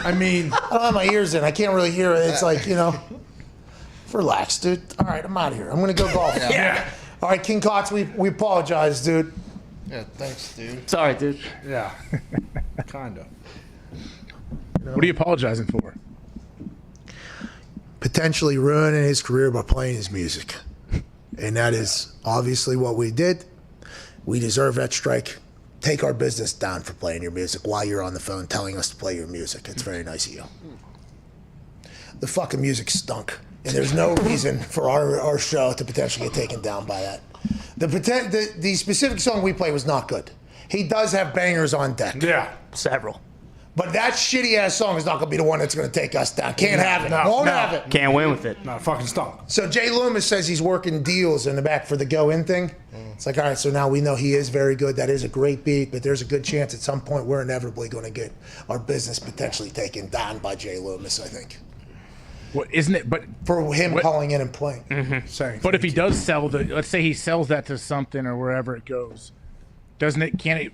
I mean, I don't have my ears in. I can't really hear it. It's like, relax, dude. All right, I'm out of here. I'm going to go golf. yeah. All right, King Kotz, we apologize, dude. Yeah, thanks, dude. Sorry, dude. Yeah. Kind of. What are you apologizing for? potentially ruining his career by playing his music. And that is obviously what we did. We deserve that strike. Take our business down for playing your music while you're on the phone telling us to play your music. It's very nice of you. The fucking music stunk. And there's no reason for our show to potentially get taken down by that. The specific song we play was not good. He does have bangers on deck. Yeah. Several. But that shitty ass song is not going to be the one that's going to take us down. Can't have it. Won't have it. Can't win with it. No, fucking stunk. So Jay Loomis says he's working deals in the back for the go-in thing. It's like, all right, so now we know he is very good. That is a great beat, but there's a good chance at some point we're inevitably going to get our business potentially taken down by Jay Loomis, I think. Well, isn't it? But for him calling in and playing. Sorry. But if he does sell let's say he sells that to something or wherever it goes, can't it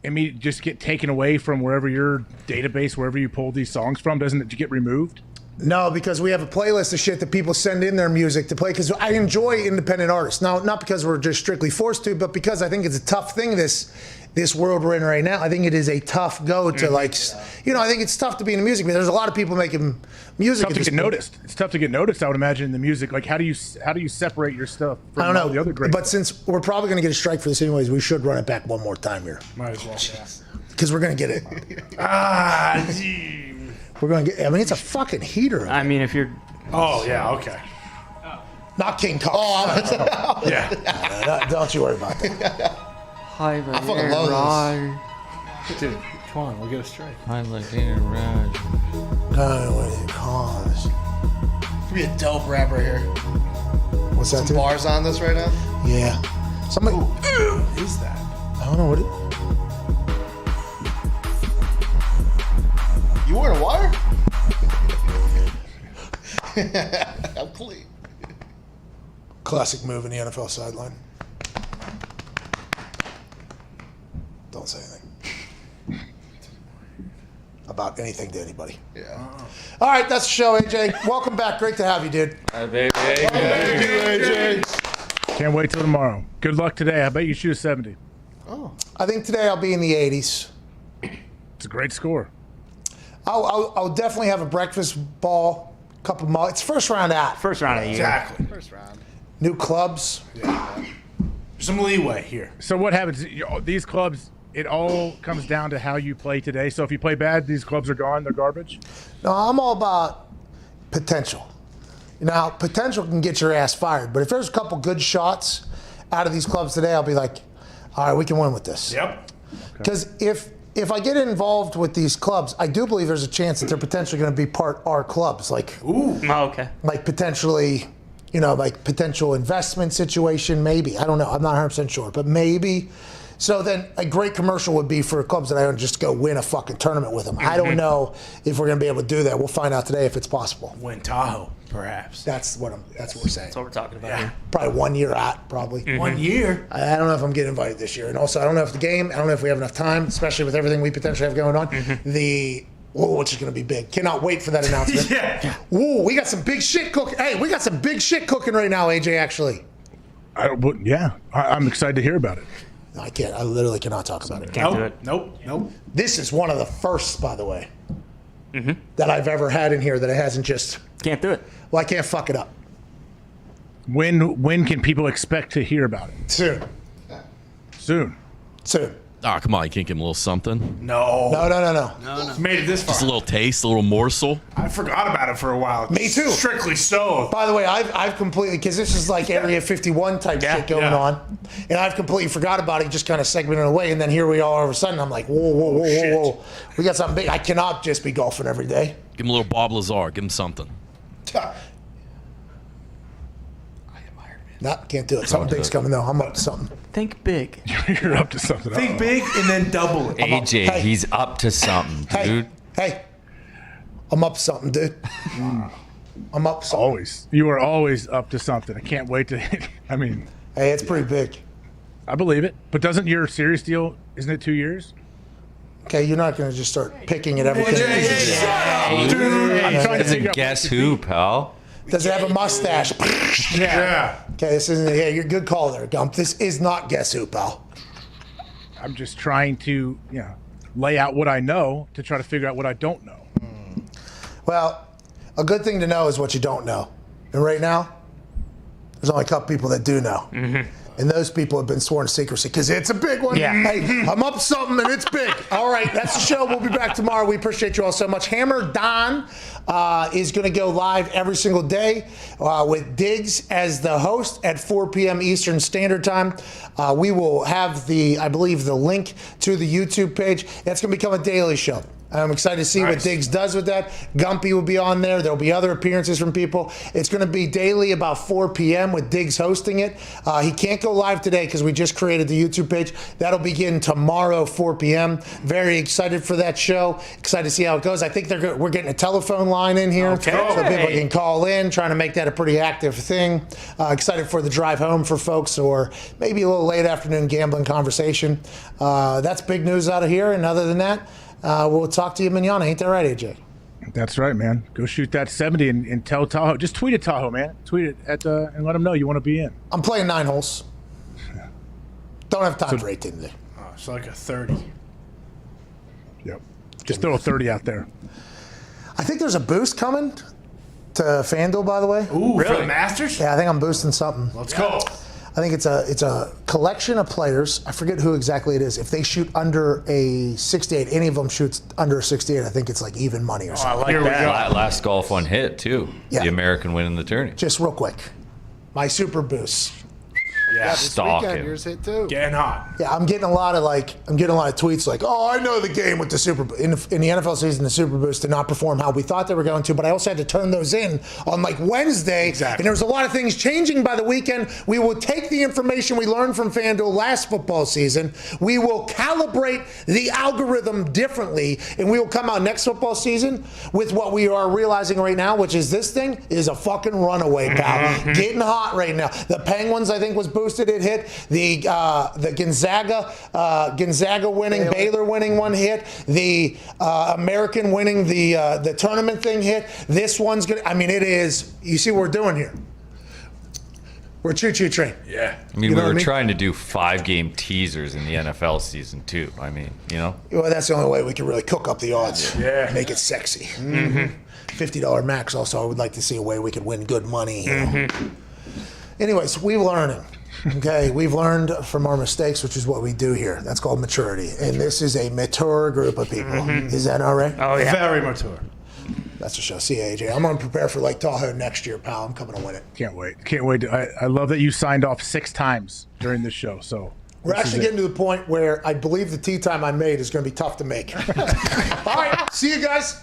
immediately just get taken away from wherever your database, wherever you pulled these songs from? Doesn't it get removed? No, because we have a playlist of shit that people send in their music to play. Because I enjoy independent artists. Now, not because we're just strictly forced to, but because I think it's a tough thing. This world we're in right now, I think it is a tough go to I think it's tough to be in the music. I mean, there's a lot of people making music. It's tough to get noticed. It's tough to get noticed. I would imagine in the music. Like, how do you separate your stuff from I don't know. all the other great? But since we're probably going to get a strike for this anyways, we should run it back one more time here. Might as well. Because we're going to get it. Gee. We're going to get. I mean, it's a fucking heater. I mean, if you're. Oh yeah. Okay. Not King Kong. Yeah. No, don't you worry about that. Hi, I fucking love this. Dude, come on, we'll get a strike. Hi, like Aaron Rodgers. Could be a dope rapper here. What's that? Some bars on this right now? Yeah. Somebody. What is that? I don't know what it. You wearing a wire? I'm clean. Classic move in the NFL sideline. Don't say anything about anything to anybody. Yeah. All right, that's the show, AJ. Welcome back. Great to have you, dude. Hi, baby. Thank you, AJ. Can't wait till tomorrow. Good luck today. I bet you shoot a 70. Oh. I think today I'll be in the 80s. It's a great score. I'll definitely have a breakfast ball, couple of It's first round out. First round of the year. Exactly. First round. New clubs. Some leeway here. So what happens? These clubs, it all comes down to how you play today. So if you play bad, these clubs are gone. They're garbage. No, I'm all about potential. Now, potential can get your ass fired, but if there's a couple good shots out of these clubs today, I'll be like, all right, we can win with this. Yep. Because if I get involved with these clubs, I do believe there's a chance that they're potentially going to be part our clubs. Like, Oh, okay. like potentially, like potential investment situation, maybe. I don't know. I'm not 100% sure, but maybe. So then a great commercial would be for clubs that I don't just go win a fucking tournament with them. I don't know if we're going to be able to do that. We'll find out today if it's possible. Win Tahoe, perhaps. That's what we're saying. That's what we're talking about Yeah. here. Probably 1 year out, probably. 1 year. I don't know if I'm getting invited this year. And also, I don't know if the game, I don't know if we have enough time, especially with everything we potentially have going on. Which is going to be big. Cannot wait for that announcement. Yeah. Ooh, we got some big shit cooking. Hey, we got some big shit cooking right now, AJ, actually. I'm excited to hear about it. No, I can't. I literally cannot talk about it. Can't do it. Nope. This is one of the firsts, by the way, that I've ever had in here that it hasn't just. Can't do it. Well, I can't fuck it up. When can people expect to hear about it? Soon. Oh, come on. You can't give him a little something? No. No. Made it this far. Just a little taste, a little morsel. I forgot about it for a while. Me too. Strictly so. By the way, I've completely, because this is like Area 51 type shit going on, and I've completely forgot about it, just kind of segmented away, and then here we are all of a sudden. I'm like, whoa. We got something big. I cannot just be golfing every day. Give him a little Bob Lazar. Give him something. No, can't do it. Something big's coming though. I'm up to something. Think big. You're up to something. Think big and then double it. AJ, he's up to something, dude. Hey, I'm up to something, dude. I'm up to something. Always. You are always up to something. I can't wait to. I mean. Hey, it's pretty big. I believe it. But doesn't your serious deal, isn't it 2 years? Okay, you're not going to just start picking at everything. Dude, I'm trying to figure out. Guess who, pal? Does it have a mustache? Yeah. Okay, this isn't. Yeah, you're good call there, Gump. This is not Guess Who, pal. I'm just trying to, lay out what I know to try to figure out what I don't know. Well, a good thing to know is what you don't know. And right now, there's only a couple people that do know. Mm-hmm. And those people have been sworn to secrecy because it's a big one. Yeah. Hey, I'm up something and it's big. All right, that's the show. We'll be back tomorrow. We appreciate you all so much. Hammer Don is going to go live every single day with Diggs as the host at 4 p.m. Eastern Standard Time. We will have I believe, the link to the YouTube page. That's going to become a daily show. I'm excited to see what Diggs does with that. Gumpy will be on there. There'll be other appearances from people. It's going to be daily about 4 p.m. with Diggs hosting it. He can't go live today because we just created the YouTube page. That'll begin tomorrow, 4 p.m. Very excited for that show. Excited to see how it goes. I think we're getting a telephone line in here. Okay. So people can call in, trying to make that a pretty active thing. Excited for the drive home for folks, or maybe a little late afternoon gambling conversation. That's big news out of here. And other than that, we'll talk to you manana. Ain't that right, AJ? That's right, man. Go shoot that 70 and tell Tahoe. Just tweet at Tahoe, man. Tweet it and let them know you want to be in. I'm playing 9 holes. Don't have time for 18 today. Oh, it's like a 30. Yep. Just throw a 30 out there. I think there's a boost coming to FanDuel, by the way. Ooh, really? For the Masters? Yeah, I think I'm boosting something. Let's go. I think it's a collection of players. I forget who exactly it is. If they shoot under a 68, any of them shoots under a 68, I think it's like even money or something. I like that. Last golf one hit, too. Yeah. The American winning the tourney. Just real quick. My super boost. Yeah, this weekend, yours hit too. Getting hot. Yeah, I'm getting a lot of tweets like, oh, I know the game with the Super in the NFL season, the Super Boost did not perform how we thought they were going to, but I also had to turn those in on like Wednesday. Exactly. And there was a lot of things changing by the weekend. We will take the information we learned from FanDuel last football season. We will calibrate the algorithm differently, and we will come out next football season with what we are realizing right now, which is this thing is a fucking runaway, pal. Getting hot right now. The Penguins, I think, was boosted. It hit. The Gonzaga winning, Baylor winning one hit. The American winning the tournament thing hit. This one's gonna. I mean, it is. You see what we're doing here? We're choo-choo train. Yeah. I mean, we were trying to do 5-game teasers in the NFL season too. I mean, Well, that's the only way we can really cook up the odds. Yeah. Make it sexy. $50 max. Also, I would like to see a way we could win good money. Anyways, we're learning. Okay, we've learned from our mistakes, which is what we do here. That's called maturity. And this is a mature group of people. Is that all right? Oh, yeah. Very mature. That's the show. See you, AJ. I'm going to prepare for Lake Tahoe next year, pal. I'm coming to win it. Can't wait. I love that you signed off 6 times during this show. So we're actually getting to the point where I believe the tee time I made is going to be tough to make. All right, see you guys.